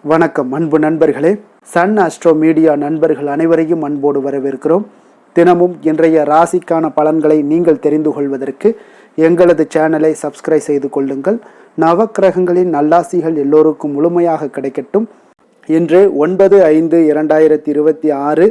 வணக்கம் அன்பு நண்பர்களே. சன் அஸ்ட்ரோ மீடியா நண்பர்கள் அனைவரையும் அன்போடு வரவேற்கிறோம். தினமும் இன்றைய ராசிக்கான பலன்களை நீங்கள் தெரிந்து கொள்வதற்கு எங்களது சேனலை சப்ஸ்கிரைப் செய்து கொள்ளுங்கள். நவக்கிரகங்களின் நல்லாசிகள் எல்லோருக்கும் முழுமையாக கிடைக்கட்டும். இன்று 9/5/2026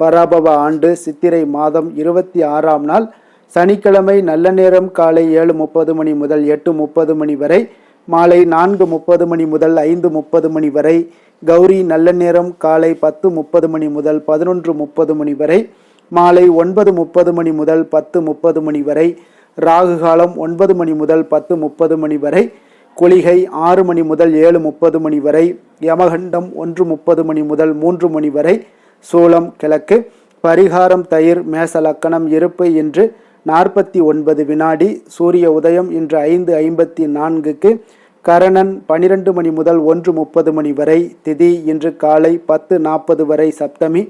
பராபவ ஆண்டு சித்திரை மாதம் 26ஆம் நாள் சனிக்கிழமை. நல்ல நேரம் காலை 7:30 மணி முதல் 8:30 மணி வரை, மாலை 4:30 மணி முதல் 5:30 மணி வரை. கௌரி நல்ல நேரம் காலை 10:30 மணி முதல் 11:30 மணி வரை, மாலை 9:30 மணி முதல் 10:30 மணி வரை. ராகு காலம் 9 மணி முதல் 10:30 மணி வரை. குளிகை 6 மணி முதல் 7:30 மணி வரை. யமகண்டம் 1:30 மணி முதல் 3 மணி வரை. சூலம் கிழக்கு. பரிகாரம் தயிர். மேச லக்கணம் இருப்பு இன்று 49 வினாடி. சூரிய உதயம் இன்று 5:54க்கு. கரணன் 12 மணி முதல் 1:30 மணி வரை. திதி இன்று காலை 10:40 வரை சப்தமி,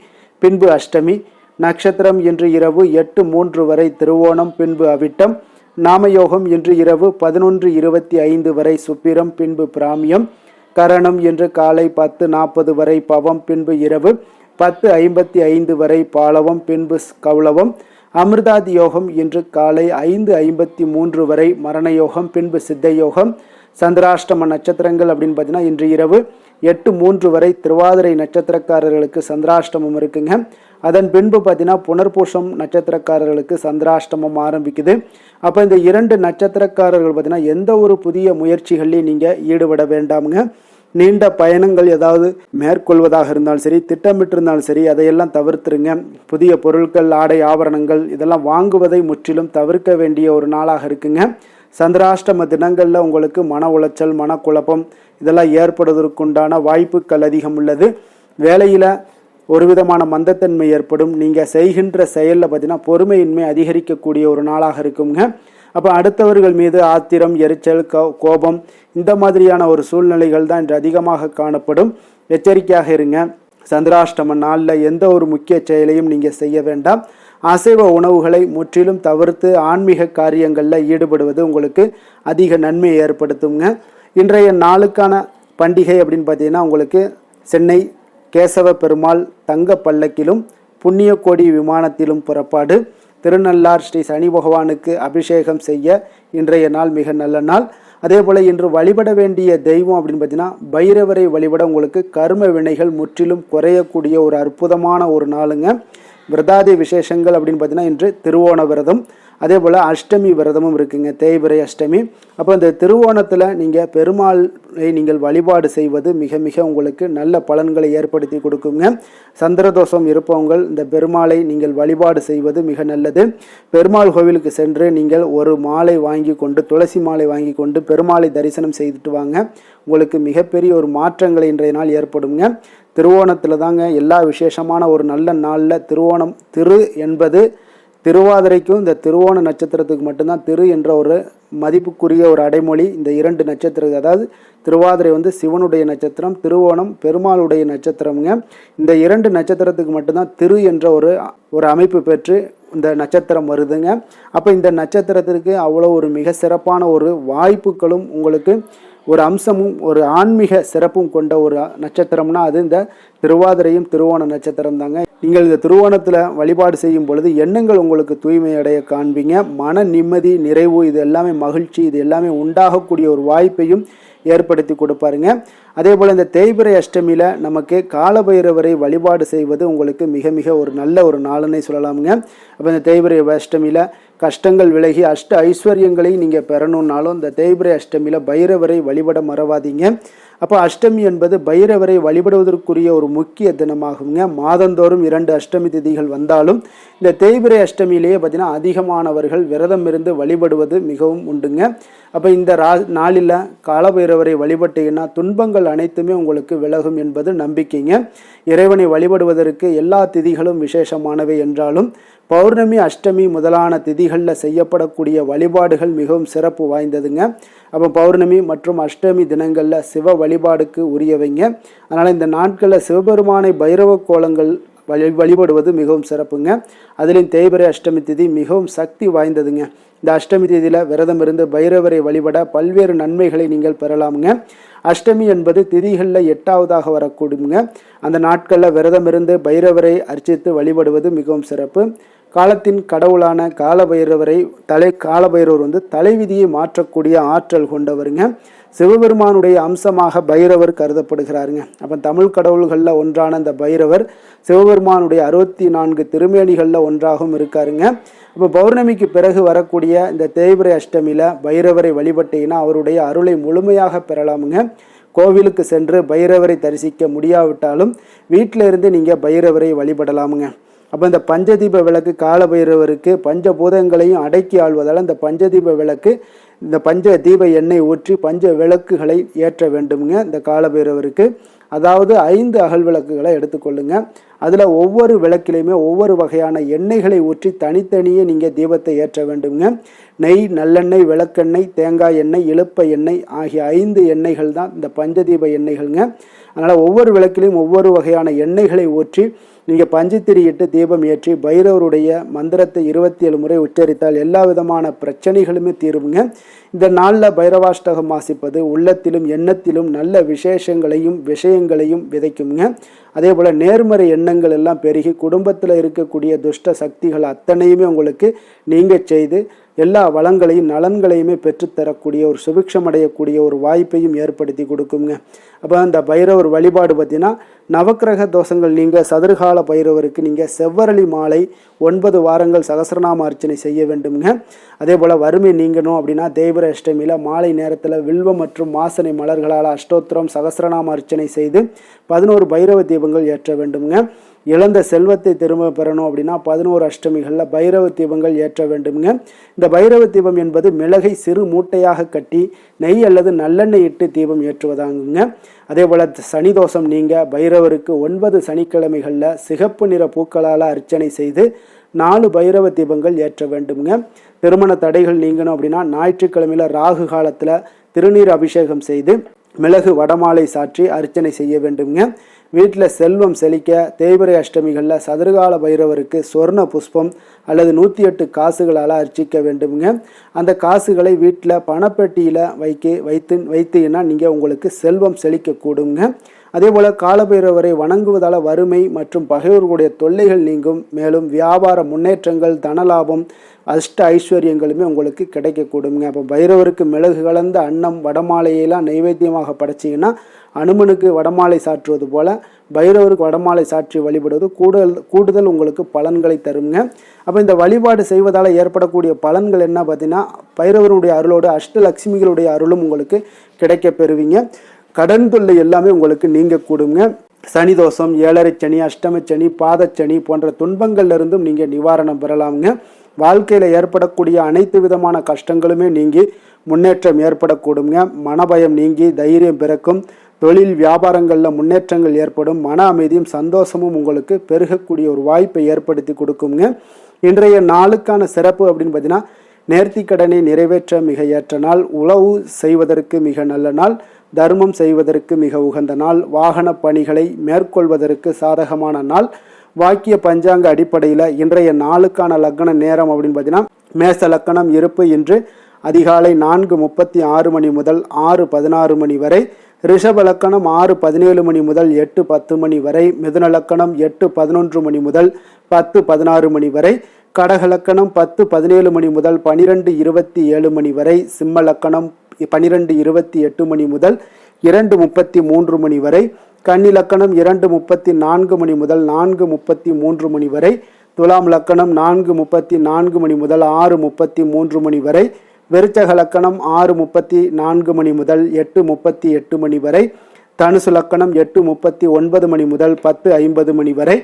பின்பு அஷ்டமி. நட்சத்திரம் இன்று இரவு 8:03 வரை திருவோணம், பின்பு அவிட்டம். நாமயோகம் இன்று இரவு 11:25 வரை சுப்பிரம், பின்பு பிராமியம். கரணம் இன்று காலை 10:40 வரை பவம், பின்பு இரவு 10:55 வரை பாலவம், பின்பு கௌளவம். அமிர்தாதி யோகம் இன்று காலை 5:53 வரை மரணயோகம், பின்பு சித்த யோகம். சந்திராஷ்டம நட்சத்திரங்கள் அப்படின்னு பார்த்தீங்கன்னா இன்று இரவு 8:03 வரை திருவாதிரை நட்சத்திரக்காரர்களுக்கு சந்திராஷ்டமம் இருக்குங்க. அதன் பின்பு பார்த்தீங்கன்னா புனர்பூசம் நட்சத்திரக்காரர்களுக்கு சந்திராஷ்டமம் ஆரம்பிக்குது. அப்போ இந்த 2 நட்சத்திரக்காரர்கள் பார்த்தீங்கன்னா எந்த ஒரு புதிய முயற்சிகள்லையும் நீங்கள் ஈடுபட வேண்டாமுங்க. நீண்ட பயணங்கள் ஏதாவது மேற்கொள்வதாக இருந்தாலும் சரி, திட்டமிட்டிருந்தாலும் சரி, அதையெல்லாம் தவிர்த்துருங்க. புதிய பொருட்கள், ஆடை, ஆபரணங்கள் இதெல்லாம் வாங்குவதை முற்றிலும் தவிர்க்க வேண்டிய ஒரு நாளாக இருக்குங்க. சந்திராஷ்டம தினங்களில் உங்களுக்கு மன உளைச்சல், மனக்குழப்பம் இதெல்லாம் ஏற்படுவதற்குண்டான வாய்ப்புகள் அதிகம் உள்ளது. வேலையில் ஒரு விதமான மந்தத்தன்மை ஏற்படும். நீங்கள் செய்கின்ற செயலில் பார்த்தீங்கன்னா பொறுமையின்மை அதிகரிக்கக்கூடிய ஒரு நாளாக இருக்குங்க. அப்போ அடுத்தவர்கள் மீது ஆத்திரம், எரிச்சல், கோபம் இந்த மாதிரியான ஒரு சூழ்நிலைகள் தான் இன்று அதிகமாக காணப்படும். எச்சரிக்கையாக இருங்க. சந்திராஷ்டம நாளில் எந்த ஒரு முக்கிய செயலையும் நீங்கள் செய்ய வேண்டாம். அசைவ உணவுகளை முற்றிலும் தவிர்த்து ஆன்மீக காரியங்களில் ஈடுபடுவது உங்களுக்கு அதிக நன்மையை ஏற்படுத்துங்க. இன்றைய நாளுக்கான பண்டிகை அப்படின்னு பார்த்தீங்கன்னா உங்களுக்கு சென்னை கேசவ பெருமாள் தங்க பல்லக்கிலும் புண்ணிய கோடி விமானத்திலும் புறப்பாடு. திருநள்ளார் ஸ்ரீ சனி பகவானுக்கு அபிஷேகம் செய்ய இன்றைய நாள் மிக நல்ல நாள். அதே போல் இன்று வழிபட வேண்டிய தெய்வம் அப்படின்னு பார்த்தீங்கன்னா பைரவரை வழிபட உங்களுக்கு கர்ம வினைகள் முற்றிலும் குறையக்கூடிய ஒரு அற்புதமான ஒரு நாளுங்க. விரதாதி விசேஷங்கள் அப்படின்னு பார்த்தீங்கன்னா இன்று திருவோண விரதம், அதே போல் அஷ்டமி விரதமும் இருக்குங்க, தேய்பிறை அஷ்டமி. அப்போ இந்த திருவோணத்தில் நீங்கள் பெருமாளை நீங்கள் வழிபாடு செய்வது மிக மிக உங்களுக்கு நல்ல பலன்களை ஏற்படுத்தி கொடுக்குங்க. சந்திரதோஷம் இருப்பவங்கள் இந்த பெருமாளை நீங்கள் வழிபாடு செய்வது மிக நல்லது. பெருமாள் கோவிலுக்கு சென்று நீங்கள் ஒரு மாலை வாங்கி கொண்டு, துளசி மாலை வாங்கி கொண்டு பெருமாளை தரிசனம் செய்துட்டு வாங்க. உங்களுக்கு மிகப்பெரிய ஒரு மாற்றங்களை இன்றைய நாள் ஏற்படுங்க. திருவோணத்தில் தாங்க எல்லா விசேஷமான ஒரு நல்ல நாளில் திருவோணம். திரு என்பது திருவாதிரைக்கும் இந்த திருவோண நட்சத்திரத்துக்கு மட்டும்தான் திரு என்ற ஒரு மதிப்புக்குரிய ஒரு அடைமொழி. இந்த 2 நட்சத்திரம், அதாவது திருவாதிரை சிவனுடைய நட்சத்திரம், திருவோணம் பெருமாளுடைய நட்சத்திரம்ங்க. இந்த 2 நட்சத்திரத்துக்கு மட்டும்தான் திரு என்ற ஒரு அமைப்பு பெற்று இந்த நட்சத்திரம் வருதுங்க. அப்போ இந்த நட்சத்திரத்திற்கு அவ்வளோ ஒரு மிக சிறப்பான ஒரு வாய்ப்புகளும் உங்களுக்கு ஒரு அம்சமும் ஒரு ஆன்மீக சிறப்பும் கொண்ட ஒரு நட்சத்திரம்னா அது இந்த திருவாதிரையும் திருவோண நட்சத்திரம் தாங்க. நீங்கள் இந்த திருவோணத்தில் வழிபாடு செய்யும் பொழுது எண்ணங்கள் உங்களுக்கு தூய்மை அடைய காண்பீங்க. மன நிம்மதி, நிறைவு, இது எல்லாமே மகிழ்ச்சி, இது எல்லாமே உண்டாகக்கூடிய ஒரு வாய்ப்பையும் ஏற்படுத்தி கொடுப்பாருங்க. அதே போல் இந்த தேய்பிறை அஷ்டமியில் நமக்கு காலபைரவரை வழிபாடு செய்வது உங்களுக்கு மிக மிக ஒரு நல்ல ஒரு நாளுன்னே சொல்லலாமுங்க. அப்போ இந்த தேய்பிறை அஷ்டமியில் கஷ்டங்கள் விலகி அஷ்ட ஐஸ்வர்யங்களை நீங்கள் பெறணுன்னாலும் இந்த தேய்பிறை அஷ்டமியில் பைரவரை வழிபட மறவாதீங்க. அப்போ அஷ்டமி என்பது பைரவரை வழிபடுவதற்குரிய ஒரு முக்கிய தினமாகுங்க. மாதந்தோறும் 2 அஷ்டமி திதிகள் வந்தாலும் இந்த தேய்பிறை அஷ்டமியிலேயே பார்த்தீங்கன்னா அதிகமானவர்கள் விரதம் இருந்து வழிபடுவது மிகவும் உண்டுங்க. அப்போ இந்த நாளில் காலபைரவரை வழிபட்டீங்கன்னா துன்பங்கள் அனைத்துமே உங்களுக்கு விலகும் என்பது நம்பிக்கைங்க. இறைவனை வழிபடுவதற்கு எல்லா திதிகளும் விசேஷமானவை என்றாலும் பௌர்ணமி, அஷ்டமி முதலான திதிகளில் செய்யப்படக்கூடிய வழிபாடுகள் மிகவும் சிறப்பு வாய்ந்ததுங்க. அப்போ பௌர்ணமி மற்றும் அஷ்டமி தினங்களில் சிவ வழிபாடுக்கு உரியவைங்க. அதனால் இந்த நாட்களில் சிவபெருமானை பைரவ கோலங்கள் வழிபடுவது மிகவும் சிறப்புங்க. அதிலும் தேய்பிறை அஷ்டமி திதி மிகவும் சக்தி வாய்ந்ததுங்க. இந்த அஷ்டமி திதியில் விரதம் இருந்து பைரவரை வழிபட பல்வேறு நன்மைகளை நீங்கள் பெறலாமுங்க. அஷ்டமி என்பது திதிகளில் 8வதாக வரக்கூடுங்க. அந்த நாட்களில் விரதம் இருந்து பைரவரை அர்ச்சித்து வழிபடுவது மிகவும் சிறப்பு. காலத்தின் கடவுளான காலபைரவர் தலைவிதியை மாற்றக்கூடிய ஆற்றல் கொண்டவருங்க. சிவபெருமானுடைய அம்சமாக பைரவர் கருதப்படுகிறாருங்க. அப்போ தமிழ் கடவுள்களில் ஒன்றான இந்த பைரவர் சிவபெருமானுடைய 64 திருமேனிகளில் ஒன்றாகவும் இருக்காருங்க. இப்போ பௌர்ணமிக்கு பிறகு வரக்கூடிய இந்த தேய்பிறை அஷ்டமியில் பைரவரை வழிபட்டீங்கன்னா அவருடைய அருளை முழுமையாக பெறலாமுங்க. கோவிலுக்கு சென்று பைரவரை தரிசிக்க முடியாவிட்டாலும் வீட்டில் இருந்து நீங்கள் பைரவரை வழிபடலாமுங்க. அப்போ இந்த பஞ்சதீப விளக்கு காலபைரவருக்கு பஞ்சபூதங்களையும் அடக்கி ஆள்வதால் இந்த பஞ்சதீப விளக்கு இந்த பஞ்ச தீப எண்ணெய் ஊற்றி பஞ்ச விளக்குகளை ஏற்ற வேண்டுமுங்க. இந்த காலபைரவருக்கு அதாவது 5 அகல் விளக்குகளை எடுத்துக்கொள்ளுங்க. அதில் ஒவ்வொரு விளக்கிலையுமே ஒவ்வொரு வகையான எண்ணெய்களை ஊற்றி தனித்தனியே நீங்கள் தீபத்தை ஏற்ற வேண்டுங்க. நெய், நல்லெண்ணெய், விளக்கெண்ணெய், தேங்காய் எண்ணெய், இழுப்ப எண்ணெய் ஆகிய 5 எண்ணெய்கள் தான் இந்த பஞ்சதீப எண்ணெய்கள்ங்க. அதனால் ஒவ்வொரு விளக்கிலையும் ஒவ்வொரு வகையான எண்ணெய்களை ஊற்றி நீங்கள் பஞ்சுத்திரியிட்டு தீபம் ஏற்றி பைரவருடைய மந்திரத்தை 27 முறை உச்சரித்தால் எல்லா விதமான பிரச்சனைகளுமே தீருங்க. இந்த நாளில் பைரவாஷ்டகம் வாசிப்பது உள்ளத்திலும் எண்ணத்திலும் நல்ல விஷயங்களையும் விதைக்குங்க. அதே போல் நேர்மறை எண்ணங்கள் எல்லாம் பெருகி குடும்பத்தில் இருக்கக்கூடிய துஷ்ட சக்திகள் அத்தனையுமே உங்களுக்கு நீங்க செய்து எல்லா வளங்களையும் நலன்களையுமே பெற்றுத்தரக்கூடிய ஒரு சுபிக்ஷம் அடையக்கூடிய ஒரு வாய்ப்பையும் ஏற்படுத்தி கொடுக்குங்க. அப்போ அந்த பைரவர் வழிபாடு பார்த்தீங்கன்னா நவக்கிரக தோஷங்கள் நீங்கள் சதுர்கால பைரவருக்கு நீங்கள் செவ்வரளி மாலை 9 வாரங்கள் சகஸ்ரநாம அர்ச்சனை செய்ய வேண்டுங்க. அதே போல் வறுமை நீங்கணும் அப்படின்னா தேய்பிறை அஷ்டமியில் மாலை நேரத்தில் வில்வம் மற்றும் வாசனை மலர்களால் அஷ்டோத்திரம் சகஸ்ரநாம அர்ச்சனை செய்து 11 பைரவ தீபங்கள் ஏற்ற வேண்டுங்க. இழந்த செல்வத்தை திரும்ப பெறணும் அப்படின்னா 11 அஷ்டமிகளில் பைரவ தீபங்கள் ஏற்ற வேண்டுங்க. இந்த பைரவ தீபம் என்பது மிளகை சிறு மூட்டையாக கட்டி நெய் அல்லது நல்லெண்ணெய் இட்டு தீபம் ஏற்றுவதாகுங்க. அதே போல் சனி தோஷம் நீங்க பைரவருக்கு 9 சனிக்கிழமைகளில் சிகப்பு நிற பூக்களால் அர்ச்சனை செய்து 4 பைரவ தீபங்கள் ஏற்ற வேண்டுங்க. திருமண தடைகள் நீங்கணும் அப்படின்னா ஞாயிற்றுக்கிழமையில் ராகு காலத்தில் திருநீர் அபிஷேகம் செய்து மிளகு வடமாலை சாற்றி அர்ச்சனை செய்ய வேண்டுங்க. வீட்டில் செல்வம் செழிக்க தேய்பிறை அஷ்டமிகளில் சதுர்கால பைரவருக்கு சொர்ண புஷ்பம் அல்லது 108 காசுகளால் அர்ச்சிக்க வேண்டுங்க. அந்த காசுகளை வீட்டில் பணப்பெட்டியில் வைத்தீங்கன்னா நீங்கள் உங்களுக்கு செல்வம் செழிக்க கூடுங்க. அதே போல் காலபைரவரை வணங்குவதால் வறுமை மற்றும் பகைவர்களுடைய தொல்லைகள் நீங்கும். மேலும் வியாபார முன்னேற்றங்கள், தனலாபம், அஷ்ட ஐஸ்வர்யங்களுமே உங்களுக்கு கிடைக்கக்கூடுங்க. அப்போ பைரவருக்கு மிளகு கலந்த அன்னம் வடமாலையெல்லாம் நைவேத்தியமாக படைச்சிங்கன்னா அனுமனுக்கு வடமாலை சாற்றுவது போல பைரவருக்கு வடமாலை சாற்றி வழிபடுவது கூடுதல் உங்களுக்கு பலன்களை தருங்க. அப்போ இந்த வழிபாடு செய்வதால் ஏற்படக்கூடிய பலன்கள் என்ன பார்த்தீங்கன்னா பைரவருடைய அருளோடு அஷ்டலட்சுமிகளுடைய அருளும் உங்களுக்கு கிடைக்க பெறுவீங்க. கடன் தொல்லை எல்லாமே உங்களுக்கு நீங்க கூடுங்க. சனி தோஷம், 7.5 சனி, அஷ்டமச்சனி, பாதச்சனி போன்ற துன்பங்கள்லேருந்தும் நீங்கள் நிவாரணம் பெறலாமுங்க. வாழ்க்கையில் ஏற்படக்கூடிய அனைத்து விதமான கஷ்டங்களுமே நீங்கி முன்னேற்றம் ஏற்படக்கூடுங்க. மனபயம் நீங்கி தைரியம் பிறக்கும். தொழில் வியாபாரங்களில் முன்னேற்றங்கள் ஏற்படும். மன அமைதியும் சந்தோஷமும் உங்களுக்கு பெருகக்கூடிய ஒரு வாய்ப்பை ஏற்படுத்தி கொடுக்குங்க. இன்றைய நாளுக்கான சிறப்பு அப்படின்னு பார்த்தீங்கன்னா நேர்த்திக்கடனை நிறைவேற்ற மிக ஏற்ற நாள், உழவு செய்வதற்கு மிக நல்ல நாள், தர்மம் செய்வதற்கு மிக உகந்த நாள், வாகன பணிகளை மேற்கொள்வதற்கு சாதகமான நாள். வாக்கிய பஞ்சாங்க அடிப்படையில் இன்றைய நாளுக்கான லக்ன நேரம் அப்படின்னு பார்த்தீங்கன்னா மேச லக்கணம் இருப்பு இன்று அதிகாலை 4:36 மணி முதல் 6:16 மணி வரை, ரிஷப லக்கணம் 6:17 மணி முதல் 8:10 மணி வரை, மிதுன லக்கணம் 8:11 மணி முதல் 10:16 மணி வரை, கடக லக்கணம் 10:17 மணி முதல் 12:27 மணி வரை, சிம்ம லக்கணம் 12:28 மணி முதல் 2:33 மணி வரை, கன்னி லக்கணம் 2:34 மணி முதல் 4:33 மணி வரை, துலாம் லக்கணம் 4:34 மணி முதல் 6:33 மணி வரை, விருச்சக லக்கணம் 6:34 மணி முதல் 8:38 மணி வரை, தனுசு லக்கணம் 8:39 மணி முதல் 10:50 மணி வரை,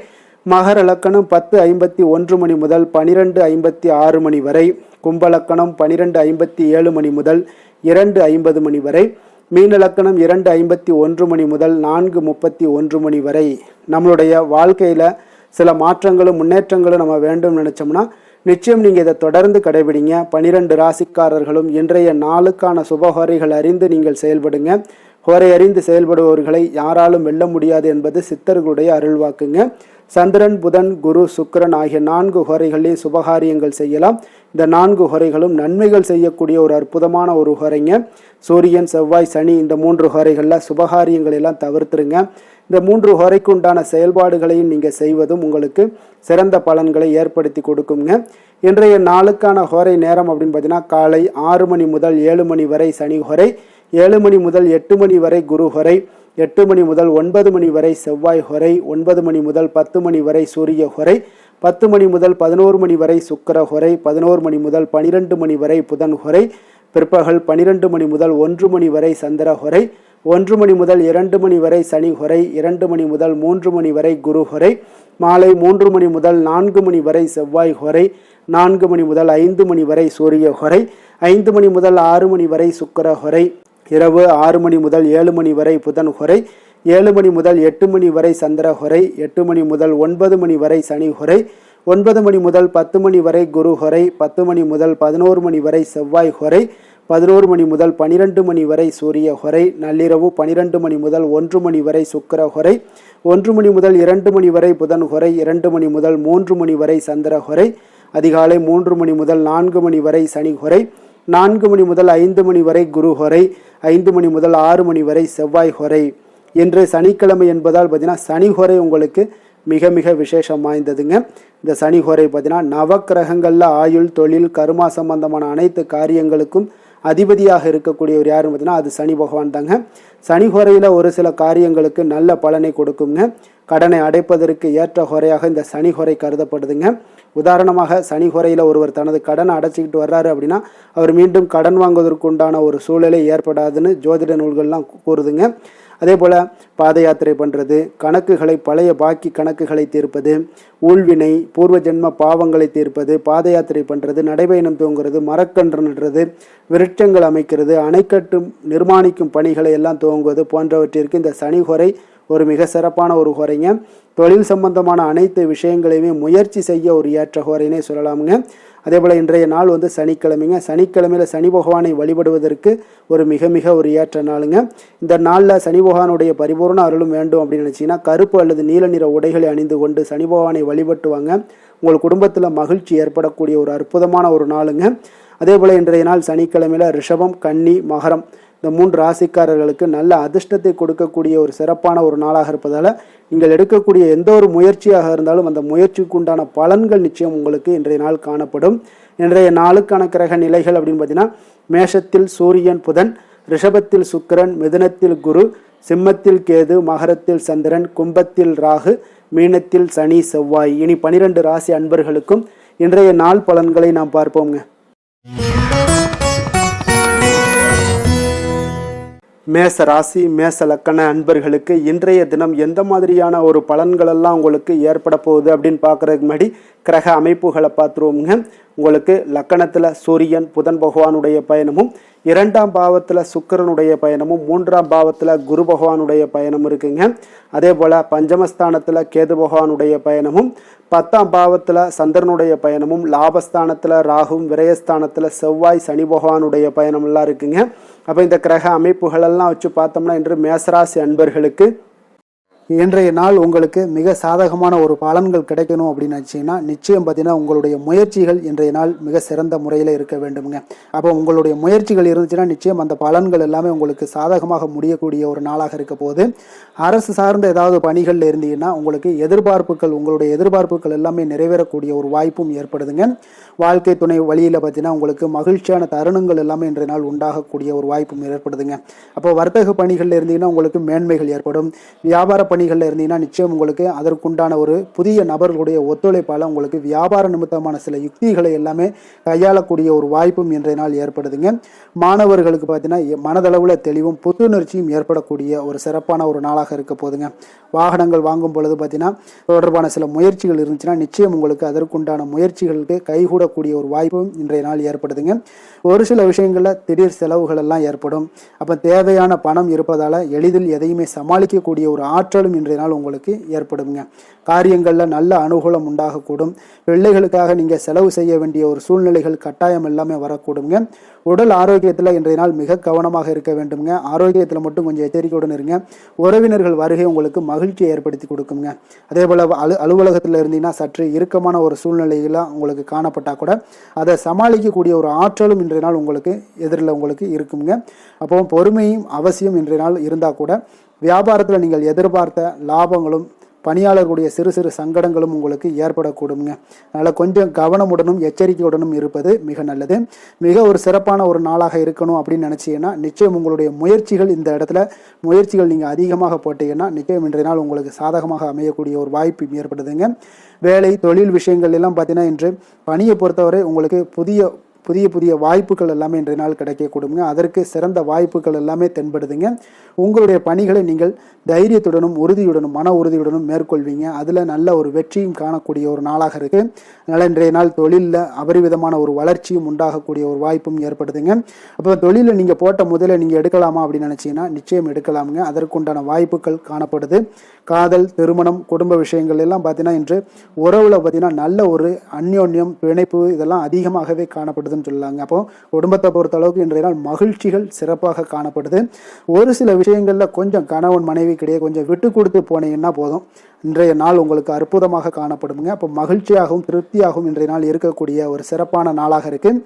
மகர லக்கணம் 10:51 மணி முதல் 12:56 மணி வரை, கும்பலக்கணம் 12:57 மணி முதல் 2:50 மணி வரை, மீன லக்கணம் 2:51 மணி முதல் 4:31 மணி வரை. நம்மளுடைய வாழ்க்கையில் சில மாற்றங்களும் முன்னேற்றங்களும் நம்ம வேண்டும் நினச்சோம்னா நிச்சயம் நீங்கள் இதை தொடர்ந்து கடைபிடிங்க. 12 ராசிக்காரர்களும் இன்றைய நாளுக்கான சுபகாரிகள் அறிந்து நீங்கள் செயல்படுங்க. ஹோரை அறிந்து செயல்படுபவர்களை யாராலும் வெல்ல முடியாது என்பது சித்தர்களுடைய அருள்வாக்குங்க. சந்திரன், புதன், குரு, சுக்கிரன் ஆகிய 4 ஹோரைகளையும் சுபகாரியங்கள் செய்யலாம். இந்த 4 ஹோரைகளும் நன்மைகள் செய்யக்கூடிய ஒரு அற்புதமான ஒரு ஹோரைங்க. சூரியன், செவ்வாய், சனி இந்த 3 ஹோரைகளில் சுபகாரியங்கள் எல்லாம் தவிர்த்துருங்க. இந்த 3 ஹோரைக்கு உண்டான செயல்பாடுகளையும் நீங்கள் செய்வதும் உங்களுக்கு சிறந்த பலன்களை ஏற்படுத்தி கொடுக்குங்க. இன்றைய நாளுக்கான ஹோரை நேரம் அப்படின்னு பார்த்தீங்கன்னா காலை 6 மணி முதல் 7 மணி வரை சனி ஹோரை, 7 மணி முதல் 8 மணி வரை குரு ஹோரை, 8 மணி முதல் 9 மணி வரை செவ்வாய் ஹோரை, 9 மணி முதல் 10 மணி வரை சூரிய ஹோரை, 10 மணி முதல் 11 மணி வரை சுக்கிர ஹோரை, 11 மணி முதல் 12 மணி வரை புதன் ஹோரை, பிற்பகல் 12 மணி முதல் 1 மணி வரை சந்திர ஹோரை, 1 மணி முதல் 2 மணி வரை சனி ஹோரை, 2 மணி முதல் 3 மணி வரை குரு ஹோரை, மாலை 3 மணி முதல் 4 மணி வரை செவ்வாய் ஹோரை, 4 மணி முதல் 5 மணி வரை சூரிய ஹோரை, 5 மணி முதல் 6 மணி வரை சுக்கிர ஹோரை, இரவு 6 மணி முதல் 7 மணி வரை புதன் ஹோரை, 7 மணி முதல் 8 மணி வரை சந்திர ஹோரை, 8 மணி முதல் 9 மணி வரை சனி ஹோரை, 9 மணி முதல் 10 மணி வரை குரு ஹோரை, 10 மணி முதல் 11 மணி வரை செவ்வாய் ஹோரை, 11 மணி முதல் 12 மணி வரை சூரிய ஹோரை, நள்ளிரவு 12 மணி முதல் 1 மணி வரை சுக்கிர ஹோரை, 1 மணி முதல் 2 மணி வரை புதன் ஹோரை, 2 மணி முதல் 3 மணி வரை சந்திர ஹோரை, அதிகாலை 3 மணி முதல் 4 மணி வரை சனி ஹோரை, 4 மணி முதல் 5 மணி வரை குரு ஹோரை, 5 மணி முதல் 6 மணி வரை செவ்வாய் ஹோரை. இன்று சனிக்கிழமை என்பதால் பார்த்தீங்கன்னா சனி ஹோரை உங்களுக்கு மிக மிக விசேஷம் வாய்ந்ததுங்க. இந்த சனி ஹோரை பார்த்தீங்கன்னா நவக்கிரகங்களில் ஆயுள், தொழில், கர்மா சம்பந்தமான அனைத்து காரியங்களுக்கும் அதிபதியாக இருக்கக்கூடியவர் யாருன்னு பார்த்தீங்கன்னா அது சனி பகவான் தாங்க. சனி ஹோரையில் ஒரு சில காரியங்களுக்கு நல்ல பலனை கொடுக்குங்க. கடனை அடைப்பதற்கு ஏற்ற ஹோரையாக இந்த சனி ஹோரை கருதப்படுதுங்க. உதாரணமாக சனி ஹோரையில் ஒருவர் தனது கடனை அடைச்சிக்கிட்டு வர்றாரு அப்படின்னா அவர் மீண்டும் கடன் வாங்குவதற்கு உண்டான ஒரு சூழ்நிலை ஏற்படாதுன்னு ஜோதிட நூல்கள்லாம் கூறுதுங்க. அதே போல் பாத யாத்திரை பண்ணுறது, கணக்குகளை பழைய பாக்கி கணக்குகளை தீர்ப்பது, ஊழ்வினை பூர்வ ஜென்ம பாவங்களை தீர்ப்பது, பாத யாத்திரை பண்ணுறது, நடைபயணம் துவங்குறது, மரக்கன்று நடுறது, விருட்சங்கள் அமைக்கிறது, அணைக்கட்டு நிர்மாணிக்கும் பணிகளை எல்லாம் துவங்குவது போன்றவற்றிற்கு இந்த சனி ஹோரை ஒரு மிக சிறப்பான ஒரு ஹோரைங்க. தொழில் சம்பந்தமான அனைத்து விஷயங்களையுமே முயற்சி செய்ய ஒரு ஏற்ற ஹோரைனே சொல்லலாமுங்க. அதே போல் இன்றைய நாள் சனிக்கிழமைங்க. சனிக்கிழமையில் சனி பகவானை வழிபடுவதற்கு ஒரு மிக மிக ஒரு ஏற்ற நாளுங்க. இந்த நாளில் சனி பகவானுடைய பரிபூர்ண அருளும் வேண்டும் அப்படின்னு நினச்சிங்கன்னா கருப்பு அல்லது நீல நிற உடைகளை அணிந்து கொண்டு சனி பகவானை வழிபட்டு வாங்க. உங்கள் குடும்பத்தில் மகிழ்ச்சி ஏற்படக்கூடிய ஒரு அற்புதமான ஒரு நாளுங்க. அதே போல் இன்றைய நாள் சனிக்கிழமையில் ரிஷபம், கன்னி, மகரம் இந்த 3 ராசிக்காரர்களுக்கு நல்ல அதிர்ஷ்டத்தை கொடுக்கக்கூடிய ஒரு சிறப்பான ஒரு நாளாக இருப்பதால் நீங்கள் எடுக்கக்கூடிய எந்த ஒரு முயற்சியாக இருந்தாலும் அந்த முயற்சிக்கு உண்டான பலன்கள் நிச்சயம் உங்களுக்கு இன்றைய நாள் காணப்படும். இன்றைய நாளுக்கான கிரக நிலைகள் அப்படின்னு பார்த்தீங்கன்னா மேஷத்தில் சூரியன், புதன், ரிஷபத்தில் சுக்கிரன், மிதுனத்தில் குரு, சிம்மத்தில் கேது, மகரத்தில் சந்திரன், கும்பத்தில் ராகு, மீனத்தில் சனி, செவ்வாய். இனி 12 ராசி அன்பர்களுக்கும் இன்றைய நாள் பலன்களை நாம் பார்ப்போங்க. மேச ராசி, மேச லக்கண அன்பர்களுக்கு இன்றைய தினம் எந்த மாதிரியான ஒரு பலன்களெல்லாம் உங்களுக்கு ஏற்பட போகுது அப்படின்னு பார்க்குறதுக்கு முன்னாடி கிரக அமைப்புகளை பார்த்துருவோமுங்க. உங்களுக்கு லக்கணத்தில் சூரியன், புதன் பகவானுடைய பயணமும், 2ஆம் பாவத்தில் சுக்கிரனுடைய பயணமும், 3ஆம் பாவத்தில் குரு பகவானுடைய பயணம் இருக்குங்க. அதே போல் பஞ்சமஸ்தானத்தில் கேது பகவானுடைய பயணமும், 10ஆம் பாவத்தில் சந்திரனுடைய பயணமும், லாபஸ்தானத்தில் ராகுவும், விரயஸ்தானத்தில் செவ்வாய், சனி பகவானுடைய பயணமெல்லாம் இருக்குங்க. அப்போ இந்த கிரக அமைப்புகளெல்லாம் வச்சு பார்த்தோம்னா இன்று மேசராசி அன்பர்களுக்கு இன்றைய நாள் உங்களுக்கு மிக சாதகமான ஒரு பலன்கள் கிடைக்கணும் அப்படின்னு நினச்சிங்கன்னா நிச்சயம் பார்த்தீங்கன்னா உங்களுடைய முயற்சிகள் இன்றைய நாள் மிக சிறந்த முறையில் இருக்க வேண்டுமுங்க. அப்போ உங்களுடைய முயற்சிகள் இருந்துச்சுன்னா நிச்சயம் அந்த பலன்கள் எல்லாமே உங்களுக்கு சாதகமாக முடியக்கூடிய ஒரு நாளாக இருக்க போது. அரசு சார்ந்த ஏதாவது பணிகளில் இருந்தீங்கன்னா உங்களுக்கு உங்களுடைய எதிர்பார்ப்புகள் எல்லாமே நிறைவேறக்கூடிய ஒரு வாய்ப்பும் ஏற்படுதுங்க. வாழ்க்கை துணை வழியில் பார்த்தீங்கன்னா உங்களுக்கு மகிழ்ச்சியான தருணங்கள் எல்லாமே இன்றைய நாள் உண்டாகக்கூடிய ஒரு வாய்ப்பும் ஏற்படுதுங்க. அப்போ வர்த்தக பணிகளில் இருந்தீங்கன்னா உங்களுக்கு மேன்மைகள் ஏற்படும். வியாபார பணிகளில் இருந்தீங்கன்னா நிச்சயம் உங்களுக்கு அதற்குண்டான ஒரு புதிய நபர்களுடைய ஒத்துழைப்பால் உங்களுக்கு வியாபார நிமித்தமான சில யுக்திகளை எல்லாமே கையாளக்கூடிய ஒரு வாய்ப்பும் இன்றைய நாள் ஏற்படுதுங்க. மாணவர்களுக்கு பார்த்தீங்கன்னா மனதளவில் தெளிவும் புத்துணர்ச்சியும் ஏற்படக்கூடிய ஒரு சிறப்பான ஒரு நாளாக இருக்க போதுங்க. வாகனங்கள் வாங்கும் பொழுது பார்த்தீங்கன்னா தொடர்பான சில முயற்சிகள் இருந்துச்சுன்னா நிச்சயம் உங்களுக்கு அதற்குண்டான முயற்சிகளுக்கு கைகூடக்கூடிய ஒரு வாய்ப்பும் இன்றைய நாள் ஏற்படுதுங்க. ஒரு சில விஷயங்களில் திடீர் செலவுகள் எல்லாம் ஏற்படும். அப்போ தேவையான பணம் இருப்பதால் எளிதில் எதையுமே சமாளிக்கக்கூடிய ஒரு ஆற்றல் வெற்றிகளும் இன்றைய நாள் உங்களுக்கு ஏற்படுங்க. காரியங்களில் நல்ல அனுகூலம் உண்டாகக்கூடும். பிள்ளைகளுக்காக நீங்கள் செலவு செய்ய வேண்டிய ஒரு சூழ்நிலைகள் கட்டாயம் எல்லாமே வரக்கூடுங்க. உடல் ஆரோக்கியத்தில் இன்றைய நாள் மிக கவனமாக இருக்க வேண்டுங்க. ஆரோக்கியத்தில் மட்டும் கொஞ்சம் எச்சரிக்கையுடன் இருங்க. உறவினர்கள் வருகை உங்களுக்கு மகிழ்ச்சியை ஏற்படுத்தி கொடுக்குங்க. அதே போல் அலுவலகத்தில் இருந்தீங்கன்னா சற்று இறுக்கமான ஒரு சூழ்நிலையெல்லாம் உங்களுக்கு காணப்பட்டால் கூட அதை சமாளிக்கக்கூடிய ஒரு ஆற்றலும் இன்றைய நாள் உங்களுக்கு எதிரில் உங்களுக்கு இருக்குங்க. அப்போ பொறுமையும் அவசியம் இன்றைய நாள் இருந்தால் கூட வியாபாரத்தில் நீங்கள் எதிர்பார்த்த லாபங்களும் பணியாளர்களுடைய சிறு சிறு சங்கடங்களும் உங்களுக்கு ஏற்படக்கூடுங்க. அதனால் கொஞ்சம் கவனமுடனும் எச்சரிக்கையுடனும் இருப்பது மிக நல்லது. மிக ஒரு சிறப்பான ஒரு நாளாக இருக்கணும் அப்படின்னு நினச்சிங்கன்னா நிச்சயம் உங்களுடைய முயற்சிகள் இந்த இடத்துல நீங்கள் அதிகமாக போட்டீங்கன்னா நிச்சயம் இன்றைய நாள் உங்களுக்கு சாதகமாக அமையக்கூடிய ஒரு வாய்ப்பு ஏற்படுதுங்க. வேலை தொழில் விஷயங்கள் எல்லாம் பார்த்தீங்கன்னா இன்று பணியை பொறுத்தவரை உங்களுக்கு புதிய வாய்ப்புகள் எல்லாமே இன்றைய நாள் கிடைக்கக்கூடுங்க. அதற்கு சிறந்த வாய்ப்புகள் எல்லாமே தென்படுதுங்க. உங்களுடைய பணிகளை நீங்கள் தைரியத்துடனும் உறுதியுடனும் மன உறுதியுடனும் மேற்கொள்வீங்க. அதில் நல்ல ஒரு வெற்றியும் காணக்கூடிய ஒரு நாளாக இருக்குது. அதனால் இன்றைய நாள் தொழிலில் அபரிவிதமான ஒரு வளர்ச்சியும் உண்டாகக்கூடிய ஒரு வாய்ப்பும் ஏற்படுதுங்க. அப்போ தொழிலில் நீங்கள் போட்ட முதல்ல நீங்கள் எடுக்கலாமா அப்படின்னு நினச்சிங்கன்னா நிச்சயம் எடுக்கலாமுங்க. அதற்குண்டான வாய்ப்புகள் காணப்படுது. காதல், திருமணம், குடும்ப விஷயங்கள் எல்லாம் பார்த்தீங்கன்னா இன்று உறவில் பார்த்தீங்கன்னா நல்ல ஒரு அந்யோன்யம், பிணைப்பு இதெல்லாம் அதிகமாகவே காணப்படுதுன்னு சொல்லலாங்க. அப்போ குடும்பத்தை பொறுத்த அளவுக்கு இன்றைய நாள் மகிழ்ச்சிகள் சிறப்பாக காணப்படுது. ஒரு சில விஷயங்களில் கொஞ்சம் கணவன் மனைவி கிடையாது கொஞ்சம் விட்டு கொடுத்து போனீங்கன்னா போதும், இன்றைய நாள் உங்களுக்கு அற்புதமாக காணப்படுங்க. அப்போ மகிழ்ச்சியாகவும் திருப்தியாகவும் இன்றைய நாள் இருக்கக்கூடிய ஒரு சிறப்பான நாளாக இருக்குது.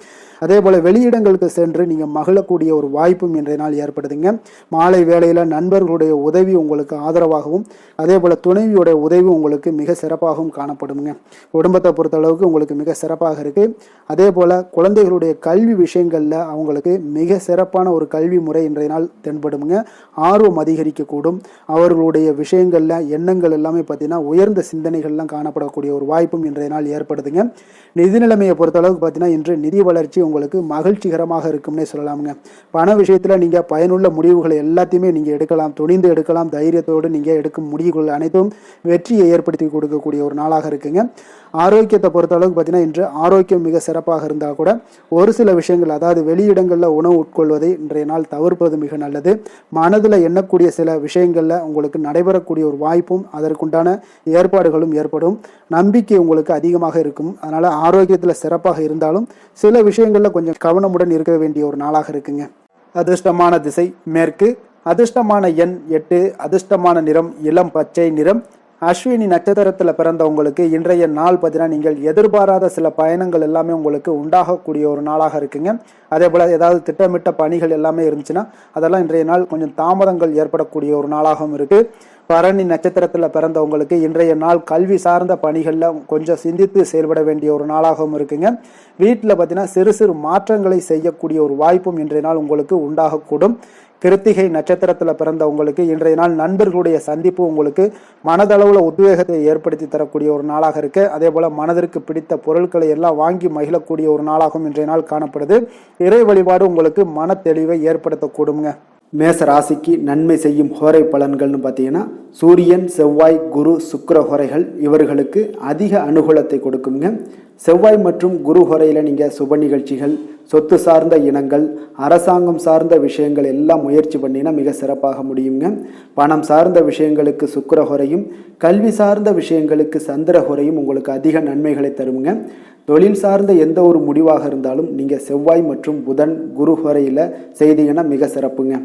அதே போல் வெளியிடங்களுக்கு சென்று நீங்கள் மகிழக்கூடிய ஒரு வாய்ப்பும் இன்றைய நாள் ஏற்படுதுங்க. மாலை வேளையில் நண்பர்களுடைய உதவி உங்களுக்கு ஆதரவாகவும் அதே போல் துணைவியுடைய உதவி உங்களுக்கு மிக சிறப்பாகவும் காணப்படுங்க. குடும்பத்தை பொறுத்தளவுக்கு உங்களுக்கு மிக சிறப்பாக இருக்குது. அதே போல் குழந்தைகளுடைய கல்வி விஷயங்களில் அவங்களுக்கு மிக சிறப்பான ஒரு கல்வி முறை இன்றைய நாள் தென்படுங்க. ஆர்வம் அதிகரிக்கக்கூடும். அவர்களுடைய விஷயங்களில் எண்ணங்கள் எல்லாமே பார்த்தீங்கன்னா உயர்ந்த சிந்தனைகள்லாம் காணப்படக்கூடிய ஒரு வாய்ப்பும் இன்றைய நாள் ஏற்படுதுங்க. நிதி நிலைமையை பொறுத்தளவுக்கு பார்த்தீங்கன்னா இன்று நிதி வளர்ச்சி உங்களுக்கு மகிழ்ச்சிகரமாக இருக்கும்னே சொல்லலாமுங்க. பண விஷயத்தில் நீங்கள் பயனுள்ள முடிவுகளை எல்லாத்தையுமே நீங்கள் எடுக்கலாம், துணிந்து எடுக்கலாம். தைரியத்தோடு நீங்கள் எடுக்கும் முடிவுகள் அனைத்தும் வெற்றியை ஏற்படுத்தி கொடுக்கக்கூடிய ஒரு நாளாக இருக்குங்க. ஆரோக்கியத்தை பொறுத்த அளவுக்கு பார்த்தீங்கன்னா இன்று ஆரோக்கியம் மிக சிறப்பாக இருந்தால் கூட ஒரு சில விஷயங்கள் அதாவது வெளியிடங்களில் உணவு உட்கொள்வதை இன்றைய நாள் தவிர்ப்பது மிக நல்லது. மனதில் எண்ணக்கூடிய சில விஷயங்களில் உங்களுக்கு நடைபெறக்கூடிய ஒரு வாய்ப்பும் அதற்குண்டான ஏற்பாடுகளும் ஏற்படும். நம்பிக்கை உங்களுக்கு அதிகமாக இருக்கும். அதனால் ஆரோக்கியத்தில் சிறப்பாக இருந்தாலும் சில விஷயங்களில் கொஞ்சம் கவனமுடன் இருக்க வேண்டிய ஒரு நாளாக இருக்குங்க. அதிர்ஷ்டமான திசை மேற்கு. அதிர்ஷ்டமான எண் 8. அதிர்ஷ்டமான நிறம் இளம் பச்சை நிறம். அஸ்வினி நட்சத்திரத்தில் பிறந்தவங்களுக்கு இன்றைய நாள் பார்த்தீங்கன்னா நீங்கள் எதிர்பாராத சில பயணங்கள் எல்லாமே உங்களுக்கு உண்டாகக்கூடிய ஒரு நாளாக இருக்குங்க. அதே போல் ஏதாவது திட்டமிட்ட பணிகள் எல்லாமே இருந்துச்சுன்னா அதெல்லாம் இன்றைய நாள் கொஞ்சம் தாமதங்கள் ஏற்படக்கூடிய ஒரு நாளாகவும் இருக்குது. பரணி நட்சத்திரத்தில் பிறந்தவங்களுக்கு இன்றைய நாள் கல்வி சார்ந்த பணிகளில் கொஞ்சம் சிந்தித்து செயல்பட வேண்டிய ஒரு நாளாகவும் இருக்குங்க. வீட்டில் பார்த்தீங்கன்னா சிறு சிறு மாற்றங்களை செய்யக்கூடிய ஒரு வாய்ப்பும் இன்றைய நாள் உங்களுக்கு உண்டாகக்கூடும். கிருத்திகை நட்சத்திரத்தில் பிறந்தவங்களுக்கு இன்றைய நாள் நண்பர்களுடைய சந்திப்பு உங்களுக்கு மனதளவில் உத்வேகத்தை ஏற்படுத்தி தரக்கூடிய ஒரு நாளாக இருக்கு. அதே போல் மனதிற்கு பிடித்த பொருட்களை எல்லாம் வாங்கி மகிழக்கூடிய ஒரு நாளாகவும் இன்றைய நாள் காணப்படுது. இறை வழிபாடு உங்களுக்கு மன தெளிவை ஏற்படுத்தக்கூடுங்க. மேச ராசிக்கு நன்மை செய்யும் ஹோரை பலன்கள்னு பார்த்தீங்கன்னா சூரியன், செவ்வாய், குரு, சுக்கிர ஹோரைகள் இவர்களுக்கு அதிக அனுகூலத்தை கொடுக்குங்க. செவ்வாய் மற்றும் குரு ஹோரையில் நீங்கள் சுப நிகழ்ச்சிகள், சொத்து சார்ந்த இனங்கள், அரசாங்கம் சார்ந்த விஷயங்கள் எல்லாம் முயற்சி பண்ணினா மிக சிறப்பாக முடியுங்க. பணம் சார்ந்த விஷயங்களுக்கு சுக்கிர ஹோரையும், கல்வி சார்ந்த விஷயங்களுக்கு சந்திர ஹோரையும் உங்களுக்கு அதிக நன்மைகளை தருங்க. தொழில் சார்ந்த எந்த ஒரு முடிவாக இருந்தாலும் நீங்கள் செவ்வாய் மற்றும் புதன், குரு ஹோரையில் செய்தீங்கன்னா மிக சிறப்புங்க.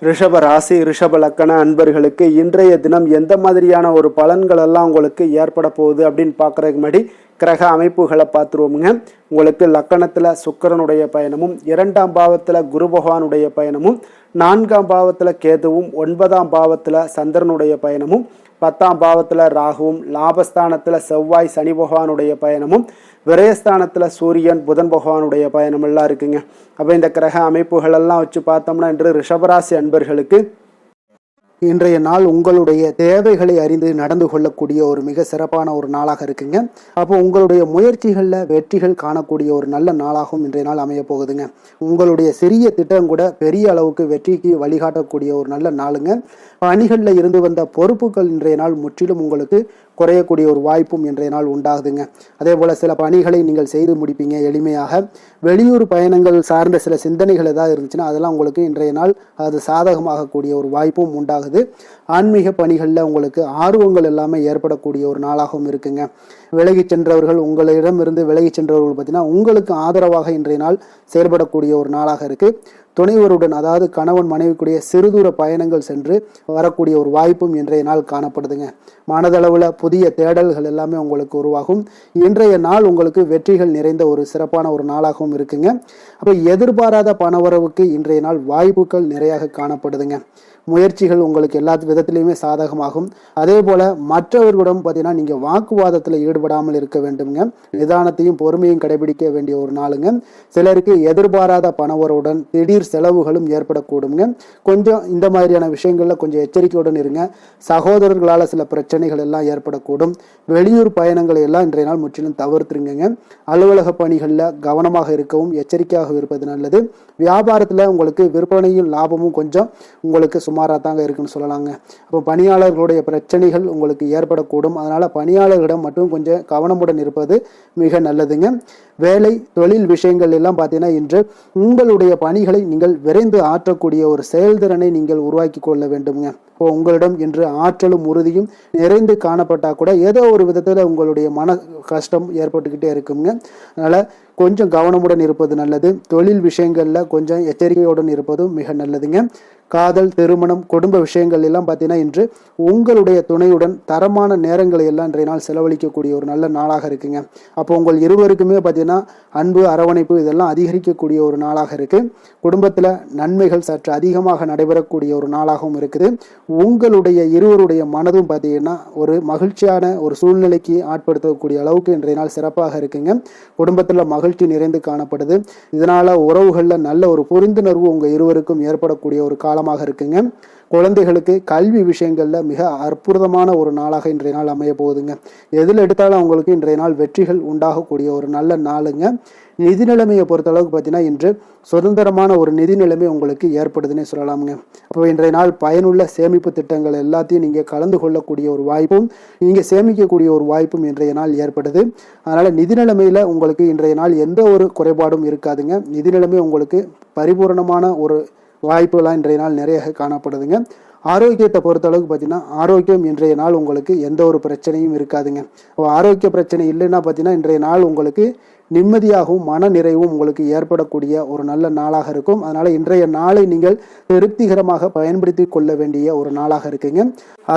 ரிஷப ராசி, ரிஷப லக்கண அன்பர்களுக்கு இன்றைய தினம் எந்த மாதிரியான ஒரு பலன்கள் எல்லாம் உங்களுக்கு ஏற்பட போகுது அப்படின்னு பார்க்குறதுக்கு முன்னாடி கிரக அமைப்புகளை பார்த்துருவோமுங்க. உங்களுக்கு லக்கணத்தில் சுக்கிரனுடைய பயணமும், 2ஆம் பாவத்தில் குரு பகவானுடைய பயணமும், 4ஆம் பாவத்தில் கேதுவும், 9ஆம் பாவத்தில் சந்திரனுடைய பயணமும், 10ஆம் பாவத்தில் ராகுவும், லாபஸ்தானத்தில் செவ்வாய் சனி பகவானுடைய பயணமும், விரயஸ்தானத்தில் சூரியன் புதன் பகவானுடைய பயணம் எல்லாம் இருக்குங்க. அப்போ இந்த கிரக அமைப்புகள் எல்லாம் வச்சு பார்த்தோம்னா இன்று ரிஷபராசி அன்பர்களுக்கு இன்றைய நாள் உங்களுடைய தேவைகளை அறிந்து நடந்து கொள்ளக்கூடிய ஒரு மிக சிறப்பான ஒரு நாளாக இருக்குங்க. அப்போ உங்களுடைய முயற்சிகளில் வெற்றிகள் காணக்கூடிய ஒரு நல்ல நாளாகவும் இன்றைய நாள் அமைய போகுதுங்க. உங்களுடைய சிறிய திட்டம் கூட பெரிய அளவுக்கு வெற்றிக்கு வழிகாட்டக்கூடிய ஒரு நல்ல நாளுங்க. பணிகளில் இருந்து வந்த பொறுப்புகள் இன்றைய நாள் முற்றிலும் உங்களுக்கு குறையக்கூடிய ஒரு வாய்ப்பும் இன்றைய நாள் உண்டாகுதுங்க. அதே போல் சில பணிகளை நீங்கள் செய்து முடிப்பீங்க எளிமையாக. வெளியூர் பயணங்கள் சார்ந்த சில சிந்தனைகள் ஏதாவது இருந்துச்சுன்னா அதெல்லாம் உங்களுக்கு இன்றைய நாள் அது சாதகமாகக்கூடிய ஒரு வாய்ப்பும் உண்டாகுது. ஆன்மீக பணிகளில் உங்களுக்கு ஆர்வங்கள் எல்லாமே ஏற்படக்கூடிய ஒரு நாளாகவும் இருக்குங்க. விலகி சென்றவர்கள், உங்களிடமிருந்து விலகி சென்றவர்கள் பார்த்தீங்கன்னா உங்களுக்கு ஆதரவாக இன்றைய நாள் செயல்படக்கூடிய ஒரு நாளாக இருக்கு. துணைவருடன், அதாவது கணவன் மனைவிக்குரிய சிறுதூர பயணங்கள் சென்று வரக்கூடிய ஒரு வாய்ப்பும் இன்றைய நாள் காணப்படுதுங்க. மனதளவில் புதிய தேடல்கள் எல்லாமே உங்களுக்கு உருவாகும். இன்றைய நாள் உங்களுக்கு வெற்றிகள் நிறைந்த ஒரு சிறப்பான ஒரு நாளாகவும் இருக்குங்க. அப்போ எதிர்பாராத பணவரவுக்கு இன்றைய நாள் வாய்ப்புகள் நிறையாக காணப்படுதுங்க. முயற்சிகள் உங்களுக்கு எல்லா விதத்திலையுமே சாதகமாகும். அதே போல் மற்றவர்களிடம் பார்த்தீங்கன்னா நீங்கள் வாக்குவாதத்தில் ஈடுபடாமல் இருக்க வேண்டுங்க. நிதானத்தையும் பொறுமையும் கடைபிடிக்க வேண்டிய ஒரு நாளுங்க. சிலருக்கு எதிர்பாராத பணவரவுடன் திடீர் செலவுகளும் ஏற்படக்கூடுங்க. கொஞ்சம் இந்த மாதிரியான விஷயங்களில் கொஞ்சம் எச்சரிக்கையுடன் இருங்க. சகோதரர்களால் சில பிரச்சனைகள் எல்லாம் ஏற்படக்கூடும். வெளியூர் பயணங்களை எல்லாம் இன்றைய நாள் முற்றிலும் தவிர்த்துருங்க. அலுவலக பணிகளில் கவனமாக இருக்கவும் எச்சரிக்கையாக இருப்பது நல்லது. வியாபாரத்தில் உங்களுக்கு விற்பனையும் லாபமும் கொஞ்சம் உங்களுக்கு சுமாராக தாங்க இருக்குன்னு சொல்லலாங்க. அப்போ பணியாளர்களுடைய பிரச்சனைகள் உங்களுக்கு ஏற்படக்கூடும். அதனால் பணியாளர்களிடம் மட்டும் கொஞ்சம் கவனமுடன் இருப்பது மிக நல்லதுங்க. வேலை தொழில் விஷயங்கள் எல்லாம் பார்த்தீங்கன்னா இன்று உங்களுடைய பணிகளை நீங்கள் விரைந்து ஆற்றக்கூடிய ஒரு செயல்திறனை நீங்கள் உருவாக்கி கொள்ள வேண்டுங்க. இப்போ உங்களிடம் இன்று ஆற்றலும் உறுதியும் நிறைந்து காணப்பட்டால் கூட ஏதோ ஒரு விதத்தில் உங்களுடைய மன கஷ்டம் ஏற்பட்டுக்கிட்டே இருக்குங்க. அதனால் கொஞ்சம் கவனமுடன் இருப்பது நல்லது. தொழில் விஷயங்களில் கொஞ்சம் எச்சரிக்கையுடன் இருப்பதும் மிக நல்லதுங்க. காதல், திருமணம், குடும்ப விஷயங்கள் எல்லாம் பார்த்தீங்கன்னா இன்று உங்களுடைய துணையுடன் தரமான நேரங்களை எல்லாம் இன்றைய நாள் செலவழிக்கக்கூடிய ஒரு நல்ல நாளாக இருக்குங்க. அப்போ உங்கள் இருவருக்குமே பார்த்தீங்கன்னா அன்பு, அரவணைப்பு இதெல்லாம் அதிகரிக்கக்கூடிய ஒரு நாளாக இருக்கு. குடும்பத்தில் நன்மைகள் சற்று அதிகமாக நடைபெறக்கூடிய ஒரு நாளாகவும் இருக்குது. உங்களுடைய இருவருடைய மனதும் பார்த்தீங்கன்னா ஒரு மகிழ்ச்சியான ஒரு சூழ்நிலைக்கு ஆட்படுத்தக்கூடிய அளவுக்கு இன்றைய நாள் சிறப்பாக இருக்குங்க. குடும்பத்தில் மகிழ்ச்சி நிறைந்து காணப்படுது. இதனால உறவுகளில் நல்ல ஒரு புரிந்துணர்வு உங்கள் இருவருக்கும் ஏற்படக்கூடிய ஒரு காலமாக இருக்குங்க. குழந்தைகளுக்கு கல்வி விஷயங்கள்ல மிக அற்புதமான ஒரு நாளாக இன்றைய நாள் அமைய போகுதுங்க. எதில் எடுத்தாலும் அவங்களுக்கு இன்றைய நாள் வெற்றிகள் உண்டாகக்கூடிய ஒரு நல்ல நாளுங்க. நிதி நிலைமையை பொறுத்த அளவுக்கு பார்த்தீங்கன்னா இன்று சுதந்திரமான ஒரு நிதி நிலைமை உங்களுக்கு ஏற்படுதுன்னே சொல்லலாமுங்க. அப்போ இன்றைய நாள் பயனுள்ள சேமிப்பு திட்டங்கள் எல்லாத்தையும் நீங்கள் கலந்து கொள்ளக்கூடிய ஒரு வாய்ப்பும் நீங்கள் சேமிக்கக்கூடிய ஒரு வாய்ப்பும் இன்றைய நாள் ஏற்படுது. அதனால் நிதி நிலைமையில் உங்களுக்கு இன்றைய நாள் எந்த ஒரு குறைபாடும் இருக்காதுங்க. நிதி நிலைமை உங்களுக்கு பரிபூரணமான ஒரு வாய்ப்புகளாக இன்றைய நாள் நிறைய காணப்படுதுங்க. ஆரோக்கியத்தை பொறுத்தளவுக்கு பார்த்தீங்கன்னா ஆரோக்கியம் இன்றைய நாள் உங்களுக்கு எந்த ஒரு பிரச்சனையும் இருக்காதுங்க. ஆரோக்கிய பிரச்சனை இல்லைன்னா பார்த்தீங்கன்னா இன்றைய நாள் உங்களுக்கு நிம்மதியாகவும் மன நிறைவும் உங்களுக்கு ஏற்படக்கூடிய ஒரு நல்ல நாளாக இருக்கும். அதனால் இன்றைய நாளை நீங்கள் திருப்திகரமாக பயன்படுத்தி கொள்ள வேண்டிய ஒரு நாளாக இருக்குங்க.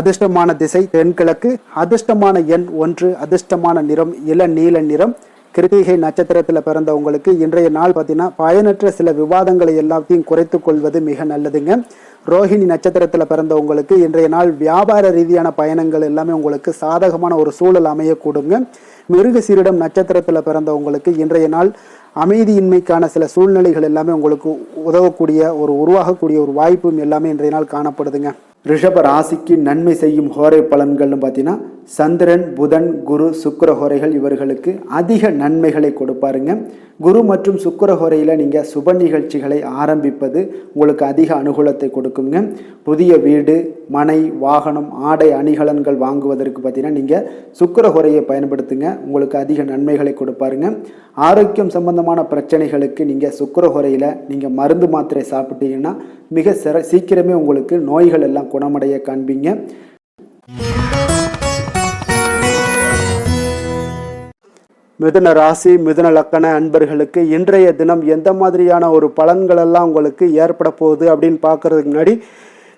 அதிர்ஷ்டமான திசை தென்கிழக்கு, அதிர்ஷ்டமான எண் 1, அதிர்ஷ்டமான நிறம் இளநீல நிறம். கிருத்திகை நட்சத்திரத்தில் பிறந்தவங்களுக்கு இன்றைய நாள் பார்த்தீங்கன்னா பயனற்ற சில விவாதங்களை எல்லாத்தையும் குறைத்து கொள்வது மிக நல்லதுங்க. ரோஹிணி நட்சத்திரத்தில் பிறந்தவங்களுக்கு இன்றைய நாள் வியாபார ரீதியான பயணங்கள் எல்லாமே உங்களுக்கு சாதகமான ஒரு சூழல் அமையக்கூடுங்க. மிருகசீரிடம் நட்சத்திரத்தில் பிறந்தவங்களுக்கு இன்றைய நாள் அமைதியின்மைக்கான சில சூழ்நிலைகள் எல்லாமே உங்களுக்கு உதவக்கூடிய உருவாகக்கூடிய ஒரு வாய்ப்பும் எல்லாமே இன்றைய நாள் காணப்படுதுங்க. ரிஷப ராசிக்கு நன்மை செய்யும் ஹோரை பலன்கள்னு பார்த்தீங்கன்னா சந்திரன், புதன், குரு, சுக்கிர ஹோரைகள் இவர்களுக்கு அதிக நன்மைகளை கொடுப்பாருங்க. குரு மற்றும் சுக்கிர ஹோரையில் நீங்கள் சுப நிகழ்ச்சிகளை ஆரம்பிப்பது உங்களுக்கு அதிக அனுகூலத்தை கொடுக்குங்க. புதிய வீடு, மனை, வாகனம், ஆடை அணிகலன்கள் வாங்குவதற்கு பார்த்தீங்கன்னா நீங்கள் சுக்கிர ஹோரையை பயன்படுத்துங்க. உங்களுக்கு அதிக நன்மைகளை கொடுப்பாருங்க. ஆரோக்கியம் சம்பந்தமான பிரச்சனைகளுக்கு நீங்கள் சுக்கிர ஹோரையில் நீங்கள் மருந்து மாத்திரை சாப்பிட்டீங்கன்னா மிக சீக்கிரமே உங்களுக்கு நோய்கள் எல்லாம் குணமடைய காண்பீங்க. மிதுன ராசி, மிதுன லக்கண அன்பர்களுக்கு இன்றைய தினம் எந்த மாதிரியான ஒரு பலன்கள் எல்லாம் உங்களுக்கு ஏற்பட போகுது அப்படின்னு பார்க்கறதுக்கு முன்னாடி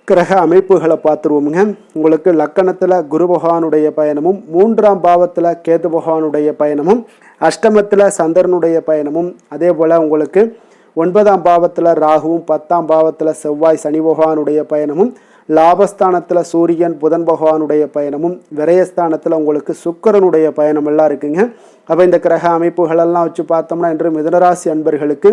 கிரக அமைப்புகளை பார்த்துருவோமுங்க. உங்களுக்கு லக்கணத்தில் குரு பகவானுடைய பயணமும், 3ஆம் பாவத்தில் கேது பகவானுடைய பயணமும், அஷ்டமத்தில் சந்திரனுடைய பயணமும், அதே போல் உங்களுக்கு 9ஆம் பாவத்தில் ராகுவும், 10ஆம் பாவத்தில் செவ்வாய் சனி பகவானுடைய பயணமும், லாபஸ்தானத்தில் சூரியன் புதன் பகவானுடைய பயணமும், விரயஸ்தானத்தில் உங்களுக்கு சுக்கிரனுடைய பயணம் எல்லாம் இருக்குங்க. அப்போ இந்த கிரக அமைப்புகளெல்லாம் வச்சு பார்த்தோம்னா இன்று மிதுனராசி அன்பர்களுக்கு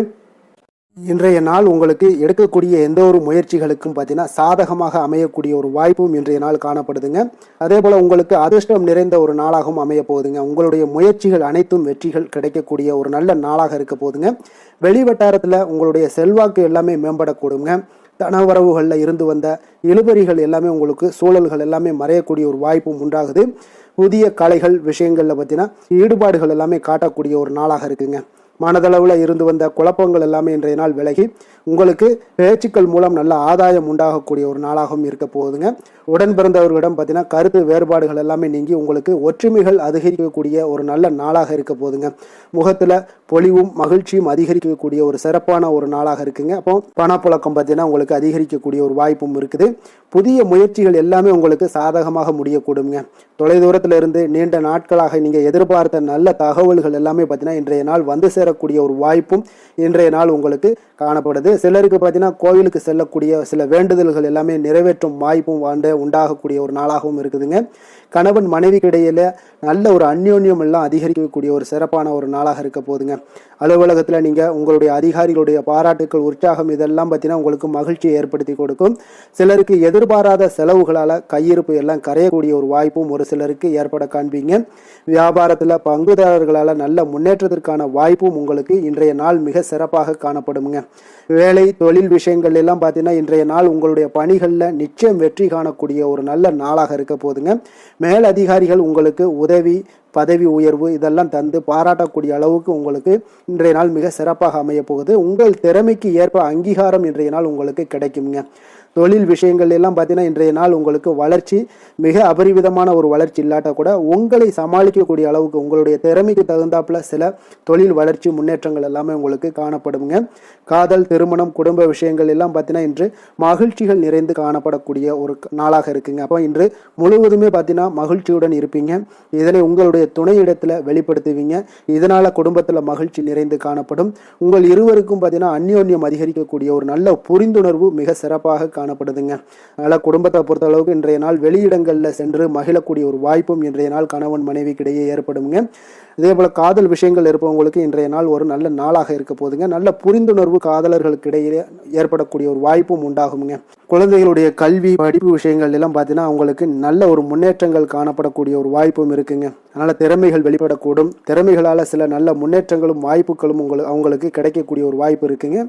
இன்றைய நாள் உங்களுக்கு எடுக்கக்கூடிய எந்த ஒரு முயற்சிகளுக்கும் பார்த்தீங்கன்னா சாதகமாக அமையக்கூடிய ஒரு வாய்ப்பும் இன்றைய நாள் காணப்படுதுங்க. அதே போல் உங்களுக்கு அதிர்ஷ்டம் நிறைந்த ஒரு நாளாகவும் அமைய போகுதுங்க. உங்களுடைய முயற்சிகள் அனைத்தும் வெற்றிகள் கிடைக்கக்கூடிய ஒரு நல்ல நாளாக இருக்க போகுதுங்க. வெளி வட்டாரத்தில் உங்களுடைய செல்வாக்கு எல்லாமே மேம்படக்கூடுங்க. தனவரவுகளில் இருந்து வந்த இழுபறிகள் எல்லாமே உங்களுக்கு சூழல்கள் எல்லாமே மறையக்கூடிய ஒரு வாய்ப்பும் உண்டாகுது. புதிய கலைகள் விஷயங்களில் பார்த்தீங்கன்னா ஈடுபாடுகள் எல்லாமே காட்டக்கூடிய ஒரு நாளாக இருக்குங்க. மனதளவில் இருந்து வந்த குழப்பங்கள் எல்லாமே இன்றைய நாள் விலகி உங்களுக்கு பேச்சுக்கள் மூலம் நல்ல ஆதாயம் உண்டாகக்கூடிய ஒரு நாளாகவும் இருக்க போகுதுங்க. உடன் பிறந்தவர்களிடம் பார்த்தீங்கன்னா கருத்து வேறுபாடுகள் எல்லாமே நீங்கி உங்களுக்கு ஒற்றுமைகள் அதிகரிக்கக்கூடிய ஒரு நல்ல நாளாக இருக்க போகுதுங்க. முகத்தில் பொலிவும் மகிழ்ச்சியும் அதிகரிக்கக்கூடிய ஒரு சிறப்பான ஒரு நாளாக இருக்குங்க. அப்போ பணப்புழக்கம் பார்த்தீங்கன்னா உங்களுக்கு அதிகரிக்கக்கூடிய ஒரு வாய்ப்பும் இருக்குது. புதிய முயற்சிகள் எல்லாமே உங்களுக்கு சாதகமாக முடியக்கூடுங்க. தொலைதூரத்தில் இருந்து நீண்ட நாட்களாக நீங்கள் எதிர்பார்த்த நல்ல தகவல்கள் எல்லாமே பார்த்தீங்கன்னா இன்றைய நாள் வந்து சேரக்கூடிய ஒரு வாய்ப்பும் இன்றைய நாள் உங்களுக்கு காணப்படுது. சிலருக்கு பார்த்தீங்கன்னா கோவிலுக்கு செல்லக்கூடிய சில வேண்டுதல்கள் எல்லாமே நிறைவேற்றும் வாய்ப்பும் உண்டாகக்கூடிய ஒரு நாளாகவும் இருக்குதுங்க. கணவன் மனைவிக்கு இடையில நல்ல ஒரு அந்யோன்யம் எல்லாம் அதிகரிக்கக்கூடிய ஒரு சிறப்பான ஒரு நாளாக இருக்க போதுங்க. அலுவலகத்தில் நீங்கள் உங்களுடைய அதிகாரிகளுடைய பாராட்டுக்கள் உற்சாகம் இதெல்லாம் பார்த்தீங்கன்னா உங்களுக்கு மகிழ்ச்சியை ஏற்படுத்தி கொடுக்கும். சிலருக்கு எதிர்பாராத செலவுகளால் கையிருப்பு எல்லாம் கரையக்கூடிய ஒரு வாய்ப்பும் ஒரு சிலருக்கு ஏற்பட காண்பீங்க. வியாபாரத்தில் பங்குதாரர்களால் நல்ல முன்னேற்றத்திற்கான வாய்ப்பும் உங்களுக்கு இன்றைய நாள் மிக சிறப்பாக காணப்படுங்க. வேலை தொழில் விஷயங்கள் எல்லாம் பார்த்தீங்கன்னா இன்றைய நாள் உங்களுடைய பணிகளில் நிச்சயம் வெற்றி காணக்கூடிய ஒரு நல்ல நாளாக இருக்க போதுங்க. மேலதிகாரிகள் உங்களுக்கு உதவி பதவி உயர்வு இதெல்லாம் தந்து பாராட்டக்கூடிய அளவுக்கு உங்களுக்கு இன்றைய நாள் மிக சிறப்பாக அமைய போகுது. உங்கள் திறமைக்கு ஏற்ப அங்கீகாரம் இன்றைய நாள் உங்களுக்கு கிடைக்குங்க. தொழில் விஷயங்கள் எல்லாம் பார்த்தீங்கன்னா இன்றைய நாள் உங்களுக்கு வளர்ச்சி மிக அபரிவிதமான ஒரு வளர்ச்சி இல்லாட்ட கூட உங்களை சமாளிக்கக்கூடிய அளவுக்கு உங்களுடைய திறமைக்கு தகுந்தாப்புல சில தொழில் வளர்ச்சி முன்னேற்றங்கள் எல்லாமே உங்களுக்கு காணப்படுங்க. காதல் திருமணம் குடும்ப விஷயங்கள் எல்லாம் பார்த்தீங்கன்னா இன்று மகிழ்ச்சிகள் நிறைந்து காணப்படக்கூடிய ஒரு நாளாக இருக்குங்க. அப்போ இன்று முழுவதுமே பார்த்தீங்கன்னா மகிழ்ச்சியுடன் இருப்பீங்க. இதனை உங்களுடைய துணையிடத்தில் வெளிப்படுத்துவீங்க. இதனால குடும்பத்தில் மகிழ்ச்சி நிறைந்து காணப்படும். உங்கள் இருவருக்கும் பார்த்தீங்கன்னா அந்யோன்யம் அதிகரிக்கக்கூடிய ஒரு நல்ல புரிந்துணர்வு மிக சிறப்பாக காணப்படுதுங்க. அதனால் குடும்பத்தை பொறுத்த அளவுக்கு இன்றைய நாள் வெளியிடங்களில் சென்று மகிழக்கூடிய ஒரு வாய்ப்பும் இன்றைய நாள் கணவன் மனைவிக்கு இடையே ஏற்படுங்க. இதே போல காதல் விஷயங்கள் இருப்பவங்களுக்கு இன்றைய நாள் ஒரு நல்ல நாளாக இருக்க போதுங்க. நல்ல புரிந்துணர்வு காதலர்களுக்கு இடையே ஏற்படக்கூடிய ஒரு வாய்ப்பும் உண்டாகுங்க. குழந்தைகளுடைய கல்வி படிப்பு விஷயங்கள் எல்லாம் பார்த்தீங்கன்னா அவங்களுக்கு நல்ல ஒரு முன்னேற்றங்கள் காணப்படக்கூடிய ஒரு வாய்ப்பும் இருக்குங்க. அதனால திறமைகள் வெளிப்படக்கூடும். திறமைகளால் சில நல்ல முன்னேற்றங்களும் வாய்ப்புகளும் அவங்களுக்கு கிடைக்கக்கூடிய ஒரு வாய்ப்பு இருக்குங்க.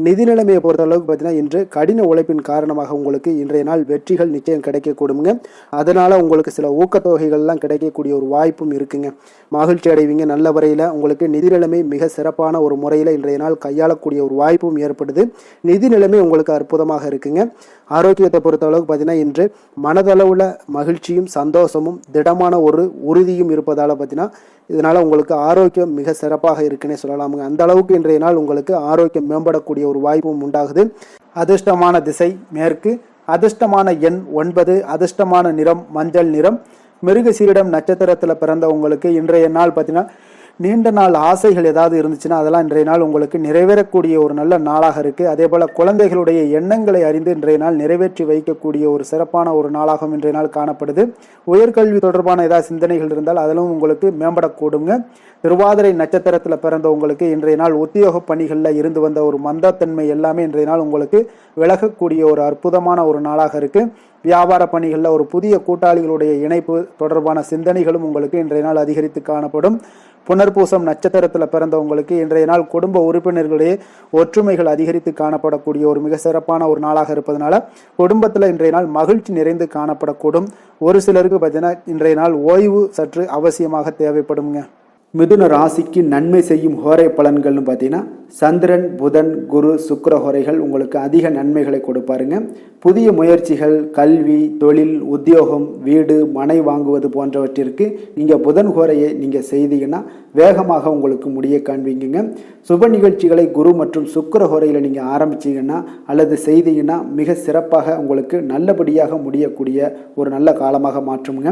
நிதி நிலைமையை பொறுத்த அளவுக்கு பார்த்தீங்கன்னா இன்று கடின உழைப்பின் காரணமாக உங்களுக்கு இன்றைய நாள் வெற்றிகள் நிச்சயம் கிடைக்கக்கூடுங்க. அதனால உங்களுக்கு சில ஊக்கத்தொகைகள்லாம் கிடைக்கக்கூடிய ஒரு வாய்ப்பும் இருக்குங்க. மகிழ்ச்சி அடைவீங்க. நல்ல வரையில் உங்களுக்கு நிதி நிலைமை மிக சிறப்பான ஒரு முறையில் இன்றைய நாள் கையாளக்கூடிய ஒரு வாய்ப்பும் ஏற்படுது. நிதி நிலைமை உங்களுக்கு அற்புதமாக இருக்குங்க. ஆரோக்கியத்தை பொறுத்த அளவுக்கு பார்த்தீங்கன்னா இன்று மனதளவில் மகிழ்ச்சியும் சந்தோஷமும் திடமான ஒரு உறுதியும் இருப்பதால் பார்த்தீங்கன்னா இதனால் உங்களுக்கு ஆரோக்கியம் மிக சிறப்பாக இருக்குன்னே சொல்லலாமுங்க. அந்த அளவுக்கு இன்றைய நாள் உங்களுக்கு ஆரோக்கியம் மேம்படக்கூடிய ஒரு வாய்ப்பும் உண்டாகுது. அதிர்ஷ்டமான திசை மேற்கு, அதிர்ஷ்டமான எண் 9, அதிர்ஷ்டமான நிறம் மஞ்சள் நிறம். மிருகசீரிடம் நட்சத்திரத்தில் பிறந்தவங்களுக்கு இன்றைய நாள் பார்த்தீங்கன்னா நீண்ட நாள் ஆசைகள் ஏதாவது இருந்துச்சுன்னா அதெல்லாம் இன்றைய நாள் உங்களுக்கு நிறைவேறக்கூடிய ஒரு நல்ல நாளாக இருக்குது. அதே போல் குழந்தைகளுடைய எண்ணங்களை அறிந்து இன்றைய நாள் நிறைவேற்றி வைக்கக்கூடிய ஒரு சிறப்பான ஒரு நாளாகவும் இன்றைய நாள் காணப்படுது. உயர்கல்வி தொடர்பான ஏதாவது சிந்தனைகள் இருந்தால் அதிலும் உங்களுக்கு மேம்படக்கூடுங்க. திருவாதிரை நட்சத்திரத்தில் பிறந்தவங்களுக்கு இன்றைய நாள் உத்தியோக பணிகளில் இருந்து வந்த ஒரு மந்தத்தன்மை எல்லாமே இன்றைய நாள் உங்களுக்கு விலகக்கூடிய ஒரு அற்புதமான ஒரு நாளாக இருக்குது. வியாபார பணிகளில் ஒரு புதிய கூட்டாளிகளுடைய இணைப்பு தொடர்பான சிந்தனைகளும் உங்களுக்கு இன்றைய நாள் அதிகரித்து காணப்படும். புனர்பூசம் நட்சத்திரத்தில் பிறந்தவங்களுக்கு இன்றைய நாள் குடும்ப உறுப்பினர்களுடைய ஒற்றுமைகள் அதிகரித்து காணப்படக்கூடிய ஒரு மிக சிறப்பான ஒரு நாளாக இருப்பதனால குடும்பத்தில் இன்றைய நாள் மகிழ்ச்சி நிறைந்து காணப்படக்கூடும். ஒரு சிலருக்கு பார்த்தீங்கன்னா இன்றைய நாள் ஓய்வு சற்று அவசியமாக தேவைப்படுங்க. மிதுன ராசிக்கு நன்மை செய்யும் ஹோரை பலன்கள்னு பார்த்தீங்கன்னா சந்திரன் புதன் குரு சுக்கிர ஹோரைகள் உங்களுக்கு அதிக நன்மைகளை கொடுப்பாருங்க. புதிய முயற்சிகள் கல்வி தொழில் உத்தியோகம் வீடு மனை வாங்குவது போன்றவற்றிற்கு நீங்கள் புதன் ஹோரையை நீங்கள் செய்தீங்கன்னா வேகமாக உங்களுக்கு முடிய காண்பீங்க. சுப நிகழ்ச்சிகளை குரு மற்றும் சுக்கிர ஹோரையில் நீங்கள் ஆரம்பிச்சிங்கன்னா அல்லது செய்தீங்கன்னா மிக சிறப்பாக உங்களுக்கு நல்லபடியாக முடியக்கூடிய ஒரு நல்ல காலமாக மாற்றுங்க.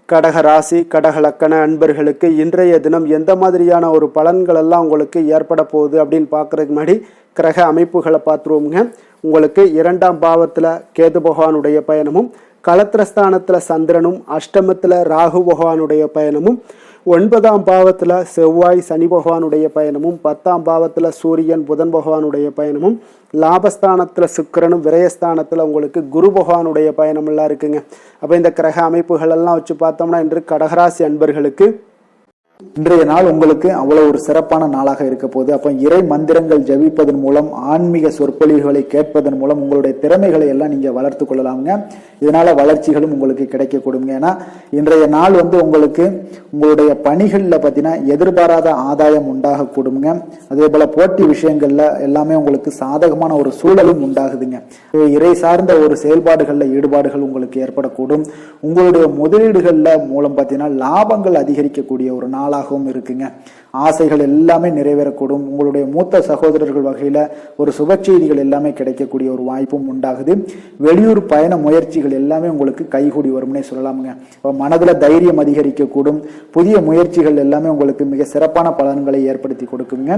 கடக ராசி கடக லக்கண அன்பர்களுக்கு இன்றைய தினம் எந்த மாதிரியான ஒரு பலன்கள் எல்லாம் உங்களுக்கு ஏற்பட போகுது அப்படின்னு பார்க்குறதுக்கு முன்னாடி கிரக அமைப்புகளை பார்த்துருவோங்க. உங்களுக்கு 2ஆம் பாவத்தில் கேது பகவானுடைய பயணமும், களத்திரஸ்தானத்தில் சந்திரனும், அஷ்டமத்தில் ராகு பகவானுடைய பயணமும், 9ஆம் பாவத்தில் செவ்வாய் சனி பகவானுடைய பயணமும், 10ஆம் பாவத்தில் சூரியன் புதன் பகவானுடைய பயணமும், லாபஸ்தானத்தில் சுக்கிரனும், விரயஸ்தானத்தில் உங்களுக்கு குரு பகவானுடைய பயணமெல்லாம் இருக்குங்க. அப்போ இந்த கிரக அமைப்புகள் எல்லாம் வச்சு பார்த்தோம்னா இன்று கடகராசி அன்பர்களுக்கு இன்றைய நாள் உங்களுக்கு அவ்வளவு ஒரு சிறப்பான நாளாக இருக்க போகுது. அப்ப இறை மந்திரங்கள் ஜபிப்பதன் மூலம், ஆன்மீக சொற்பொழிவுகளை கேட்பதன் மூலம் உங்களுடைய திறமைகளை எல்லாம் நீங்க வளர்த்து கொள்ளலாமுங்க. இதனால வளர்ச்சிகளும் உங்களுக்கு கிடைக்க கொடுங்க. ஏன்னா இன்றைய நாள் உங்களுக்கு உங்களுடைய பணிகள்ல பார்த்தீங்கன்னா எதிர்பாராத ஆதாயம் உண்டாக கொடுங்க. அதே போல போட்டி விஷயங்கள்ல எல்லாமே உங்களுக்கு சாதகமான ஒரு சூழலும் உண்டாகுதுங்க. இறை சார்ந்த ஒரு செயல்பாடுகள்ல ஈடுபாடுகள் உங்களுக்கு ஏற்படக்கூடும். உங்களுடைய முதலீடுகள்ல மூலம் பார்த்தீங்கன்னா லாபங்கள் அதிகரிக்கக்கூடிய ஒரு நாளாகவும் இருக்குங்க. ஆசைகள் எல்லாமே நிறைவேறக்கூடும். உங்களுடைய மூத்த சகோதரர்கள் வகையில ஒரு சுப செய்திகள் எல்லாமே கிடைக்கக்கூடிய ஒரு வாய்ப்பும் உண்டாகுது. வெளியூர் பயண முயற்சிகள் எல்லாமே உங்களுக்கு கைகூடி வரும்னே சொல்லலாமுங்க. மனதுல தைரியம் அதிகரிக்கக்கூடும். புதிய முயற்சிகள் எல்லாமே உங்களுக்கு மிக சிறப்பான பலன்களை ஏற்படுத்தி கொடுக்குங்க.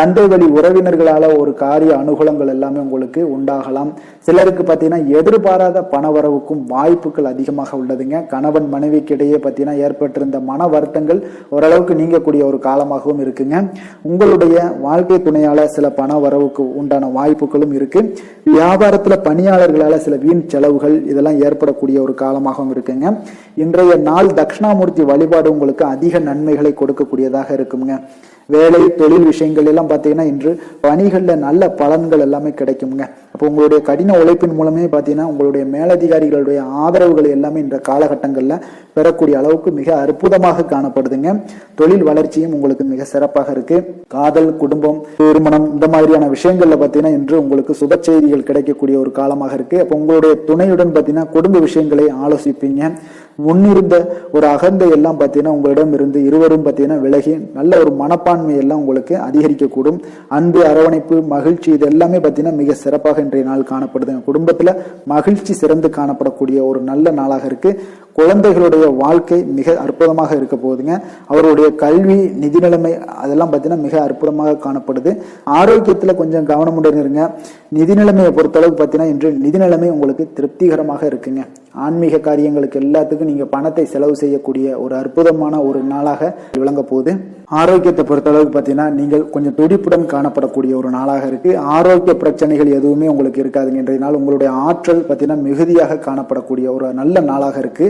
அண்டை வழி உறவினர்களால ஒரு காரிய அனுகூலங்கள் எல்லாமே உங்களுக்கு உண்டாகலாம். சிலருக்கு பார்த்தீங்கன்னா எதிர்பாராத பணவரவுக்கும் வாய்ப்புகள் அதிகமாக உள்ளதுங்க. கணவன் மனைவிக்கு இடையே பார்த்தீங்கன்னா ஏற்பட்டிருந்த மன வருத்தங்கள் ஓரளவுக்கு நீங்கக்கூடிய ஒரு காலமாகவும் இருக்குங்க. உங்களுடைய வாழ்க்கை துணையால சில பண வரவுக்கு உண்டான வாய்ப்புகளும் இருக்கு. வியாபாரத்துல பணியாளர்களால சில வீண் செலவுகள் இதெல்லாம் ஏற்படக்கூடிய ஒரு காலமாகவும் இருக்குங்க. இன்றைய நாள் தட்சிணாமூர்த்தி வழிபாடு உங்களுக்கு அதிக நன்மைகளை கொடுக்கக்கூடியதாக இருக்குங்க. வேலை தொழில் விஷயங்கள் எல்லாம் பார்த்தீங்கன்னா இன்று பணிகள்ல நல்ல பலன்கள் எல்லாமே கிடைக்குங்க. அப்போ உங்களுடைய கடின உழைப்பின் மூலமே பார்த்தீங்கன்னா உங்களுடைய மேலதிகாரிகளுடைய ஆதரவுகள் எல்லாமே இந்த காலகட்டங்கள்ல பெறக்கூடிய அளவுக்கு மிக அற்புதமாக காணப்படுதுங்க. தொழில் வளர்ச்சியும் உங்களுக்கு மிக சிறப்பாக இருக்கு. காதல், குடும்பம், திருமணம் இந்த மாதிரியான விஷயங்கள்ல பார்த்தீங்கன்னா இன்று உங்களுக்கு சுப செய்திகள் கிடைக்கக்கூடிய ஒரு காலமாக இருக்கு. அப்போ உங்களுடைய துணையுடன் பார்த்தீங்கன்னா குடும்ப விஷயங்களை ஆலோசிப்பீங்க. முன்னிருந்த ஒரு அகந்தை எல்லாம் பார்த்தீங்கன்னா உங்களிடம் இருந்து இருவரும் பார்த்தீங்கன்னா விலகி நல்ல ஒரு மனப்பான்மை எல்லாம் உங்களுக்கு அதிகரிக்கக்கூடும். அன்பு, அரவணைப்பு, மகிழ்ச்சி இது எல்லாமே பார்த்தீங்கன்னா மிக சிறப்பாக இன்றைய நாள் காணப்படுதுங்க. குடும்பத்துல மகிழ்ச்சி சிறந்து காணப்படக்கூடிய ஒரு நல்ல நாளாக இருக்கு. குழந்தைகளுடைய வாழ்க்கை மிக அற்புதமாக இருக்க போகுதுங்க. அவருடைய கல்வி, நிதி நிலைமை அதெல்லாம் பார்த்தீங்கன்னா மிக அற்புதமாக காணப்படுது. ஆரோக்கியத்துல கொஞ்சம் கவனமுடன் இருங்க. நிதி நிலைமையை பொறுத்தளவுக்கு பார்த்தீங்கன்னா இன்று நிதி நிலைமை உங்களுக்கு திருப்திகரமாக இருக்குங்க. ஆன்மீக காரியங்களுக்கு எல்லாத்துக்கும் நீங்க பணத்தை செலவு செய்யக்கூடிய ஒரு அற்புதமான ஒரு நாளாக விளங்க போகுது. ஆரோக்கியத்தை பொறுத்தளவுக்கு பார்த்தீங்கன்னா நீங்கள் கொஞ்சம் துடிப்புடன் காணப்படக்கூடிய ஒரு நாளாக இருக்கு. ஆரோக்கிய பிரச்சனைகள் எதுவுமே உங்களுக்கு இருக்காதுங்க. இன்றைய நாள் உங்களுடைய ஆற்றல் பார்த்தீங்கன்னா மிகுதியாக காணப்படக்கூடிய ஒரு நல்ல நாளாக இருக்கு.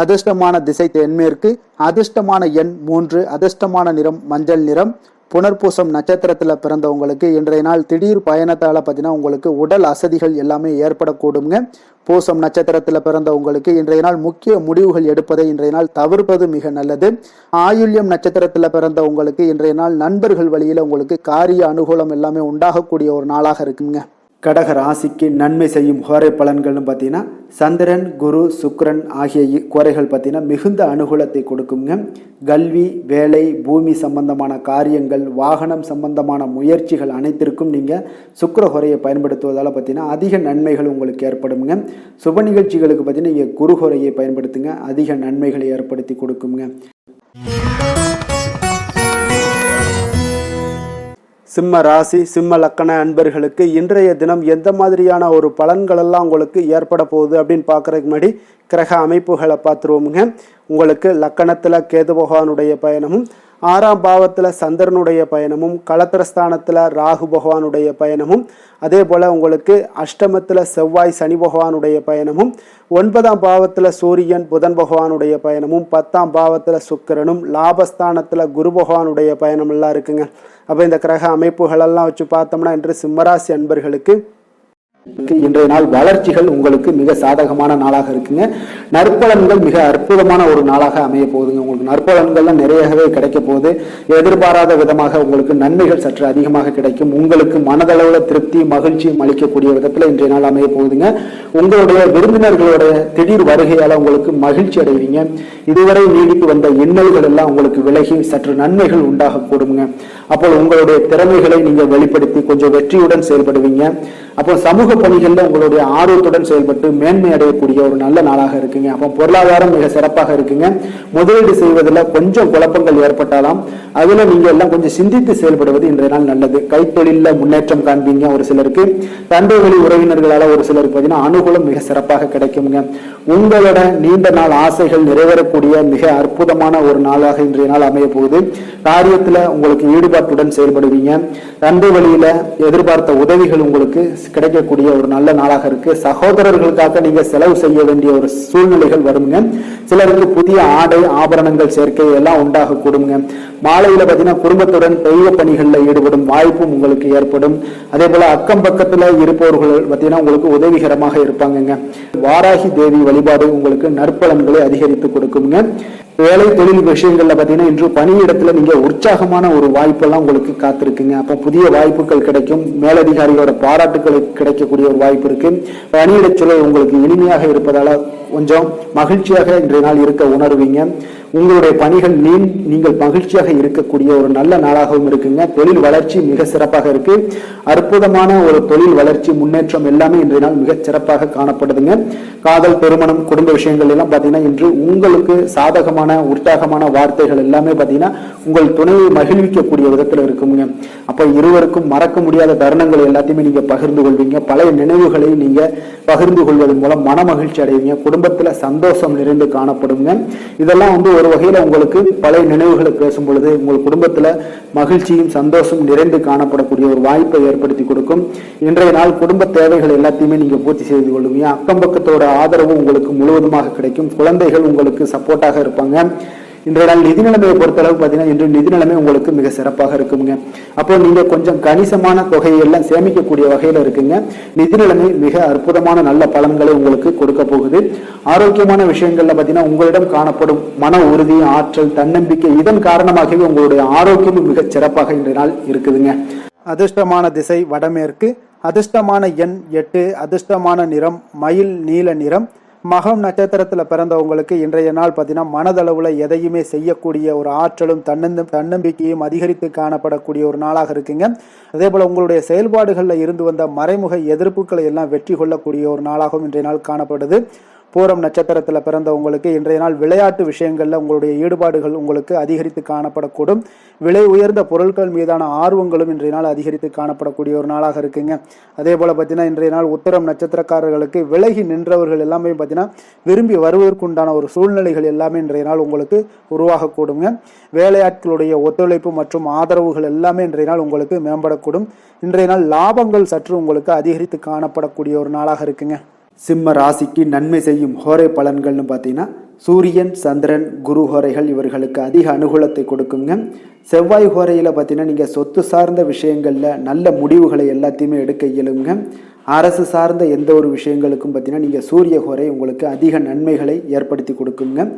அதிர்ஷ்டமான திசை தென்மேற்கு, அதிர்ஷ்டமான எண் 3, அதிர்ஷ்டமான நிறம் மஞ்சள் நிறம். புனர்பூசம் நட்சத்திரத்துல பிறந்தவங்களுக்கு இன்றைய நாள் திடீர் பயணத்தால பார்த்தீங்கன்னா உங்களுக்கு உடல் அசதிகள் எல்லாமே ஏற்படக்கூடுங்க. பூசம் நட்சத்திரத்துல பிறந்தவங்களுக்கு இன்றைய நாள் முக்கிய முடிவுகள் எடுப்பதை இன்றைய நாள் தவிர்ப்பது மிக நல்லது. ஆயுள்யம் நட்சத்திரத்துல பிறந்தவங்களுக்கு இன்றைய நாள் நண்பர்கள் வழியில உங்களுக்கு காரிய அனுகூலம் எல்லாமே உண்டாகக்கூடிய ஒரு நாளாக இருக்குங்க. கடக ராசிக்கு நன்மை செய்யும் கோரை பலன்கள்னு பார்த்தீங்கன்னா சந்திரன், குரு, சுக்கிரன் ஆகிய கோரைகள் பார்த்தீங்கன்னா மிகுந்த அனுகூலத்தை கொடுக்குங்க. கல்வி, வேலை, பூமி சம்பந்தமான காரியங்கள், வாகனம் சம்பந்தமான முயற்சிகள் அனைத்திற்கும் நீங்கள் சுக்கிர கோரையை பயன்படுத்துவதால் பார்த்தீங்கன்னா அதிக நன்மைகள் உங்களுக்கு ஏற்படுங்க. சுப நிகழ்ச்சிகளுக்கு பார்த்தீங்கன்னா நீங்கள் குரு கோரையை பயன்படுத்துங்க, அதிக நன்மைகளை ஏற்படுத்தி கொடுக்குங்க. சிம்ம ராசி, சிம்ம லக்கண அன்பர்களுக்கு இன்றைய தினம் எந்த மாதிரியான ஒரு பலன்கள் எல்லாம் உங்களுக்கு ஏற்பட போகுது அப்படின்னு பார்க்கறதுக்கு முன்னாடி கிரக அமைப்புகளை பார்த்துருவோமுங்க. உங்களுக்கு லக்கணத்தில் கேது பகவானுடைய பயணமும், 6ஆம் பாவத்தில் சந்திரனுடைய பயணமும், களத்திரஸ்தானத்தில் ராகு பகவானுடைய பயணமும், அதே போல் உங்களுக்கு அஷ்டமத்தில் செவ்வாய் சனி பகவானுடைய பயணமும், 9ஆம் பாவத்தில் சூரியன் புதன் பகவானுடைய பயணமும், 10ஆம் பாவத்தில் சுக்கிரனும், லாபஸ்தானத்தில் குரு பகவானுடைய பயணம் எல்லாம் இருக்குங்க. அப்போ இந்த கிரக அமைப்புகளெல்லாம் வச்சு பார்த்தோம்னா இன்று சிம்மராசி அன்பர்களுக்கு இன்றைய நாள் வளர்ச்சிகள் உங்களுக்கு மிக சாதகமான நாளாக இருக்குங்க. நற்பலன்கள் மிக அற்புதமான ஒரு நாளாக அமைய போகுதுங்க. உங்களுக்கு நற்பலன்கள்லாம் நிறையவே கிடைக்க போகுது. எதிர்பாராத விதமாக உங்களுக்கு நன்மைகள் சற்று அதிகமாக கிடைக்கும். உங்களுக்கு மனதளவுல திருப்தி, மகிழ்ச்சியும் அளிக்கக்கூடிய விதத்துல இன்றைய நாள் அமைய போகுதுங்க. உங்களுடைய விருந்தினர்களுடைய திடீர் வருகையால உங்களுக்கு மகிழ்ச்சி அடைவீங்க. இதுவரை நீடித்து வந்த இன்னல்கள் எல்லாம் உங்களுக்கு விலகி சற்று நன்மைகள் உண்டாக கூடுங்க. அப்போ உங்களுடைய திறமைகளை நீங்க வெளிப்படுத்தி கொஞ்சம் வெற்றியுடன் செயல்படுவீங்க. அப்போ சமூக பணிகள்ல உங்களுடைய ஆர்வத்துடன் செயல்பட்டு மேன்மை அடையக்கூடிய ஒரு நல்ல நாளாக இருக்குங்க. அப்போ பொருளாதாரம் மிக சிறப்பாக இருக்குங்க. முதலீடு செய்வதில் கொஞ்சம் குழப்பங்கள் ஏற்பட்டாலும் அதுல நீங்க எல்லாம் கொஞ்சம் சிந்தித்து செயல்படுவது இன்றைய நாள் நல்லது. கைத்தொழில முன்னேற்றம் காண்பீங்க. ஒரு சிலருக்கு தந்தை வழி உறவினர்களால ஒரு சிலருக்கு பார்த்தீங்கன்னா அனுகூலம் மிக சிறப்பாக கிடைக்குங்க. உங்களோட நீண்ட நாள் ஆசைகள் நிறைவேறக்கூடிய மிக அற்புதமான ஒரு நாளாக இன்றைய நாள் அமைய போகுது. காரியத்துல உங்களுக்கு ஈடுபாட்டுடன் செயல்படுவீங்க. தந்தை வழியில எதிர்பார்த்த உதவிகள் உங்களுக்கு கிடைக்கக்கூடிய ஒரு நல்ல நாளாக இருக்கு. சகோதரர்களுக்காக நீங்க செலவு செய்ய வேண்டிய ஒரு சூழ்நிலைகள் வருங்க. சிலருக்கு புதிய ஆடை, ஆபரணங்கள் சேர்க்கை எல்லாம் உண்டாக கூடுங்க. மாலையில பார்த்தீங்கன்னா குடும்பத்துடன் தெய்வ பணிகளில் ஈடுபடும் வாய்ப்பும் உங்களுக்கு ஏற்படும். அதே போல அக்கம் பக்கத்துல இருப்பவர்கள் பார்த்தீங்கன்னா உங்களுக்கு உதவிகரமாக இருப்பாங்கங்க. வாராகி தேவி வழிபாடு உங்களுக்கு நற்பலன்களை அதிகரித்து கொடுக்குங்க. வேலை தொழில் விஷயங்கள்ல பார்த்தீங்கன்னா இன்று பணியிடத்துல நீங்க உற்சாகமான ஒரு வாய்ப்பெல்லாம் உங்களுக்கு காத்திருக்குங்க. அப்போ புதிய வாய்ப்புகள் கிடைக்கும். மேலதிகாரிகளோட பாராட்டுகள் கிடைக்கக்கூடிய ஒரு வாய்ப்பு இருக்கு. பணியிட சூழல் உங்களுக்கு இனிமையாக இருப்பதால கொஞ்சம் மகிழ்ச்சியாக இன்றைய நாள் இருக்க உணர்வீங்க. உங்களுடைய பணிகள் நீங்கள் மகிழ்ச்சியாக இருக்கக்கூடிய ஒரு நல்ல நாளாகவும் இருக்குங்க. தொழில் வளர்ச்சி மிக சிறப்பாக இருக்கு. அற்புதமான ஒரு தொழில் வளர்ச்சி முன்னேற்றம் எல்லாமே இன்றைய நாள் மிக சிறப்பாக காணப்படுதுங்க. காதல், திருமணம், குடும்ப விஷயங்கள் எல்லாம் பார்த்தீங்கன்னா இன்று உங்களுக்கு சாதகமான உற்சாகமான வார்த்தைகள் எல்லாமே பார்த்தீங்கன்னா உங்கள் துணையை மகிழ்விக்கக்கூடிய விதத்தில் இருக்குங்க. அப்போ இருவருக்கும் மறக்க முடியாத தருணங்கள் எல்லாத்தையுமே நீங்க பகிர்ந்து கொள்வீங்க. பழைய நினைவுகளை நீங்க பகிர்ந்து கொள்வதன் மூலம் மன மகிழ்ச்சி அடைவீங்க. குடும்பத்துல சந்தோஷம் நிறைந்து காணப்படுங்க. இதெல்லாம் ஒரு வகையில உங்களுக்கு பழைய நினைவுகளை பேசும் பொழுது உங்கள் குடும்பத்துல மகிழ்ச்சியும் சந்தோஷம் நிறைந்து காணப்படக்கூடிய ஒரு வாய்ப்பை ஏற்படுத்தி கொடுக்கும். இன்றைய நாள் குடும்ப தேவைகள் எல்லாத்தையுமே நீங்க பூர்த்தி செய்து கொள்வீங்க. அக்கம் பக்கத்தோட ஆதரவு உங்களுக்கு முழுவதுமாக கிடைக்கும். குழந்தைகள் உங்களுக்கு சப்போர்ட்டாக இருப்பாங்க. இன்றைய நாள் நிதி நிலைமையை பொறுத்தளவு பார்த்தீங்கன்னா இன்று நிதி நிலைமை உங்களுக்கு மிக சிறப்பாக இருக்குங்க. அப்போ நீங்க கொஞ்சம் கணிசமான தொகையை எல்லாம் சேமிக்கக்கூடிய வகையில இருக்குங்க. நிதி நிலைமை மிக அற்புதமான நல்ல பலன்களை உங்களுக்கு கொடுக்க போகுது. ஆரோக்கியமான விஷயங்கள்ல பார்த்தீங்கன்னா உங்களிடம் காணப்படும் மன உறுதி, ஆற்றல், தன்னம்பிக்கை இதன் காரணமாகவே உங்களுடைய ஆரோக்கியமும் மிக சிறப்பாக இன்றைய நாள் இருக்குதுங்க. அதிர்ஷ்டமான திசை வடமேற்கு. அதிர்ஷ்டமான எண் 8. அதிர்ஷ்டமான நிறம் மயில் நீல நிறம். மகம் நட்சத்திரத்துல பிறந்தவங்களுக்கு இன்றைய நாள் பார்த்தீங்கன்னா மனதளவுல எதையுமே செய்யக்கூடிய ஒரு ஆற்றலும் தன்னம்பிக்கையும் அதிகரித்து காணப்படக்கூடிய ஒரு நாளாக இருக்குங்க. அதே போல உங்களுடைய செயல்பாடுகளில் இருந்து வந்த மறைமுக எதிர்ப்புகளை எல்லாம் வெற்றி கொள்ளக்கூடிய ஒரு நாளாகவும் இன்றைய நாள் காணப்படுது. பூரம் நட்சத்திரத்தில் பிறந்தவங்களுக்கு இன்றைய நாள் விளையாட்டு விஷயங்கள்ல உங்களுடைய ஈடுபாடுகள் உங்களுக்கு அதிகரித்து காணப்படக்கூடும். விலை உயர்ந்த பொருட்கள் மீதான ஆர்வங்களும் இன்றைய நாள் அதிகரித்து காணப்படக்கூடிய ஒரு நாளாக இருக்குங்க. அதே போல பார்த்தீங்கன்னா இன்றைய நாள் உத்திரம் நட்சத்திரக்காரர்களுக்கு விலகி நின்றவர்கள் எல்லாமே பார்த்தீங்கன்னா விரும்பி வருவதற்குண்டான ஒரு சூழ்நிலைகள் எல்லாமே இன்றைய நாள் உங்களுக்கு உருவாகக்கூடுங்க. வேலையாட்களுடைய ஒத்துழைப்பு மற்றும் ஆதரவுகள் எல்லாமே இன்றைய நாள் உங்களுக்கு மேம்படக்கூடும். இன்றைய நாள் லாபங்கள் சற்று உங்களுக்கு அதிகரித்து காணப்படக்கூடிய ஒரு நாளாக இருக்குங்க. சிம்ம ராசிக்கு நன்மை செய்யும் ஹோரை பலன்கள்னு பார்த்தீங்கன்னா சூரியன், சந்திரன், குரு ஹோரைகள் இவர்களுக்கு அதிக அனுகூலத்தை கொடுக்குங்க. செவ்வாய் ஹோரையில் பார்த்தீங்கன்னா நீங்கள் சொத்து சார்ந்த விஷயங்களில் நல்ல முடிவுகளை எல்லாத்தையுமே எடுக்க இயலுங்க. அரசு சார்ந்த எந்த ஒரு விஷயங்களுக்கும் பார்த்தீங்கன்னா நீங்கள் சூரிய ஹோரை உங்களுக்கு அதிக நன்மைகளை ஏற்படுத்தி கொடுக்குங்க.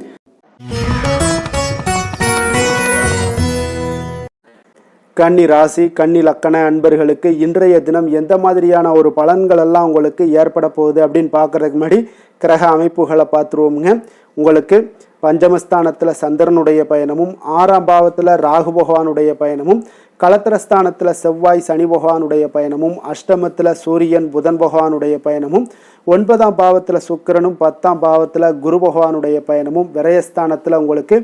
கன்னி ராசி, கன்னி லக்கண அன்பர்களுக்கு இன்றைய தினம் எந்த மாதிரியான ஒரு பலன்கள் எல்லாம் உங்களுக்கு ஏற்பட போகுது அப்படின்னு பார்க்கறதுக்கு முன்னாடி கிரக அமைப்புகளை பார்த்துருவோமுங்க. உங்களுக்கு பஞ்சமஸ்தானத்தில் சந்திரனுடைய பயணமும், 6ஆம் பாவத்தில் ராகு பகவானுடைய பயணமும், களத்திரஸ்தானத்தில் செவ்வாய் சனி பகவானுடைய பயணமும், அஷ்டமத்தில் சூரியன் புதன் பகவானுடைய பயணமும், 9ஆம் பாவத்தில் சுக்கிரனும், 10ஆம் பாவத்தில் குரு பகவானுடைய பயணமும், விரயஸ்தானத்தில் உங்களுக்கு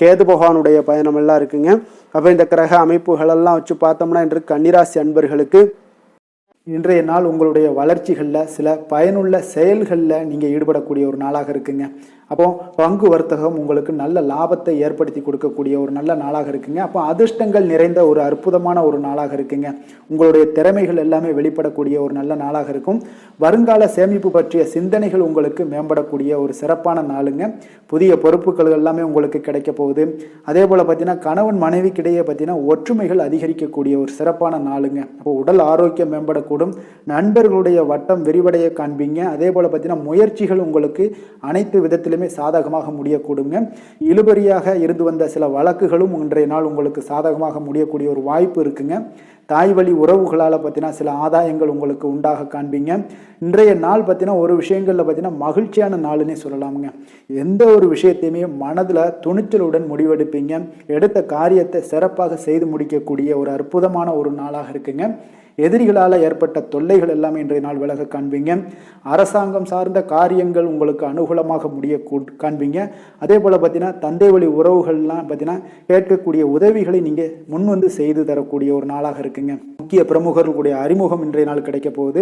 கேது பகவானுடைய பயணம் எல்லாம் இருக்குங்க. அப்போ இந்த கிரக அமைப்புகளெல்லாம் வச்சு பார்த்தோம்னா இன்று கன்னிராசி அன்பர்களுக்கு இன்றைய நாள் உங்களுடைய வளர்ச்சிகளில் சில பயனுள்ள செயல்களில் நீங்கள் ஈடுபடக்கூடிய ஒரு நாளாக இருக்குங்க. அப்போ பங்கு வர்த்தகம் உங்களுக்கு நல்ல லாபத்தை ஏற்படுத்தி கொடுக்கக்கூடிய ஒரு நல்ல நாளாக இருக்குங்க. அப்போ அதிர்ஷ்டங்கள் நிறைந்த ஒரு அற்புதமான ஒரு நாளாக இருக்குங்க. உங்களுடைய திறமைகள் எல்லாமே வெளிப்படக்கூடிய ஒரு நல்ல நாளாக இருக்கும். வருங்கால சேமிப்பு பற்றிய சிந்தனைகள் உங்களுக்கு மேம்படக்கூடிய ஒரு சிறப்பான நாளுங்க. புதிய பொறுப்புகள் எல்லாமே உங்களுக்கு கிடைக்க போகுது. அதே போல் பார்த்தீங்கன்னா கணவன் மனைவிக்கிடையே பார்த்தீங்கன்னா ஒற்றுமைகள் அதிகரிக்கக்கூடிய ஒரு சிறப்பான நாளுங்க. அப்போ உடல் ஆரோக்கியம் மேம்படக்கூடும். நண்பர்களுடைய வட்டம் விரிவடைய காண்பீங்க. அதே போல் பார்த்தீங்கன்னா முயற்சிகள் உங்களுக்கு அனைத்து விதத்திலுமே சாதகமாக முடியக்கூடுங்க. இழுபறியாக இருந்து வந்த சில வழக்குகளும் இன்றைய நாள் உங்களுக்கு சாதகமாக முடியக்கூடிய ஒரு வாய்ப்பு இருக்குங்க. தாய் வழி உறவுகளால் பார்த்தீங்கன்னா சில ஆதாயங்கள் உங்களுக்கு உண்டாக காண்பீங்க. இன்றைய நாள் பார்த்தீங்கன்னா ஒரு விஷயங்களில் பார்த்தீங்கன்னா மகிழ்ச்சியான நாளுன்னே சொல்லலாமுங்க. எந்த ஒரு விஷயத்தையுமே மனதில் துணிச்சலுடன் முடிவெடுப்பீங்க. எடுத்த காரியத்தை சிறப்பாக செய்து முடிக்கக்கூடிய ஒரு அற்புதமான ஒரு நாளாக இருக்குங்க. எதிரிகளால் ஏற்பட்ட தொல்லைகள் எல்லாமே இன்றைய நாள் விலக காண்பீங்க. அரசாங்கம் சார்ந்த காரியங்கள் உங்களுக்கு அனுகூலமாக முடிய காண்பீங்க. அதே போல் பார்த்தீங்கன்னா தந்தை வழி உறவுகள்லாம் பார்த்தீங்கன்னா கேட்கக்கூடிய உதவிகளை நீங்கள் முன் வந்து செய்து தரக்கூடிய ஒரு நாளாக இருக்குங்க. முக்கிய பிரமுகர்களுடைய அறிமுகம் இன்றைய நாள் கிடைக்க போகுது.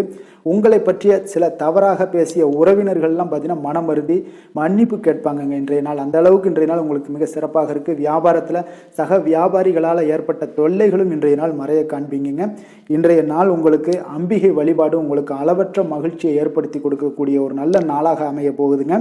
உங்களை பற்றிய சில தவறாக பேசிய உறவினர்கள்லாம் பார்த்தீங்கன்னா மனம் வருந்தி மன்னிப்பு கேட்பாங்கங்க இன்றைய நாள். அந்த அளவுக்கு இன்றைய நாள் உங்களுக்கு மிக சிறப்பாக இருக்குது. வியாபாரத்தில் சக வியாபாரிகளால் ஏற்பட்ட தொல்லைகளும் இன்றைய நாள் மறைய காண்பீங்க. இன்றைய நாள் உங்களுக்கு அம்பிகை வழிபாடு உங்களுக்கு அளவற்ற மகிழ்ச்சியை ஏற்படுத்தி கொடுக்கக்கூடிய ஒரு நல்ல நாளாக அமைய போகுதுங்க.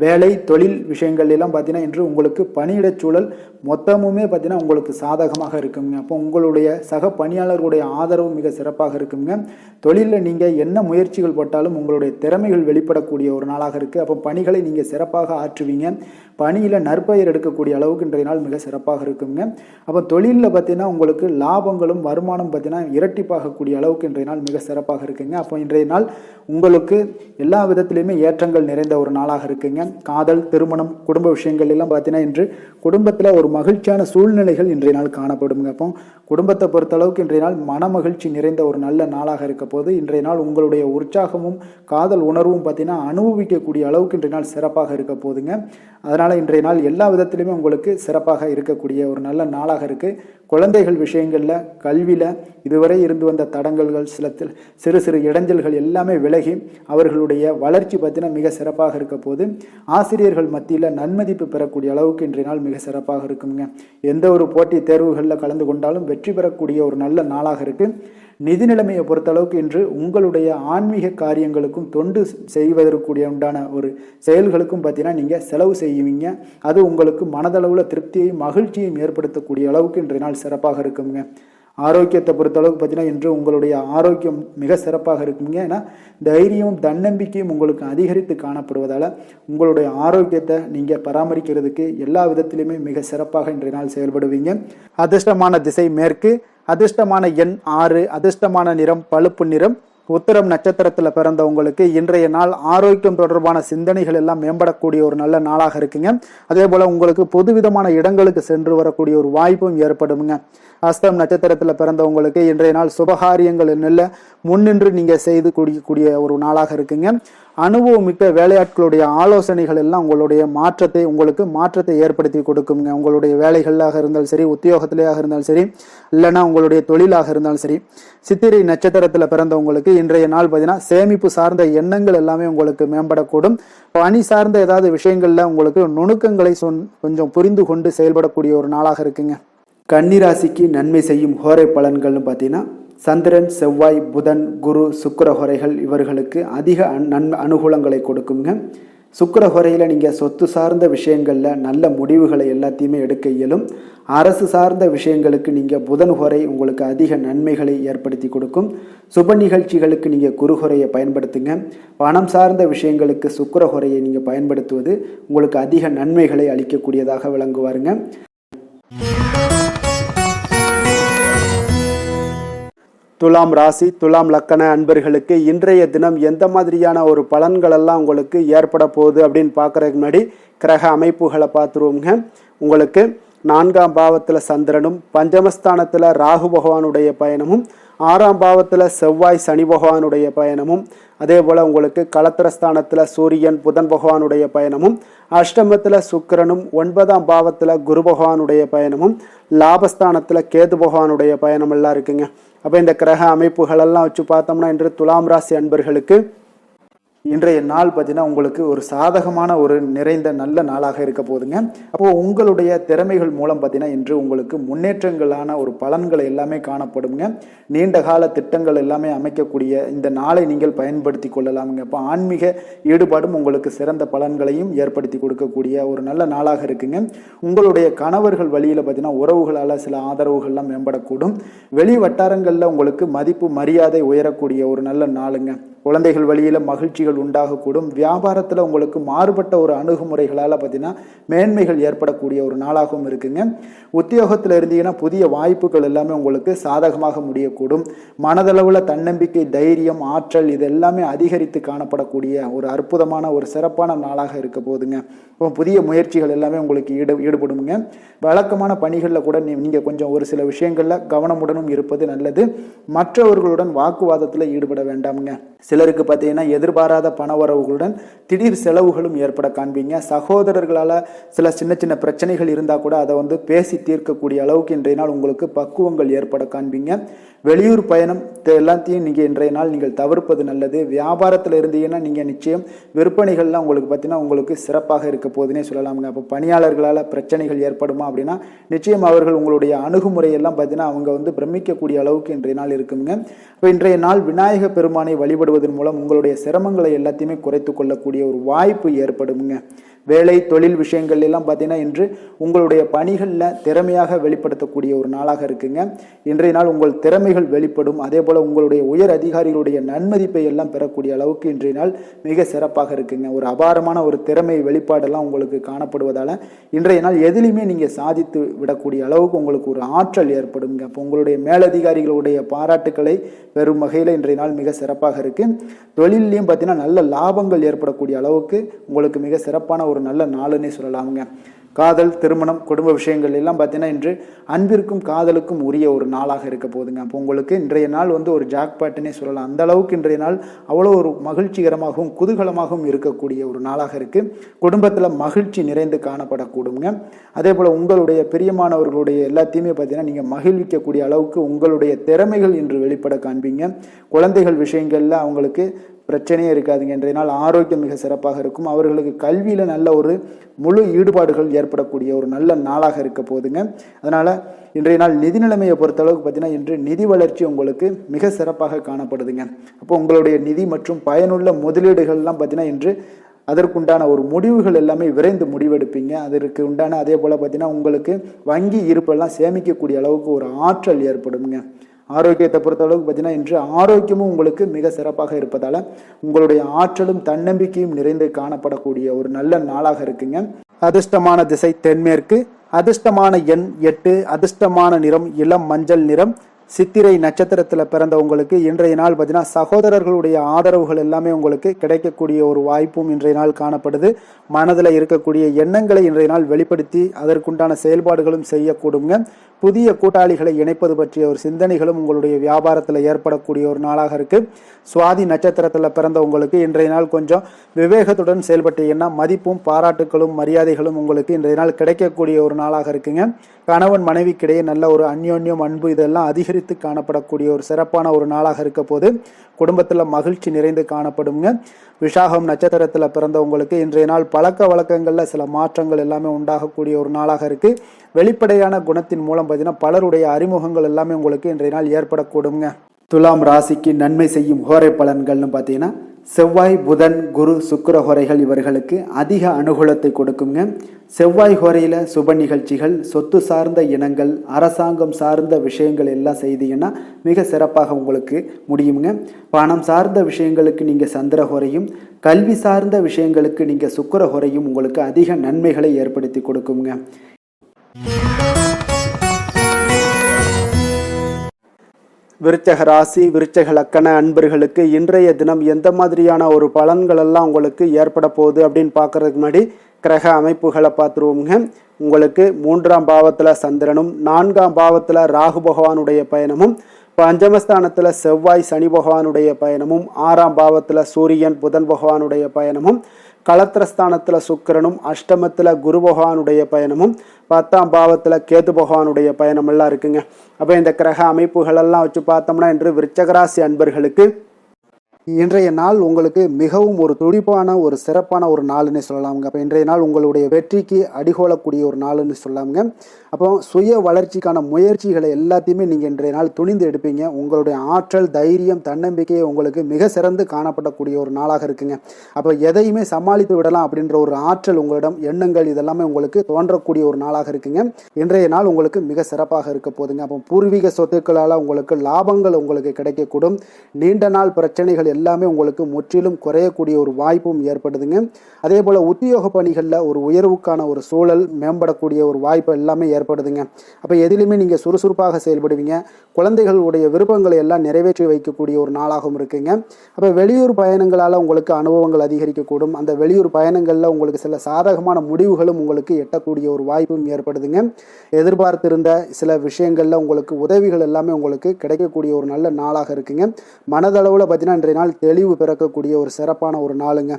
வேலை தொழில் விஷயங்கள் எல்லாம் பார்த்தீங்கன்னா இன்று உங்களுக்கு பணியிடச் சூழல் மொத்தமுமே பார்த்தீங்கன்னா உங்களுக்கு சாதகமாக இருக்குங்க. அப்போ உங்களுடைய சக பணியாளர்களுடைய ஆதரவு மிக சிறப்பாக இருக்குங்க. தொழிலில் நீங்கள் என்ன முயற்சிகள் போட்டாலும் உங்களுடைய திறமைகள் வெளிப்படக்கூடிய ஒரு நாளாக இருக்குது. அப்போ பணிகளை நீங்கள் சிறப்பாக ஆற்றுவீங்க. பணியில் நற்பெயர் எடுக்கக்கூடிய அளவுக்கு இன்றைய நாள் மிக சிறப்பாக இருக்குங்க. அப்போ தொழிலில் பார்த்தீங்கன்னா உங்களுக்கு லாபங்களும் வருமானம் பார்த்தீங்கன்னா இரட்டிப்பாகக்கூடிய அளவுக்கு இன்றைய நாள் மிக சிறப்பாக இருக்குங்க. அப்போ இன்றைய நாள் உங்களுக்கு எல்லா விதத்திலையுமே ஏற்றங்கள் நிறைந்த ஒரு நாளாக இருக்குங்க. காதல், திருமணம், குடும்ப விஷயங்கள் எல்லாம் பார்த்தீங்கன்னா இன்று குடும்பத்தில் ஒரு மகிழ்ச்சியான சூழ்நிலைகள் இன்றைய நாள் காணப்படுங்க. அப்போ குடும்பத்தை பொறுத்தளவுக்கு இன்றைய நாள் மன மகிழ்ச்சி நிறைந்த ஒரு நல்ல நாளாக இருக்க போது இன்றைய நாள் உங்களுடைய உற்சாகமும் காதல் உணர்வும் பார்த்தீங்கன்னா அனுபவிக்கக்கூடிய அளவுக்கு இன்றைய நாள் சிறப்பாக இருக்க போதுங்க. அதனால் இன்றைய நாள் எல்லா விதத்திலுமே உங்களுக்கு சிறப்பாக இருக்கக்கூடிய ஒரு நல்ல நாளாக இருக்குது. குழந்தைகள் விஷயங்களில், கல்வியில் இதுவரை இருந்து வந்த தடங்கல்கள், சிறு சிறு இடைஞ்சல்கள் எல்லாமே விலகி அவர்களுடைய வளர்ச்சி பார்த்தீங்கன்னா மிக சிறப்பாக இருக்க போது ஆசிரியர்கள் மத்தியில் நன்மதிப்பு பெறக்கூடிய அளவுக்கு இன்றைய நாள் மிக சிறப்பாக இருக்குங்க. எந்த ஒரு போட்டி தேர்வுகளில் கலந்து கொண்டாலும் வெற்றி பெறக்கூடிய ஒரு நல்ல நாளாக இருக்குது. நிதி நிலைமையை பொறுத்தளவுக்கு இன்று உங்களுடைய ஆன்மீக காரியங்களுக்கும் தொண்டு செய்வதற்குரிய உண்டான ஒரு செயல்களுக்கும் பார்த்தீங்கன்னா நீங்கள் செலவு செய்வீங்க. அது உங்களுக்கு மனதளவில் திருப்தியையும் மகிழ்ச்சியையும் ஏற்படுத்தக்கூடிய அளவுக்கு இன்றைய நாள் சிறப்பாக இருக்குங்க. ஆரோக்கியத்தை பொறுத்தளவுக்கு பார்த்தீங்கன்னா இன்று உங்களுடைய ஆரோக்கியம் மிக சிறப்பாக இருக்குங்க. ஏன்னா தைரியமும் தன்னம்பிக்கையும் உங்களுக்கு அதிகரித்து காணப்படுவதால் உங்களுடைய ஆரோக்கியத்தை நீங்கள் பராமரிக்கிறதுக்கு எல்லா விதத்திலுமே மிக சிறப்பாக இன்றைய நாள் செயல்படுவீங்க. அதிர்ஷ்டமான திசை மேற்கு, அதிர்ஷ்டமான எண் 6, அதிர்ஷ்டமான நிறம் பழுப்பு நிறம். உத்திரம் நட்சத்திரத்தில் பிறந்தவங்களுக்கு இன்றைய நாள் ஆரோக்கியம் தொடர்பான சிந்தனைகள் எல்லாம் மேம்படக்கூடிய ஒரு நல்ல நாளாக இருக்குங்க. அதே போல் உங்களுக்கு பொதுவிதமான இடங்களுக்கு சென்று வரக்கூடிய ஒரு வாய்ப்பும் ஏற்படுங்க. அஸ்தம் நட்சத்திரத்தில் பிறந்தவங்களுக்கு இன்றைய நாள் சுபகாரியங்கள் நல்ல முன்னின்று நீங்கள் செய்து கூடிய ஒரு நாளாக இருக்குங்க. அனுபவமிக்க வேலையாட்களுடைய ஆலோசனைகள் எல்லாம் உங்களுக்கு மாற்றத்தை ஏற்படுத்தி கொடுக்குங்க. உங்களுடைய வேலைகளாக இருந்தாலும் சரி, உத்தியோகத்திலேயாக இருந்தாலும் சரி, இல்லைன்னா உங்களுடைய தொழிலாக இருந்தாலும் சரி. சித்திரை நட்சத்திரத்தில் பிறந்தவங்களுக்கு இன்றைய நாள் பார்த்தீங்கன்னா சேமிப்பு சார்ந்த எண்ணங்கள் எல்லாமே உங்களுக்கு மேம்படக்கூடும். பணி சார்ந்த ஏதாவது விஷயங்கள்ல உங்களுக்கு நுணுக்கங்களை கொஞ்சம் புரிந்து கொண்டு செயல்படக்கூடிய ஒரு நாளாக இருக்குங்க. கன்னிராசிக்கு நன்மை செய்யும் ஹோரை பலன்கள்னு பார்த்தீங்கன்னா சந்திரன், செவ்வாய், புதன், குரு, சுக்கிர ஹோரைகள் இவர்களுக்கு அதிக அனுகூலங்களை கொடுக்குங்க. சுக்கிர ஹோரையில் நீங்கள் சொத்து சார்ந்த விஷயங்களில் நல்ல முடிவுகளை எல்லாத்தையுமே எடுக்க இயலும். அரசு சார்ந்த விஷயங்களுக்கு நீங்கள் புதன் ஹோரை உங்களுக்கு அதிக நன்மைகளை ஏற்படுத்தி கொடுக்கும். சுப நிகழ்ச்சிகளுக்கு நீங்கள் குரு ஹோரையை பயன்படுத்துங்க. பணம் சார்ந்த விஷயங்களுக்கு சுக்கிர ஹோரையை நீங்கள் பயன்படுத்துவது உங்களுக்கு அதிக நன்மைகளை அளிக்கக்கூடியதாக விளங்குவாருங்க. துலாம் ராசி, துலாம் லக்கண அன்பர்களுக்கு இன்றைய தினம் எந்த மாதிரியான ஒரு பலன்கள் எல்லாம் உங்களுக்கு ஏற்பட போகுது அப்படின்னு பார்க்குறதுக்கு முன்னாடி கிரக அமைப்புகளை பார்த்துருவோங்க. உங்களுக்கு 4ஆம் பாவத்தில் சந்திரனும், பஞ்சமஸ்தானத்தில் ராகு பகவானுடைய பயணமும், 6ஆம் பாவத்தில் செவ்வாய் சனி பகவானுடைய பயணமும், அதே போல் உங்களுக்கு களத்திரஸ்தானத்தில் சூரியன் புதன் பகவானுடைய பயணமும், அஷ்டமத்தில் சுக்கிரனும், 9ஆம் பாவத்தில் குரு பகவானுடைய பயணமும், லாபஸ்தானத்தில் கேது பகவானுடைய பயணம் எல்லாம் இருக்குங்க. அப்போ இந்த கிரக அமைப்புகளெல்லாம் வச்சு பார்த்தோம்னா இன்று துலாம் ராசி அன்பர்களுக்கு இன்றைய நாள் பார்த்தீங்கன்னா உங்களுக்கு ஒரு சாதகமான ஒரு நிறைந்த நல்ல நாளாக இருக்க போதுங்க. அப்போது உங்களுடைய திறமைகள் மூலம் பார்த்தீங்கன்னா இன்று உங்களுக்கு முன்னேற்றங்களான ஒரு பலன்களை எல்லாமே காணப்படுங்க. நீண்ட கால திட்டங்கள் எல்லாமே அமைக்கக்கூடிய இந்த நாளை நீங்கள் பயன்படுத்தி கொள்ளலாமுங்க. அப்போ ஆன்மீக ஈடுபாடும் உங்களுக்கு சிறந்த பலன்களையும் ஏற்படுத்தி கொடுக்கக்கூடிய ஒரு நல்ல நாளாக இருக்குங்க. உங்களுடைய கணவர்கள் வழியில் பார்த்தீங்கன்னா உறவுகளால் சில ஆதரவுகள்லாம் மேம்படக்கூடும். வெளி வட்டாரங்களில் உங்களுக்கு மதிப்பு மரியாதை உயரக்கூடிய ஒரு நல்ல நாளுங்க. குழந்தைகள் வழியில் மகிழ்ச்சிகள் உண்டாகக்கூடும். வியாபாரத்தில் உங்களுக்கு மாறுபட்ட ஒரு அணுகுமுறைகளால் பார்த்தீங்கன்னா மேன்மைகள் ஏற்படக்கூடிய ஒரு நாளாகவும் இருக்குங்க. உத்தியோகத்தில் இருந்தீங்கன்னா புதிய வாய்ப்புகள் எல்லாமே உங்களுக்கு சாதகமாக முடியக்கூடும். மனதளவில் தன்னம்பிக்கை, தைரியம், ஆற்றல் இது எல்லாமே அதிகரித்து காணப்படக்கூடிய ஒரு அற்புதமான ஒரு சிறப்பான நாளாக இருக்க போதுங்க. இப்போ புதிய முயற்சிகள் எல்லாமே உங்களுக்கு ஈடுபடுங்க. வழக்கமான பணிகளில் கூட நீங்கள் கொஞ்சம் ஒரு சில விஷயங்களில் கவனமுடனும் இருப்பது நல்லது. மற்றவர்களுடன் வாக்குவாதத்தில் ஈடுபட வேண்டாமுங்க. சிலருக்கு பார்த்தீங்கன்னா எதிர்பாராத பணவரவுகளுடன் திடீர் செலவுகளும் ஏற்பட காண்பீங்க. சகோதரர்களால் சில சின்ன சின்ன பிரச்சனைகள் இருந்தால் கூட அதை பேசி தீர்க்கக்கூடிய அளவுக்கு இன்றைய நாள் உங்களுக்கு பக்குவங்கள் ஏற்பட காண்பீங்க. வெளியூர் பயணம் எல்லாத்தையும் நீங்கள் இன்றைய நாள் நீங்கள் தவிர்ப்பது நல்லது. வியாபாரத்தில் இருந்தீங்கன்னா நீங்கள் நிச்சயம் விற்பனைகள்லாம் உங்களுக்கு பார்த்தீங்கன்னா உங்களுக்கு சிறப்பாக இருக்க போதுன்னே சொல்லலாமுங்க. அப்போ பணியாளர்களால் பிரச்சனைகள் ஏற்படுமா அப்படின்னா நிச்சயம் அவர்கள் உங்களுடைய அணுகுமுறையெல்லாம் பார்த்தீங்கன்னா அவங்க பிரமிக்கக்கூடிய அளவுக்கு இன்றைய நாள் இருக்குங்க. இப்போ இன்றைய நாள் விநாயக பெருமானை வழிபடுவதன் மூலம் உங்களுடைய சிரமங்களை எல்லாத்தையுமே குறைத்து கொள்ளக்கூடிய ஒரு வாய்ப்பு ஏற்படுங்க. வேலை தொழில் விஷயங்கள் எல்லாம் பார்த்தீங்கன்னா இன்று உங்களுடைய பணிகளில் திறமையாக வெளிப்படுத்தக்கூடிய ஒரு நாளாக இருக்குங்க. இன்றைய நாள் உங்கள் திறமைகள் வெளிப்படும். அதே போல் உங்களுடைய உயர் அதிகாரிகளுடைய நன்மதிப்பை எல்லாம் பெறக்கூடிய அளவுக்கு இன்றைய நாள் மிக சிறப்பாக இருக்குங்க. ஒரு அபாரமான ஒரு திறமை வெளிப்பாடெல்லாம் உங்களுக்கு காணப்படுவதால் இன்றைய நாள் எதிலையுமே நீங்கள் சாதித்து விடக்கூடிய அளவுக்கு உங்களுக்கு ஒரு ஆற்றல் ஏற்படுங்க. அப்போ உங்களுடைய மேலதிகாரிகளுடைய பாராட்டுக்களை பெறும் வகையில் இன்றைய நாள் மிக சிறப்பாக இருக்குது. தொழிலையும் பார்த்தீங்கன்னா நல்ல லாபங்கள் ஏற்படக்கூடிய அளவுக்கு உங்களுக்கு மிக சிறப்பான ஒரு நல்ல நாளுன்னே சொல்லலாமுங்க. காதல், திருமணம், குடும்ப விஷயங்கள் எல்லாம் பார்த்தீங்கன்னா இன்று அன்பிற்கும் காதலுக்கும் உரிய ஒரு நாளாக இருக்க போகுதுங்க. அப்போ உங்களுக்கு இன்றைய நாள் ஒரு ஜாக்பாட்டுன்னே சொல்லலாம். அந்த அளவுக்கு இன்றைய நாள் அவ்வளோ ஒரு மகிழ்ச்சிகரமாகவும் குதூகலமாகவும் இருக்கக்கூடிய ஒரு நாளாக இருக்குது. குடும்பத்தில் மகிழ்ச்சி நிறைந்து காணப்படக்கூடுங்க. அதே போல் உங்களுடைய பிரியமானவர்களுடைய எல்லாத்தையுமே பார்த்தீங்கன்னா நீங்கள் மகிழ்விக்கக்கூடிய அளவுக்கு உங்களுடைய திறமைகள் இன்று வெளிப்பட காண்பீங்க. குழந்தைகள் விஷயங்களில் அவங்களுக்கு பிரச்சனையே இருக்காதுங்க. இன்றைய நாள் ஆரோக்கியம் மிக சிறப்பாக இருக்கும். அவர்களுக்கு கல்வியில் நல்ல ஒரு முழு ஈடுபாடுகள் ஏற்படக்கூடிய ஒரு நல்ல நாளாக இருக்க போகுதுங்க. அதனால் இன்றைய நாள் நிதி நிலைமையை பொறுத்தளவுக்கு பார்த்தீங்கன்னா இன்று நிதி வளர்ச்சி உங்களுக்கு மிக சிறப்பாக காணப்படுதுங்க. அப்போ உங்களுடைய நிதி மற்றும் பயனுள்ள முதலீடுகள்லாம் பார்த்தீங்கன்னா இன்று அதற்குண்டான ஒரு முடிவுகள் எல்லாமே விரைந்து முடிவெடுப்பீங்க. அதற்கு உண்டான அதே போல் பார்த்தீங்கன்னா உங்களுக்கு வங்கி இருப்பெல்லாம் சேமிக்கக்கூடிய அளவுக்கு ஒரு ஆற்றல் ஏற்படுங்க. ஆரோக்கியத்தை பொறுத்த அளவுக்கு பார்த்தீங்கன்னா இன்று ஆரோக்கியமும் உங்களுக்கு மிக சிறப்பாக இருப்பதால் உங்களுடைய ஆற்றலும் தன்னம்பிக்கையும் நிறைந்து காணப்படக்கூடிய ஒரு நல்ல நாளாக இருக்குங்க. அதிர்ஷ்டமான திசை தென்மேற்கு, அதிர்ஷ்டமான எண் 8, அதிர்ஷ்டமான நிறம் இளம் மஞ்சள் நிறம். சித்திரை நட்சத்திரத்தில் பிறந்தவங்களுக்கு இன்றைய நாள் பார்த்தீங்கன்னா சகோதரர்களுடைய ஆதரவுகள் எல்லாமே உங்களுக்கு கிடைக்கக்கூடிய ஒரு வாய்ப்பும் இன்றைய நாள் காணப்படுது. மனதில் இருக்கக்கூடிய எண்ணங்களை இன்றைய நாள் வெளிப்படுத்தி அதற்குண்டான செயல்பாடுகளும் செய்யக்கூடுங்க. புதிய கூட்டாளிகளை இணைப்பது பற்றிய ஒரு சிந்தனைகளும் உங்களுடைய வியாபாரத்தில் ஏற்படக்கூடிய ஒரு நாளாக இருக்குது. சுவாதி நட்சத்திரத்தில் பிறந்தவங்களுக்கு இன்றைய நாள் கொஞ்சம் விவேகத்துடன் செயல்பட்டீங்கன்னா மதிப்பும் பாராட்டுகளும் மரியாதைகளும் உங்களுக்கு இன்றைய நாள் கிடைக்கக்கூடிய ஒரு நாளாக இருக்குங்க. கணவன் மனைவிக்கிடையே நல்ல ஒரு அந்யோன்யம், அன்பு இதெல்லாம் அதிகரித்து காணப்படக்கூடிய ஒரு சிறப்பான ஒரு நாளாக இருக்க போது குடும்பத்தில் மகிழ்ச்சி நிறைந்து காணப்படுங்க. விஷாகம் நட்சத்திரத்தில் பிறந்தவங்களுக்கு இன்றைய நாள் பழக்க வழக்கங்களில் சில மாற்றங்கள் எல்லாமே உண்டாகக்கூடிய ஒரு நாளாக இருக்குது. வெளிப்படையான குணத்தின் மூலம் பார்த்தீங்கன்னா பலருடைய அறிமுகங்கள் எல்லாமே உங்களுக்கு இன்றைய நாள் ஏற்படக்கூடுங்க. துலாம் ராசிக்கு நன்மை செய்யும் ஹோரை பலன்கள்னு பார்த்தீங்கன்னா செவ்வாய், புதன், குரு, சுக்கிர ஹோரைகள் இவர்களுக்கு அதிக அனுகூலத்தை கொடுக்குங்க. செவ்வாய் ஹோரையில் சுப நிகழ்ச்சிகள், சொத்து சார்ந்த இனங்கள், அரசாங்கம் சார்ந்த விஷயங்கள் எல்லாம் செய்தீங்கன்னா மிக சிறப்பாக உங்களுக்கு முடியுங்க. பணம் சார்ந்த விஷயங்களுக்கு நீங்கள் சந்திர ஹோரையும், கல்வி சார்ந்த விஷயங்களுக்கு நீங்கள் சுக்கிர ஹோரையும் உங்களுக்கு அதிக நன்மைகளை ஏற்படுத்தி கொடுக்குங்க. விருச்சக ராசி, விருச்சக லக்கண அன்பர்களுக்கு இன்றைய தினம் எந்த மாதிரியான ஒரு பலன்கள் எல்லாம் உங்களுக்கு ஏற்பட போகுது அப்படின்னு பார்க்கறதுக்கு முன்னாடி கிரக அமைப்புகளை பார்த்துருவோங்க. உங்களுக்கு 3ஆம் பாவத்தில் சந்திரனும், 4ஆம் பாவத்தில் ராகு பகவானுடைய பயணமும், பஞ்சமஸ்தானத்தில் செவ்வாய் சனி பகவானுடைய பயணமும், 6ஆம் பாவத்தில் சூரியன் புதன் பகவானுடைய பயணமும், களத்திரஸ்தானத்தில் சுக்கிரனும், அஷ்டமத்தில் குரு பகவானுடைய பயணமும், 10ஆம் பாவத்தில் கேது பகவானுடைய பயணம் எல்லாம் இருக்குங்க. அப்போ இந்த கிரக அமைப்புகளெல்லாம் வச்சு பார்த்தோம்னா இன்று விருச்சகராசி அன்பர்களுக்கு இன்றைய நாள் உங்களுக்கு மிகவும் ஒரு துடிப்பான ஒரு சிறப்பான ஒரு நாள்னு சொல்லலாமுங்க. அப்போ இன்றைய நாள் உங்களுடைய வெற்றிக்கு அடிகோலக்கூடிய ஒரு நாள்னு சொல்லலாமுங்க. அப்போ சுய வளர்ச்சிக்கான முயற்சிகளை எல்லாத்தையுமே நீங்கள் இன்றைய நாள் துணிந்து எடுப்பீங்க. உங்களுடைய ஆற்றல், தைரியம், தன்னம்பிக்கையை உங்களுக்கு மிக சிறந்து காணப்படக்கூடிய ஒரு நாளாக இருக்குங்க. அப்போ எதையுமே சமாளித்து விடலாம் அப்படின்ற ஒரு ஆற்றல் உங்களிடம், எண்ணங்கள் இதெல்லாமே உங்களுக்கு தோன்றக்கூடிய ஒரு நாளாக இருக்குங்க. இன்றைய நாள் உங்களுக்கு மிக சிறப்பாக இருக்க போதுங்க. அப்போ பூர்வீக சொத்துக்களால் உங்களுக்கு லாபங்கள் உங்களுக்கு கிடைக்கக்கூடும். நீண்ட நாள் பிரச்சனைகள் எல்லாமே உங்களுக்கு முற்றிலும் குறையக்கூடிய ஒரு வாய்ப்பும் ஏற்படுதுங்க. அதே போல் உத்தியோக பணிகளில் ஒரு உயர்வுக்கான ஒரு சூழல் மேம்படக்கூடிய ஒரு வாய்ப்பு எல்லாமே ஏற்படுதுங்க. அப்போ எதிலுமே நீங்கள் சுறுசுறுப்பாக செயல்படுவீங்க. குழந்தைகளுடைய விருப்பங்களை எல்லாம் நிறைவேற்றி வைக்கக்கூடிய ஒரு நாளாகவும் இருக்குங்க. அப்போ வெளியூர் பயணங்களால் உங்களுக்கு அனுபவங்கள் அதிகரிக்கக்கூடும். அந்த வெளியூர் பயணங்களில் உங்களுக்கு சில சாதகமான முடிவுகளும் உங்களுக்கு எட்டக்கூடிய ஒரு வாய்ப்பும் ஏற்படுதுங்க. எதிர்பார்த்திருந்த சில விஷயங்களில் உங்களுக்கு உதவிகள் எல்லாமே உங்களுக்கு கிடைக்கக்கூடிய ஒரு நல்ல நாளாக இருக்குங்க. மனதளவில் பார்த்தீங்கன்னா இன்றைய நாள் தெளிவு பிறக்கக்கூடிய ஒரு சிறப்பான ஒரு நாளுங்க.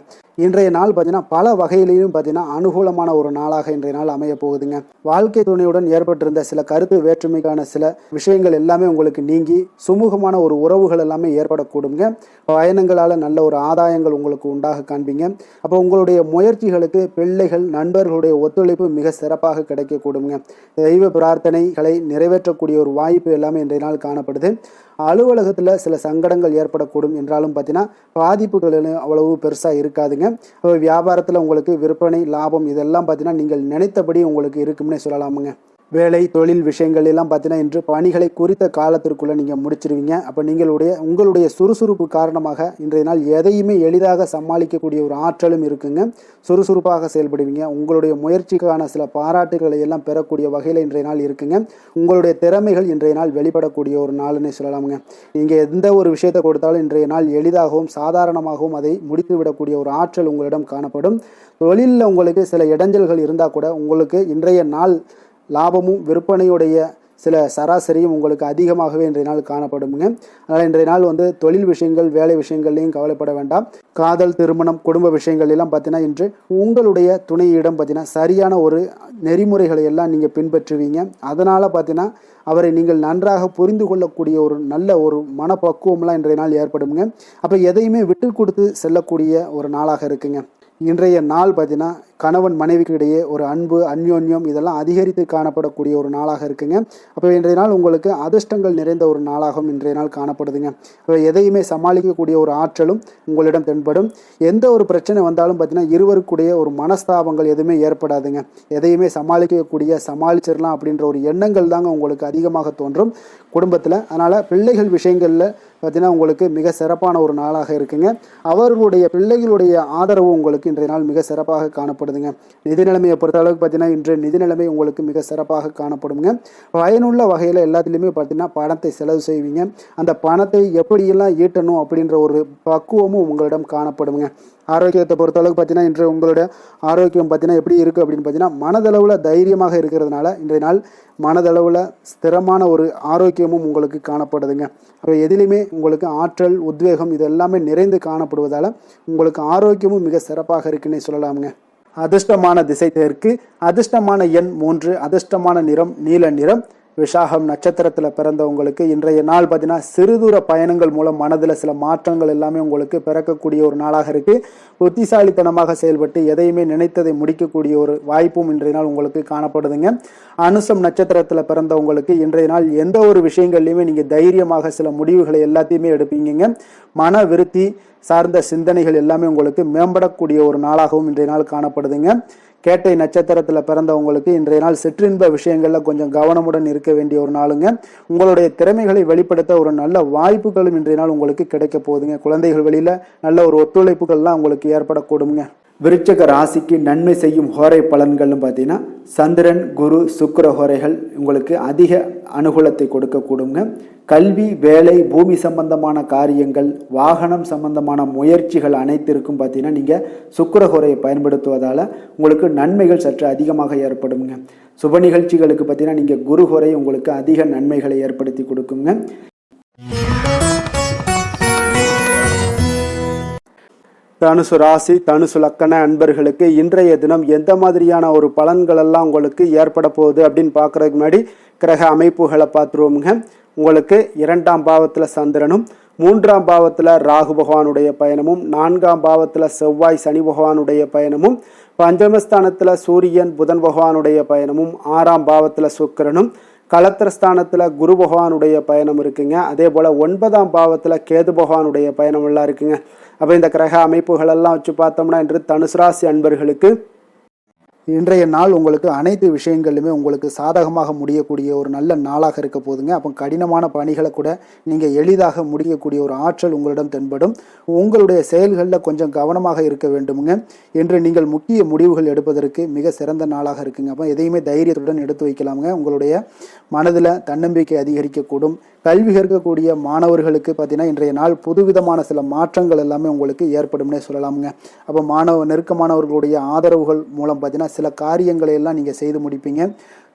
இன்றைய நாள் பார்த்தீங்கன்னா பல வகையிலையும் பார்த்தீங்கன்னா அனுகூலமான ஒரு நாளாக இன்றைய நாள் அமைய போகுதுங்க. வாழ்க்கை துணையுடன் ஏற்பட்டிருந்த சில கருத்து வேற்றுமைக்கான சில விஷயங்கள் எல்லாமே உங்களுக்கு நீங்கி சுமூகமான ஒரு உறவுகள் எல்லாமே ஏற்படக்கூடுங்க. பயணங்களால் நல்ல ஒரு ஆதாயங்கள் உங்களுக்கு உண்டாக காண்பீங்க. அப்போ உங்களுடைய முயற்சிகளுக்கு பிள்ளைகள், நண்பர்களுடைய ஒத்துழைப்பு மிக சிறப்பாக கிடைக்கக்கூடுங்க. தெய்வ பிரார்த்தனைகளை நிறைவேற்றக்கூடிய ஒரு வாய்ப்பு எல்லாமே இன்றைய நாள் காணப்படுது. அலுவலகத்தில் சில சங்கடங்கள் ஏற்படக்கூடும் என்றாலும் பார்த்தீங்கன்னா பாதிப்புகள் அவ்வளவு பெருசாக இருக்காதுங்க. வியாபாரத்தில் உங்களுக்கு விற்பனை லாபம் இதெல்லாம் பார்த்தீங்கன்னா நீங்கள் நினைத்தபடி உங்களுக்கு இருக்கும்னே சொல்லலாமுங்க. வேலை தொழில் விஷயங்கள் எல்லாம் பார்த்தீங்கன்னா இன்று பணிகளை குறித்த காலத்திற்குள்ளே நீங்கள் முடிச்சிருவீங்க. அப்போ உங்களுடைய சுறுசுறுப்பு காரணமாக இன்றைய நாள் எதையுமே எளிதாக சமாளிக்கக்கூடிய ஒரு ஆற்றலும் இருக்குங்க. சுறுசுறுப்பாக செயல்படுவீங்க. உங்களுடைய முயற்சிக்கான சில பாராட்டுகளை எல்லாம் பெறக்கூடிய வகையில் இன்றைய நாள் இருக்குங்க. உங்களுடைய திறமைகள் இன்றைய நாள் வெளிப்படக்கூடிய ஒரு நாள்னே சொல்லலாமுங்க. நீங்கள் எந்த ஒரு விஷயத்தை கொடுத்தாலும் இன்றைய நாள் எளிதாகவும் சாதாரணமாகவும் அதை முடித்து விடக்கூடிய ஒரு ஆற்றல் உங்களிடம் காணப்படும். தொழிலில் உங்களுக்கு சில இடைஞ்சல்கள் இருந்தால் கூட உங்களுக்கு இன்றைய நாள் லாபமும் விற்பனையுடைய சில சராசரியும் உங்களுக்கு அதிகமாகவே இன்றைய நாள் காணப்படுங்க. அதனால் இன்றைய நாள் தொழில் விஷயங்கள் வேலை விஷயங்கள்லையும் கவலைப்பட வேண்டாம். காதல் திருமணம் குடும்ப விஷயங்கள் எல்லாம் பார்த்தீங்கன்னா இன்று உங்களுடைய துணையிடம் பார்த்தீங்கன்னா சரியான ஒரு நெறிமுறைகளை எல்லாம் நீங்கள் பின்பற்றுவீங்க. அதனால் பார்த்தீங்கன்னா அவரை நீங்கள் நன்றாக புரிந்து கொள்ளக்கூடிய ஒரு நல்ல ஒரு மனப்பக்குவம்லாம் இன்றைய நாள் ஏற்படுங்க. அப்போ எதையுமே விட்டு கொடுத்து செல்லக்கூடிய ஒரு நாளாக இருக்குங்க. இன்றைய நாள் பார்த்தீங்கன்னா கணவன் மனைவிக்கு இடையே ஒரு அன்பு அந்யோன்யம் இதெல்லாம் அதிகரித்து காணப்படக்கூடிய ஒரு நாளாக இருக்குங்க. அப்போ இன்றைய நாள் உங்களுக்கு அதிர்ஷ்டங்கள் நிறைந்த ஒரு நாளாகவும் இன்றைய நாள் காணப்படுதுங்க. அப்போ எதையுமே சமாளிக்கக்கூடிய ஒரு ஆற்றலும் உங்களிடம் தென்படும். எந்த ஒரு பிரச்சனை வந்தாலும் பார்த்தீங்கன்னா இருவருக்குடைய ஒரு மனஸ்தாபங்கள் எதுவுமே ஏற்படாதுங்க. எதையுமே சமாளிச்சிடலாம் அப்படின்ற ஒரு எண்ணங்கள் தாங்க உங்களுக்கு அதிகமாக தோன்றும் குடும்பத்தில். அதனால் பிள்ளைகள் விஷயங்களில் பார்த்தீங்கன்னா உங்களுக்கு மிக சிறப்பான ஒரு நாளாக இருக்குங்க. அவர்களுடைய பிள்ளைகளுடைய ஆதரவு உங்களுக்கு இன்றைய நாள் மிக சிறப்பாக காணப்படுதுங்க. நிதி நிலைமையை பொறுத்த அளவுக்கு பார்த்தீங்கன்னா இன்று நிதி நிலைமை உங்களுக்கு மிக சிறப்பாக காணப்படுங்க. பயனுள்ள வகையில் எல்லாத்துலேயுமே பார்த்தீங்கன்னா பணத்தை செலவு செய்வீங்க. அந்த பணத்தை எப்படியெல்லாம் ஈட்டணும் அப்படின்ற ஒரு பக்குவமும் உங்களிடம் காணப்படுங்க. ஆரோக்கியத்தை பொறுத்தளவுக்கு பார்த்தீங்கன்னா இன்று உங்களோட ஆரோக்கியம் பார்த்தீங்கன்னா எப்படி இருக்குது அப்படின்னு பார்த்தீங்கன்னா மனதளவில் தைரியமாக இருக்கிறதுனால இன்றைய நாள் மனதளவில் ஸ்திரமான ஒரு ஆரோக்கியமும் உங்களுக்கு காணப்படுதுங்க. அப்போ எதிலுமே உங்களுக்கு ஆற்றல் உத்வேகம் இது எல்லாமே நிறைந்து காணப்படுவதால் உங்களுக்கு ஆரோக்கியமும் மிக சிறப்பாக இருக்குன்னே சொல்லலாமுங்க. அதிர்ஷ்டமான திசை தெற்கு, அதிர்ஷ்டமான எண் 3, அதிர்ஷ்டமான நிறம் நீல நிறம். விசாகம் நட்சத்திரத்தில் பிறந்தவங்களுக்கு இன்றைய நாள் பார்த்தீங்கன்னா சிறுதூர பயணங்கள் மூலம் மனதில் சில மாற்றங்கள் எல்லாமே உங்களுக்கு பிறக்கக்கூடிய ஒரு நாளாக இருக்குது. புத்திசாலித்தனமாக செயல்பட்டு எதையுமே நினைத்ததை முடிக்கக்கூடிய ஒரு வாய்ப்பும் இன்றைய நாள் உங்களுக்கு காணப்படுதுங்க. அனுசம் நட்சத்திரத்தில் பிறந்தவங்களுக்கு இன்றைய நாள் எந்த ஒரு விஷயங்கள்லையுமே நீங்கள் தைரியமாக சில முடிவுகளை எல்லாத்தையுமே எடுப்பீங்க. மன விருத்தி சார்ந்த சிந்தனைகள் எல்லாமே உங்களுக்கு மேம்படக்கூடிய ஒரு நாளாகவும் இன்றைய நாள் காணப்படுதுங்க. கேட்டை நட்சத்திரத்தில் பிறந்தவங்களுக்கு இன்றைய நாள் சிற்றின்ப விஷயங்களில் கொஞ்சம் கவனமுடன் இருக்க வேண்டிய ஒரு நாளுங்க. உங்களுடைய திறமைகளை வெளிப்படுத்த ஒரு நல்ல வாய்ப்புகளும் இன்றைய நாள் உங்களுக்கு கிடைக்க போகுதுங்க. குழந்தைகள் வழியில் நல்ல ஒரு ஒத்துழைப்புகள்லாம் உங்களுக்கு ஏற்படக்கூடுங்க. விருச்சக ராசிக்கு நன்மை செய்யும் ஹோரை பலன்கள்னு பார்த்தீங்கன்னா சந்திரன் குரு சுக்கிர ஹோரைகள் உங்களுக்கு அதிக அனுகூலத்தை கொடுக்கக்கூடுங்க. கல்வி வேலை பூமி சம்பந்தமான காரியங்கள் வாகனம் சம்பந்தமான முயற்சிகள் அனைத்திற்கும் பார்த்தீங்கன்னா நீங்கள் சுக்கிர ஹோரையை பயன்படுத்துவதால் உங்களுக்கு நன்மைகள் சற்று அதிகமாக ஏற்படுங்க. சுப நிகழ்ச்சிகளுக்கு பார்த்தீங்கன்னா நீங்கள் குரு ஹோரை உங்களுக்கு அதிக நன்மைகளை ஏற்படுத்தி கொடுக்குங்க. தனுசு ராசி தனுசு லக்கண அன்பர்களுக்கு இன்றைய தினம் எந்த மாதிரியான ஒரு பலன்கள் எல்லாம் உங்களுக்கு ஏற்பட போகுது அப்படின்னு பார்க்கறதுக்கு முன்னாடி கிரக அமைப்புகளை பார்த்துருவோமுங்க. உங்களுக்கு 2ஆம் பாவத்தில் சந்திரனும் 3ஆம் பாவத்தில் ராகு பகவானுடைய பயணமும் 4ஆம் பாவத்தில் செவ்வாய் சனி பகவானுடைய பயணமும் பஞ்சமஸ்தானத்தில் சூரியன் புதன் பகவானுடைய பயணமும் 6ஆம் பாவத்தில் சுக்கிரனும் கலத்திரஸ்தானத்தில் குரு பகவானுடைய பயணம் இருக்குங்க. அதே போல் 9ஆம் பாவத்தில் கேது பகவானுடைய பயணம் எல்லாம் இருக்குங்க. அப்போ இந்த கிரக அமைப்புகளெல்லாம் வச்சு பார்த்தோம்னா இன்று தனுசு ராசி அன்பர்களுக்கு இன்றைய நாள் உங்களுக்கு அனைத்து விஷயங்களிலுமே உங்களுக்கு சாதகமாக முடியக்கூடிய ஒரு நல்ல நாளாக இருக்க போதுங்க. அப்போ கடினமான பணிகளை கூட நீங்கள் எளிதாக முடியக்கூடிய ஒரு ஆற்றல் உங்களிடம் தென்படும். உங்களுடைய செயல்களில் கொஞ்சம் கவனமாக இருக்க வேண்டுமுங்க. என்று நீங்கள் முக்கிய முடிவுகள் எடுப்பதற்கு மிக சிறந்த நாளாக இருக்குங்க. அப்போ எதையுமே தைரியத்துடன் எடுத்து வைக்கலாமுங்க. உங்களுடைய மனதில் தன்னம்பிக்கை அதிகரிக்கக்கூடும். கல்வி கற்கக்கூடிய மாணவர்களுக்கு பார்த்தீங்கன்னா இன்றைய நாள் புதுவிதமான சில மாற்றங்கள் எல்லாமே உங்களுக்கு ஏற்படும்னே சொல்லலாமுங்க. அப்போ நெருக்கமானவர்களுடைய ஆதரவுகள் மூலம் பார்த்தீங்கன்னா சில காரியங்களை எல்லாம் நீங்கள் செய்து முடிப்பீங்க.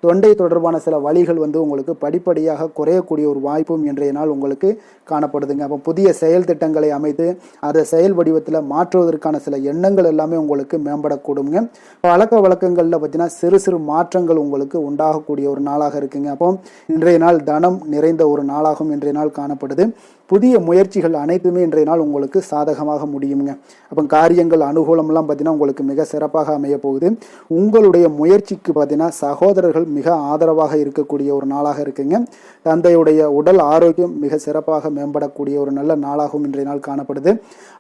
தொண்டை தொடர்பான சில வழிகள் உங்களுக்கு படிப்படியாக குறையக்கூடிய ஒரு வாய்ப்பும் இன்றைய நாள் உங்களுக்கு காணப்படுதுங்க. அப்போ புதிய செயல் திட்டங்களை அமைத்து அதை செயல் வடிவத்தில் மாற்றுவதற்கான சில எண்ணங்கள் எல்லாமே உங்களுக்கு மேம்படக்கூடுங்க. பழக்க வழக்கங்களில் பார்த்தீங்கன்னா சிறு சிறு மாற்றங்கள் உங்களுக்கு உண்டாகக்கூடிய ஒரு நாளாக இருக்குங்க. அப்போ இன்றைய நாள் தனம் நிறைந்த ஒரு நாளாகவும் இன்றைய நாள் காணப்படுது. புதிய முயற்சிகள் அனைத்துமே இன்றைய நாள் உங்களுக்கு சாதகமாக முடியுங்க. அப்போ காரியங்கள் அனுகூலம்லாம் பார்த்தீங்கன்னா உங்களுக்கு மிக சிறப்பாக அமைய போகுது. உங்களுடைய முயற்சிக்கு பார்த்தீங்கன்னா சகோதரர்கள் மிக ஆதரவாக இருக்கக்கூடிய ஒரு நாளாக இருக்குங்க. தந்தையுடைய உடல் ஆரோக்கியம் மிக சிறப்பாக மேம்படக்கூடிய ஒரு நல்ல நாளாகவும் இன்றைய நாள் காணப்படுது.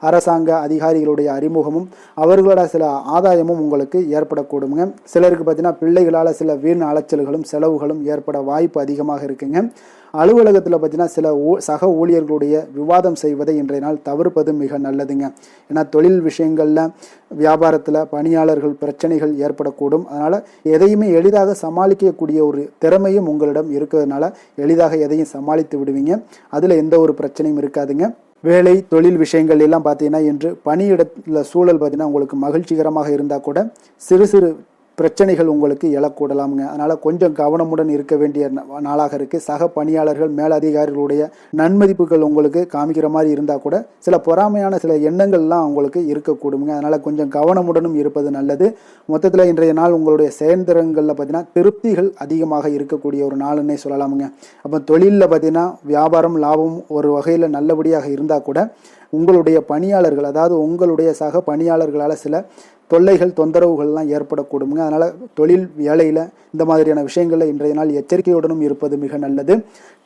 அரசாங்க அதிகாரிகளுடைய அறிமுகமும் அவர்களோட சில ஆதாயமும் உங்களுக்கு ஏற்படக்கூடுங்க. சிலருக்கு பார்த்தீங்கன்னா பிள்ளைகளால் சில வீண் அலைச்சல்களும் செலவுகளும் ஏற்பட வாய்ப்பு அதிகமாக இருக்குங்க. அலுவலகத்தில் பார்த்தீங்கன்னா சில சக ஊழியர்களுடைய விவாதம் செய்வதை இன்றைய நாள் தவிர்ப்பது மிக நல்லதுங்க. ஏன்னா தொழில் விஷயங்களில் வியாபாரத்தில் பணியாளர்கள் பிரச்சனைகள் ஏற்படக்கூடும். அதனால் எதையுமே எளிதாக சமாளிக்கக்கூடிய ஒரு திறமையும் உங்களிடம் இருக்கிறதுனால எளிதாக எதையும் சமாளித்து விடுவீங்க. அதில் எந்த ஒரு பிரச்சனையும் இருக்காதுங்க. வேலை தொழில் விஷயங்கள் எல்லாம் பார்த்தீங்கன்னா இன்று பணியிடத்தில் சூழல் பார்த்தீங்கன்னா உங்களுக்கு மகிழ்ச்சிகரமாக இருந்தால் கூட சிறு சிறு பிரச்சனைகள் உங்களுக்கு எழக்கூடலாமுங்க. அதனால் கொஞ்சம் கவனமுடன் இருக்க வேண்டிய நாளாக இருக்குது. சக பணியாளர்கள் மேலதிகாரிகளுடைய நன்மதிப்புகள் உங்களுக்கு காமிக்கிற மாதிரி இருந்தால் கூட சில பொறாமையான சில எண்ணங்கள்லாம் உங்களுக்கு இருக்கக்கூடுங்க. அதனால் கொஞ்சம் கவனமுடனும் இருப்பது நல்லது. மொத்தத்தில் இன்றைய நாள் உங்களுடைய செயல்திறன்களில் பார்த்தீங்கன்னா திருப்திகள் அதிகமாக இருக்கக்கூடிய ஒரு நாளுன்னே சொல்லலாமுங்க. அப்போ தொழிலில் பார்த்தீங்கன்னா வியாபாரம் லாபம் ஒரு வகையில் நல்லபடியாக இருந்தால் கூட உங்களுடைய பணியாளர்கள் அதாவது உங்களுடைய சக பணியாளர்களால் சில தொல்லைகள் தொந்தரவுகள்லாம் ஏற்படக்கூடுங்க. அதனால் தொழில் வேலையில் இந்த மாதிரியான விஷயங்களில் இன்றைய நாள் எச்சரிக்கையுடனும் இருப்பது மிக நல்லது.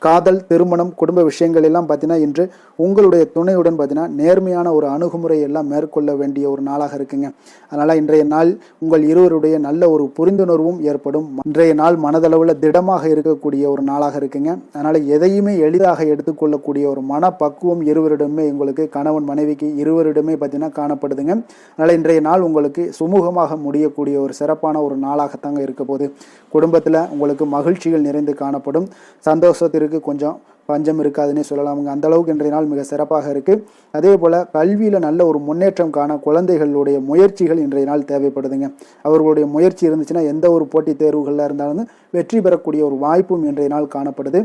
காதல் திருமணம் குடும்ப விஷயங்கள் எல்லாம் பார்த்தீங்கன்னா இன்று உங்களுடைய துணையுடன் பார்த்தீங்கன்னா நேர்மையான ஒரு அணுகுமுறை எல்லாம் மேற்கொள்ள வேண்டிய ஒரு நாளாக இருக்குங்க. அதனால் இன்றைய நாள் உங்கள் இருவருடைய நல்ல ஒரு புரிந்துணர்வும் ஏற்படும். இன்றைய நாள் மனதளவில் திடமாக இருக்கக்கூடிய ஒரு நாளாக இருக்குங்க. அதனால் எதையுமே எளிதாக எடுத்துக்கொள்ளக்கூடிய ஒரு மனப்பக்குவம் இருவரிடமே உங்களுக்கு கணவன் மனைவிக்கு இருவரிடமே பார்த்தீங்கன்னா காணப்படுதுங்க. அதனால் இன்றைய நாள் உங்களுக்கு சுமூகமாக முடியக்கூடிய ஒரு சிறப்பான ஒரு நாளாகத்தாங்க இருக்க போகுது. குடும்பத்தில் உங்களுக்கு மகிழ்ச்சிகள் நிறைந்து காணப்படும். சந்தோஷத்திற்கு கொஞ்சம் பஞ்சம் இருக்காதுன்னே சொல்லலாமுங்க. அந்த அளவுக்கு இன்றைய நாள் மிக சிறப்பாக இருக்குது. அதே போல் கல்வியில் நல்ல ஒரு முன்னேற்றம் காண குழந்தைகளுடைய முயற்சிகள் இன்றைய நாள் தேவைப்படுதுங்க. அவர்களுடைய முயற்சி இருந்துச்சுன்னா எந்த ஒரு போட்டித் தேர்வுகளில் இருந்தாலும் வெற்றி பெறக்கூடிய ஒரு வாய்ப்பும் இன்றைய நாள் காணப்படுது.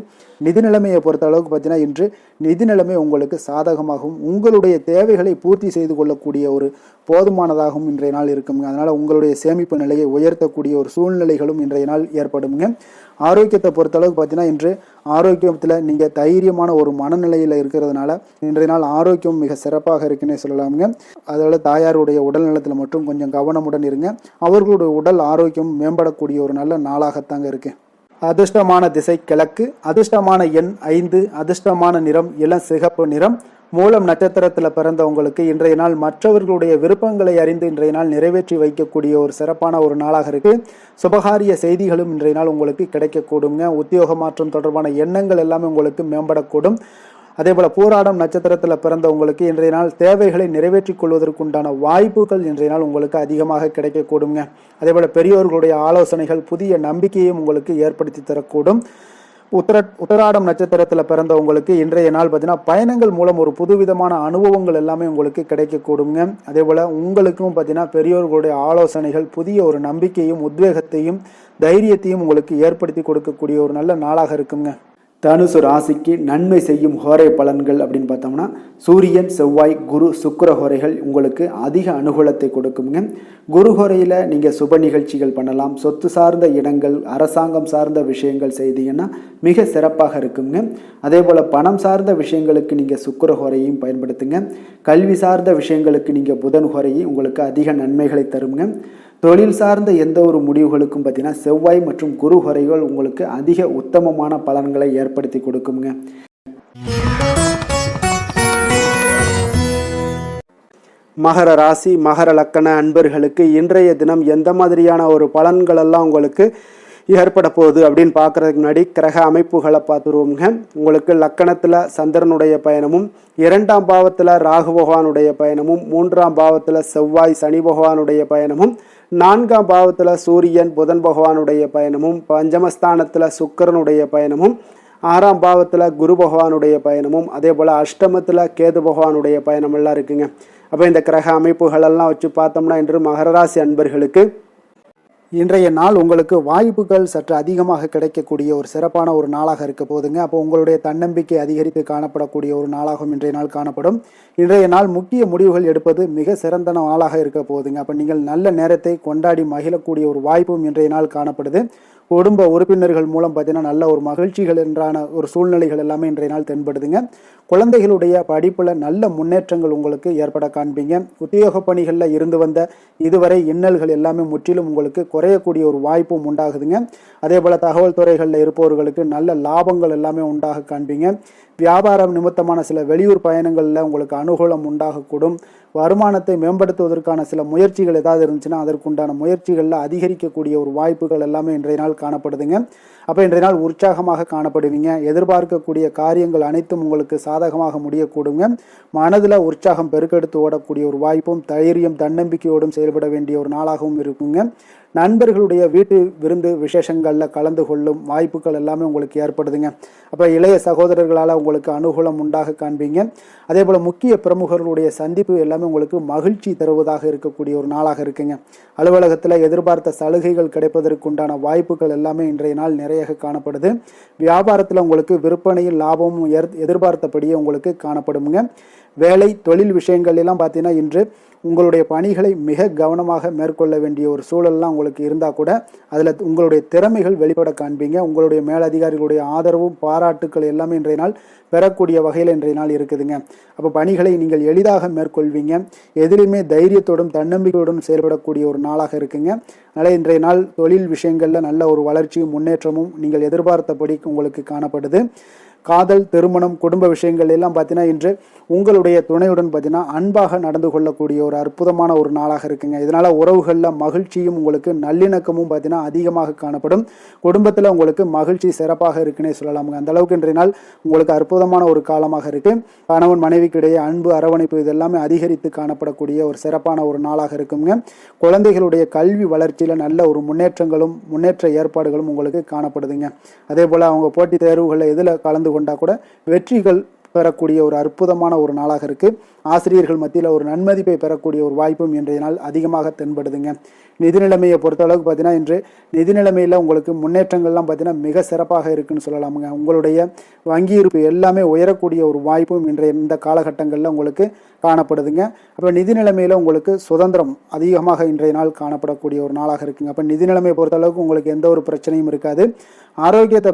நிதி நிலைமையை பொறுத்த அளவுக்கு பார்த்தீங்கன்னா இன்று நிதி நிலைமை உங்களுக்கு சாதகமாகவும் உங்களுடைய தேவைகளை பூர்த்தி செய்து கொள்ளக்கூடிய ஒரு போதுமானதாகவும் இன்றைய நாள் இருக்குங்க. அதனால் உங்களுடைய சேமிப்பு நிலையை உயர்த்தக்கூடிய ஒரு சூழ்நிலைகளும் இன்றைய நாள் ஏற்படுங்க. ஆரோக்கியத்தை பொறுத்தளவுக்கு பார்த்தீங்கன்னா இன்று ஆரோக்கியத்தில் நீங்கள் தைரியமான ஒரு மனநிலையில் இருக்கிறதுனால இன்றைய நாள் ஆரோக்கியம் மிக சிறப்பாக இருக்குன்னே சொல்லலாமுங்க. அதோட தாயாருடைய உடல் நலத்தில் மட்டும் கொஞ்சம் கவனமுடன் இருங்க. அவர்களுடைய உடல் ஆரோக்கியம் மேம்படக்கூடிய ஒரு நல்ல நாளாகத்தாங்க இருக்கு. அதிர்ஷ்டமான திசை கிழக்கு, அதிர்ஷ்டமான எண் 5, அதிர்ஷ்டமான நிறம் இளம் சிகப்பு நிறம். மூலம் நட்சத்திரத்தில் பிறந்தவங்களுக்கு இன்றைய நாள் மற்றவர்களுடைய விருப்பங்களை அறிந்து இன்றைய நாள் நிறைவேற்றி வைக்கக்கூடிய ஒரு சிறப்பான ஒரு நாளாக இருக்கு. சுபகாரிய செய்திகளும் இன்றைய நாள் உங்களுக்கு கிடைக்கக்கூடுங்க. உத்தியோக மாற்றம் தொடர்பான எண்ணங்கள் எல்லாமே உங்களுக்கு மேம்படக்கூடும். அதே போல பூராடம் நட்சத்திரத்தில் பிறந்தவங்களுக்கு இன்றைய நாள் தேவைகளை நிறைவேற்றிக் கொள்வதற்குண்டான வாய்ப்புகள் இன்றைய நாள் உங்களுக்கு அதிகமாக கிடைக்கக்கூடுங்க. அதே போல பெரியோர்களுடைய ஆலோசனைகள் புதிய நம்பிக்கையும் உங்களுக்கு ஏற்படுத்தி தரக்கூடும். உத்தராடம் நட்சத்திரத்தில் பிறந்தவங்களுக்கு இன்றைய நாள் பார்த்தீங்கன்னா பயணங்கள் மூலம் ஒரு புதுவிதமான அனுபவங்கள் எல்லாமே உங்களுக்கு கிடைக்கக்கூடுங்க. அதே போல் உங்களுக்கும் பார்த்தீங்கன்னா பெரியோர்களுடைய ஆலோசனைகள் புதிய ஒரு நம்பிக்கையும் உத்வேகத்தையும் தைரியத்தையும் உங்களுக்கு ஏற்படுத்தி கொடுக்கக்கூடிய ஒரு நல்ல நாளாக இருக்குங்க. தனுசு ராசிக்கு நன்மை செய்யும் ஹோரை பலன்கள் அப்படின்னு பார்த்தோம்னா சூரியன் செவ்வாய் குரு சுக்கிர ஹோரைகள் உங்களுக்கு அதிக அனுகூலத்தை கொடுக்குங்க. குரு ஹோரையில் நீங்கள் சுப நிகழ்ச்சிகள் பண்ணலாம். சொத்து சார்ந்த இடங்கள் அரசாங்கம் சார்ந்த விஷயங்கள் செய்தீங்கன்னா மிக சிறப்பாக இருக்குங்க. அதே போல் பணம் சார்ந்த விஷயங்களுக்கு நீங்கள் சுக்கிர ஹோரையும் பயன்படுத்துங்க. கல்வி சார்ந்த விஷயங்களுக்கு நீங்கள் புதன் ஹோரையும் உங்களுக்கு அதிக நன்மைகளை தருங்க. தொழில் சார்ந்த எந்த ஒரு முடிவுகளுக்கும் பார்த்தீங்கன்னா செவ்வாய் மற்றும் குரு ஹோரைகள் உங்களுக்கு அதிக உத்தமமான பலன்களை ஏற்படுத்தி கொடுக்குங்க. மகர ராசி மகர லக்கண அன்பர்களுக்கு இன்றைய தினம் எந்த மாதிரியான ஒரு பலன்கள் எல்லாம் உங்களுக்கு ஏற்பட போகுது அப்படின்னு பார்க்குறதுக்கு முன்னாடி கிரக அமைப்புகளை பார்த்துருவோங்க. உங்களுக்கு லக்கணத்தில் சந்திரனுடைய பயணமும் 2ஆம் பாவத்தில் ராகு பகவானுடைய பயணமும் 3ஆம் பாவத்தில் செவ்வாய் சனி பகவானுடைய பயணமும் 4ஆம் பாவத்தில் சூரியன் புதன் பகவானுடைய பயணமும் 5மஸ்தானத்தில் சுக்கிரனுடைய பயணமும் 6ஆம் பாவத்தில் குரு பகவானுடைய பயணமும் அதே போல் அஷ்டமத்தில் கேது பகவானுடைய பயணமெல்லாம் இருக்குங்க. அப்போ இந்த கிரக அமைப்புகளெல்லாம் வச்சு பார்த்தோம்னா இன்று மகர ராசி அன்பர்களுக்கு இன்றைய நாள் உங்களுக்கு வாய்ப்புகள் சற்று அதிகமாக கிடைக்கக்கூடிய ஒரு சிறப்பான ஒரு நாளாக இருக்க போதுங்க. அப்போ உங்களுடைய தன்னம்பிக்கை அதிகரித்து காணப்படக்கூடிய ஒரு நாளாகவும் இன்றைய நாள் காணப்படும். இன்றைய நாள் முக்கிய முடிவுகள் எடுப்பது மிக சிறந்த நாளாக இருக்க போதுங்க. அப்போ நீங்கள் நல்ல நேரத்தை கொண்டாடி மகிழக்கூடிய ஒரு வாய்ப்பும் இன்றைய நாள் காணப்படுது. குடும்ப உறுப்பினர்கள் மூலம் பார்த்தீங்கன்னா நல்ல ஒரு மகிழ்ச்சிகள் என்றான ஒரு சூழ்நிலைகள் எல்லாமே இன்றைய நாள் தென்படுதுங்க. குழந்தைகளுடைய படிப்பில் நல்ல முன்னேற்றங்கள் உங்களுக்கு ஏற்பட காண்பீங்க. உத்தியோக பணிகளில் இருந்து வந்த இதுவரை இன்னல்கள் எல்லாமே முற்றிலும் உங்களுக்கு குறையக்கூடிய ஒரு வாய்ப்பும் உண்டாகுதுங்க. அதே போல் தகவல் துறைகளில் இருப்பவர்களுக்கு நல்ல லாபங்கள் எல்லாமே உண்டாக காண்பீங்க. வியாபாரம் நிமித்தமான சில வெளியூர் பயணங்களில் உங்களுக்கு அனுகூலம் உண்டாகக்கூடும். வருமானத்தை மேம்படுத்துவதற்கான சில முயற்சிகள் ஏதாவது இருந்துச்சுன்னா அதற்குண்டான முயற்சிகளில் அதிகரிக்கக்கூடிய ஒரு வாய்ப்புகள் எல்லாமே இன்றைய நாள் காணப்படுதுங்க. அப்போ இன்றைய நாள் உற்சாகமாக காணப்படுவீங்க. எதிர்பார்க்கக்கூடிய காரியங்கள் அனைத்தும் உங்களுக்கு சாதகமாக முடியக்கூடுங்க. மனதில் உற்சாகம் பெருக்கெடுத்து ஓடக்கூடிய ஒரு வாய்ப்பும் தைரியம் தன்னம்பிக்கையோடும் செயல்பட வேண்டிய ஒரு நாளாகவும் இருக்குங்க. நண்பர்களுடைய வீட்டு விருந்து விசேஷங்களில் கலந்து கொள்ளும் வாய்ப்புகள் எல்லாமே உங்களுக்கு ஏற்படுதுங்க. அப்போ இளைய சகோதரர்களால் உங்களுக்கு அனுகூலம் உண்டாக காண்பீங்க. அதே போல் முக்கிய பிரமுகர்களுடைய சந்திப்பு எல்லாமே உங்களுக்கு மகிழ்ச்சி தருவதாக இருக்கக்கூடிய ஒரு நாளாக இருக்குங்க. அலுவலகத்தில் எதிர்பார்த்த சலுகைகள் கிடைப்பதற்குண்டான வாய்ப்புகள் எல்லாமே இன்றைய நாள் நிறைய காணப்படுது. வியாபாரத்தில் உங்களுக்கு விற்பனையில் லாபமும் எதிர்பார்த்தபடியே உங்களுக்கு காணப்படுங்க. வேலை தொழில் விஷயங்கள் எல்லாம் பார்த்தீங்கன்னா இன்று உங்களுடைய பணிகளை மிக கவனமாக மேற்கொள்ள வேண்டிய ஒரு சூழல்லாம் உங்களுக்கு இருந்தால் கூட அதில் உங்களுடைய திறமைகள் வெளிப்பட காண்பீங்க. உங்களுடைய மேலதிகாரிகளுடைய ஆதரவும் பாராட்டுக்கள் எல்லாமே இன்றைய நாள் பெறக்கூடிய வகையில் இன்றைய நாள் இருக்குதுங்க. அப்போ பணிகளை நீங்கள் எளிதாக மேற்கொள்வீங்க. எதிலுமே தைரியத்தோடும் தன்னம்பிக்கையோடும் செயல்படக்கூடிய ஒரு நாளாக இருக்குங்க. அதனால் இன்றைய நாள் தொழில் விஷயங்களில் நல்ல ஒரு வளர்ச்சியும் முன்னேற்றமும் நீங்கள் எதிர்பார்த்தபடி உங்களுக்கு காணப்படுது. காதல், திருமணம், குடும்ப விஷயங்கள் எல்லாம் பார்த்தீங்கன்னா இன்று உங்களுடைய துணையுடன் பார்த்தீங்கன்னா அன்பாக நடந்து கொள்ளக்கூடிய ஒரு அற்புதமான ஒரு நாளாக இருக்குங்க. இதனால் உறவுகளில் மகிழ்ச்சியும் உங்களுக்கு நல்லிணக்கமும் பார்த்தீங்கன்னா அதிகமாக காணப்படும். குடும்பத்தில் உங்களுக்கு மகிழ்ச்சி சிறப்பாக இருக்குன்னே சொல்லலாமுங்க. அந்த அளவுக்கு இன்றைய நாள் உங்களுக்கு அற்புதமான ஒரு காலமாக இருக்கு. கணவன் மனைவிக்கிடையே அன்பு, அரவணைப்பு இதெல்லாமே அதிகரித்து காணப்படக்கூடிய ஒரு சிறப்பான ஒரு நாளாக இருக்குங்க. குழந்தைகளுடைய கல்வி வளர்ச்சியில் நல்ல ஒரு முன்னேற்ற ஏற்பாடுகளும் உங்களுக்கு காணப்படுதுங்க. அதே போல் அவங்க போட்டித் தேர்வுகளில் எதில் கலந்து கொண்டா கூட வெற்றிகள் பெறக்கூடிய ஒரு அற்புதமான ஒரு நாளாக இருக்கு. ஆசிரியர்கள் மத்தியில் ஒரு நன்மதிப்பை பெறக்கூடிய ஒரு வாய்ப்பும் இன்றைய நாள் அதிகமாக தென்படுதுங்க. நிதி நிலைமையை பொறுத்த அளவுக்கு பார்த்தீங்கன்னா இன்று நிதி நிலைமையில் உங்களுக்கு முன்னேற்றங்கள்லாம் பார்த்தீங்கன்னா மிக சிறப்பாக இருக்குன்னு சொல்லலாமுங்க. உங்களுடைய வங்கி இருப்பு எல்லாமே உயரக்கூடிய ஒரு வாய்ப்பும் இந்த காலகட்டங்களில் உங்களுக்கு காணப்படுதுங்க. அப்போ நிதி நிலைமையில் உங்களுக்கு சுதந்திரம் அதிகமாக இன்றைய நாள் காணப்படக்கூடிய ஒரு நாளாக இருக்குங்க. அப்போ நிதி நிலைமையை பொறுத்த அளவுக்கு உங்களுக்கு எந்த ஒரு பிரச்சனையும் இருக்காது. ஆரோக்கியத்தை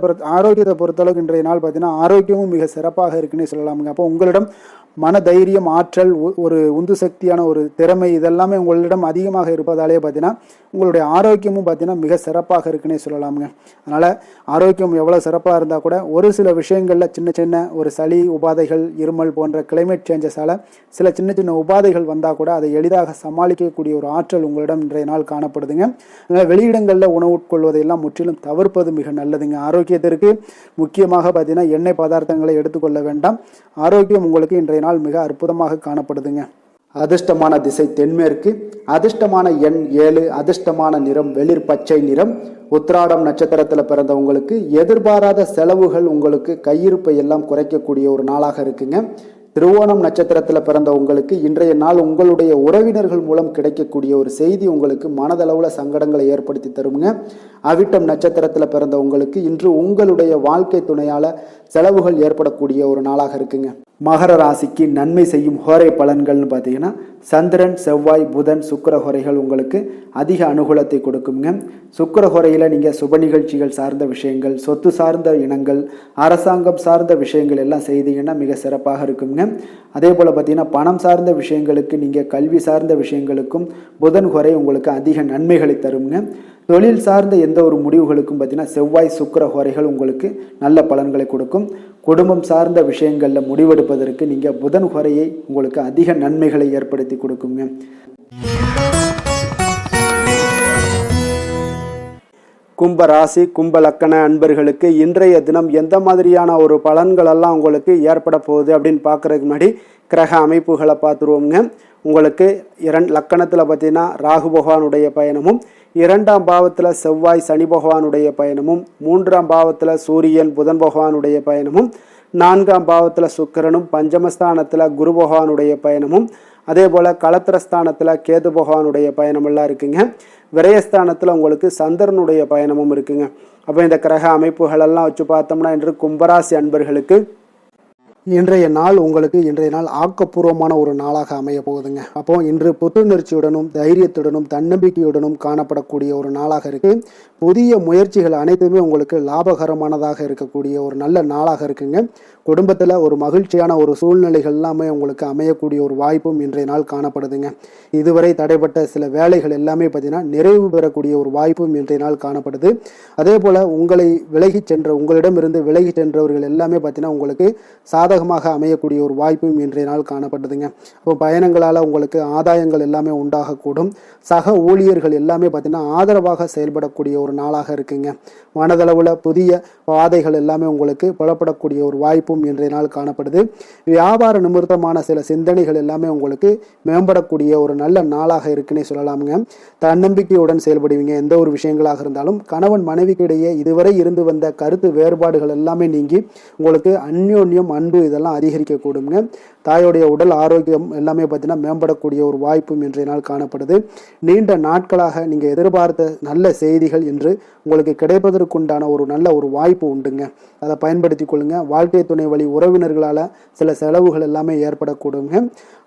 பொறுத்தளவுக்கு இன்றைய நாள் பார்த்தீங்கன்னா ஆரோக்கியமும் மிக சிறப்பாக இருக்குன்னே சொல்லலாமுங்க. அப்போ உங்களிடம் மன தைரியம், ஆற்றல், ஒரு உந்து சக்தியான ஒரு திறமை இதெல்லாமே உங்களிடம் அதிகமாக இருப்பதாலே பார்த்தீங்கன்னா உங்களுடைய ஆரோக்கியமும் பார்த்தீங்கன்னா மிக சிறப்பாக இருக்குன்னே சொல்லலாமுங்க. அதனால் ஆரோக்கியம் எவ்வளோ சிறப்பாக இருந்தால் கூட ஒரு சில விஷயங்களில் சின்ன சின்ன ஒரு சளி உபாதைகள், இருமல் போன்ற கிளைமேட் சேஞ்சஸால் சில சின்ன சின்ன உபாதைகள் வந்தால் கூட அதை எளிதாக சமாளிக்கக்கூடிய ஒரு ஆற்றல் உங்களிடம் இன்றைய நாள் காணப்படுதுங்க. அதனால் வெளியிடங்களில் உணவு உட்கொள்வதையெல்லாம் முற்றிலும் தவிர்ப்பது மிக நல்லதுங்க. ஆரோக்கியத்திற்கு முக்கியமாக பார்த்தீங்கன்னா எண்ணெய் பதார்த்தங்களை எடுத்துக்கொள்ள வேண்டாம். ஆரோக்கியம் உங்களுக்கு இன்றைய நாள் மிக அற்புதமாக காணப்படுதுங்க. அதிர்ஷ்டமான திசை தென்மேற்கு, அதிர்ஷ்டமான எண் 7, அதிர்ஷ்டமான நிறம் வெளிர் பச்சை நிறம். உத்திராடம் நட்சத்திரத்தில் பிறந்தவங்களுக்கு எதிர்பாராத செலவுகள் உங்களுக்கு கையிருப்பை எல்லாம் குறைக்கக்கூடிய ஒரு நாளாக இருக்குங்க. திருவோணம் நட்சத்திரத்தில் பிறந்த உங்களுக்கு இன்றைய நாள் உங்களுடைய உறவினர்கள் மூலம் கிடைக்கக்கூடிய ஒரு செய்தி உங்களுக்கு மனதளவில் சங்கடங்களை ஏற்படுத்தி தருங்க. அவிட்டம் நட்சத்திரத்தில் பிறந்த உங்களுக்கு இன்று உங்களுடைய வாழ்க்கை துணையால் செலவுகள் ஏற்படக்கூடிய ஒரு நாளாக இருக்குங்க. மகர ராசிக்கு நன்மை செய்யும் ஹோரை பலன்கள்னு பார்த்தீங்கன்னா சந்திரன், செவ்வாய், புதன், சுக்கிர ஹோரைகள் உங்களுக்கு அதிக அனுகூலத்தை கொடுக்குங்க. சுக்கிர ஹோரையில் நீங்கள் சுப நிகழ்ச்சிகள் சார்ந்த விஷயங்கள், சொத்து சார்ந்த இனங்கள், அரசாங்கம் சார்ந்த விஷயங்கள் எல்லாம் செய்தீங்கன்னா மிக சிறப்பாக இருக்குங்க. அதே போல் பார்த்தீங்கன்னா பணம் சார்ந்த விஷயங்களுக்கு, நீங்கள் கல்வி சார்ந்த விஷயங்களுக்கும் புதன் ஹோரை உங்களுக்கு அதிக நன்மைகளை தருங்க. தொழில் சார்ந்த எந்த ஒரு முடிவுகளுக்கும் பார்த்தீங்கன்னா செவ்வாய், சுக்கிர ஹோரைகள் உங்களுக்கு நல்ல பலன்களை கொடுக்கும். குடும்பம் சார்ந்த விஷயங்களில் முடிவெடுப்பதற்கு நீங்கள் புதன் ஹோரையை உங்களுக்கு அதிக நன்மைகளை ஏற்படுத்தி கொடுக்குங்க. கும்ப ராசி, கும்ப லக்கண அன்பர்களுக்கு இன்றைய தினம் எந்த மாதிரியான ஒரு பலன்களெல்லாம் உங்களுக்கு ஏற்பட போகுது அப்படின்னு பார்க்குறதுக்கு முன்னாடி கிரக அமைப்புகளை பார்த்துருவோங்க. உங்களுக்கு லக்கணத்தில் பார்த்தீங்கன்னா ராகு பகவானுடைய பயணமும், 2ஆம் பாவத்தில் செவ்வாய் சனி பகவானுடைய பயணமும், 3ஆம் பாவத்தில் சூரியன் புதன் பகவானுடைய பயணமும், 4ஆம் பாவத்தில் சுக்கிரனும், பஞ்சமஸ்தானத்தில் குரு பகவானுடைய பயணமும், அதே போல் களத்திரஸ்தானத்தில் கேது பகவானுடைய பயணமெல்லாம் இருக்குங்க. விரயஸ்தானத்தில் உங்களுக்கு சந்திரனுடைய பயணமும் இருக்குங்க. அப்போ இந்த கிரக அமைப்புகளெல்லாம் வச்சு பார்த்தோம்னா இன்று கும்பராசி அன்பர்களுக்கு இன்றைய நாள் உங்களுக்கு ஆக்கப்பூர்வமான ஒரு நாளாக அமைய போகுதுங்க. அப்போ இன்று புத்துணர்ச்சியுடனும் தைரியத்துடனும் தன்னம்பிக்கையுடனும் காணப்படக்கூடிய ஒரு நாளாக இருக்கு. புதிய முயற்சிகள் அனைத்துமே உங்களுக்கு லாபகரமானதாக இருக்கக்கூடிய ஒரு நல்ல நாளாக இருக்குங்க. குடும்பத்தில் ஒரு மகிழ்ச்சியான ஒரு சூழ்நிலைகள் எல்லாமே உங்களுக்கு அமையக்கூடிய ஒரு வாய்ப்பும் இன்றைய நாள் காணப்படுதுங்க. இதுவரை தடைப்பட்ட சில வேலைகள் எல்லாமே பார்த்தீங்கன்னா நிறைவு பெறக்கூடிய ஒரு வாய்ப்பும் இன்றைய நாள் காணப்படுது. அதே போல் உங்களிடமிருந்து விலகி சென்றவர்கள் எல்லாமே பார்த்தீங்கன்னா உங்களுக்கு சாதகமாக அமையக்கூடிய ஒரு வாய்ப்பும் இன்றைய நாள் காணப்படுதுங்க. அப்போ பயணங்களால் உங்களுக்கு ஆதாயங்கள் எல்லாமே உண்டாகக்கூடும். சக ஊழியர்கள் எல்லாமே பார்த்தீங்கன்னா ஆதரவாக செயல்படக்கூடிய ஒரு நாளாக இருக்குங்க. மனதளவில் புதிய பாதைகள் எல்லாமே உங்களுக்கு புலப்படக்கூடிய ஒரு வாய்ப்பும் இன்றைய நாள் காணப்படுது. வியாபார நிமித்தமான சில சிந்தனைகள் எல்லாமே உங்களுக்கு மேம்படக்கூடிய ஒரு நல்ல நாளாக இருக்குன்னே சொல்லலாமுங்க. தன்னம்பிக்கையுடன் செயல்படுவீங்க. எந்த ஒரு விஷயங்களாக இருந்தாலும் கணவன் மனைவிக்கு இடையே இதுவரை இருந்து வந்த கருத்து வேறுபாடுகள் எல்லாமே நீங்கி உங்களுக்கு அந்யோன்யம் அன்பு இதெல்லாம் அதிகரிக்கக்கூடுங்க. தாயோடைய உடல் ஆரோக்கியம் எல்லாமே பார்த்தீங்கன்னா மேம்படக்கூடிய ஒரு வாய்ப்பும் இன்றைய நாள் காணப்படுது. நீண்ட நாட்களாக நீங்கள் எதிர்பார்த்த நல்ல செய்திகள் என்று உங்களுக்கு கிடைப்பதற்குண்டான ஒரு நல்ல ஒரு வாய்ப்பு உண்டுங்க. அதை பயன்படுத்தி கொள்ளுங்க. வாழ்க்கை துணை வழி உறவினர்களால் சில செலவுகள் எல்லாமே ஏற்படக்கூடுங்க.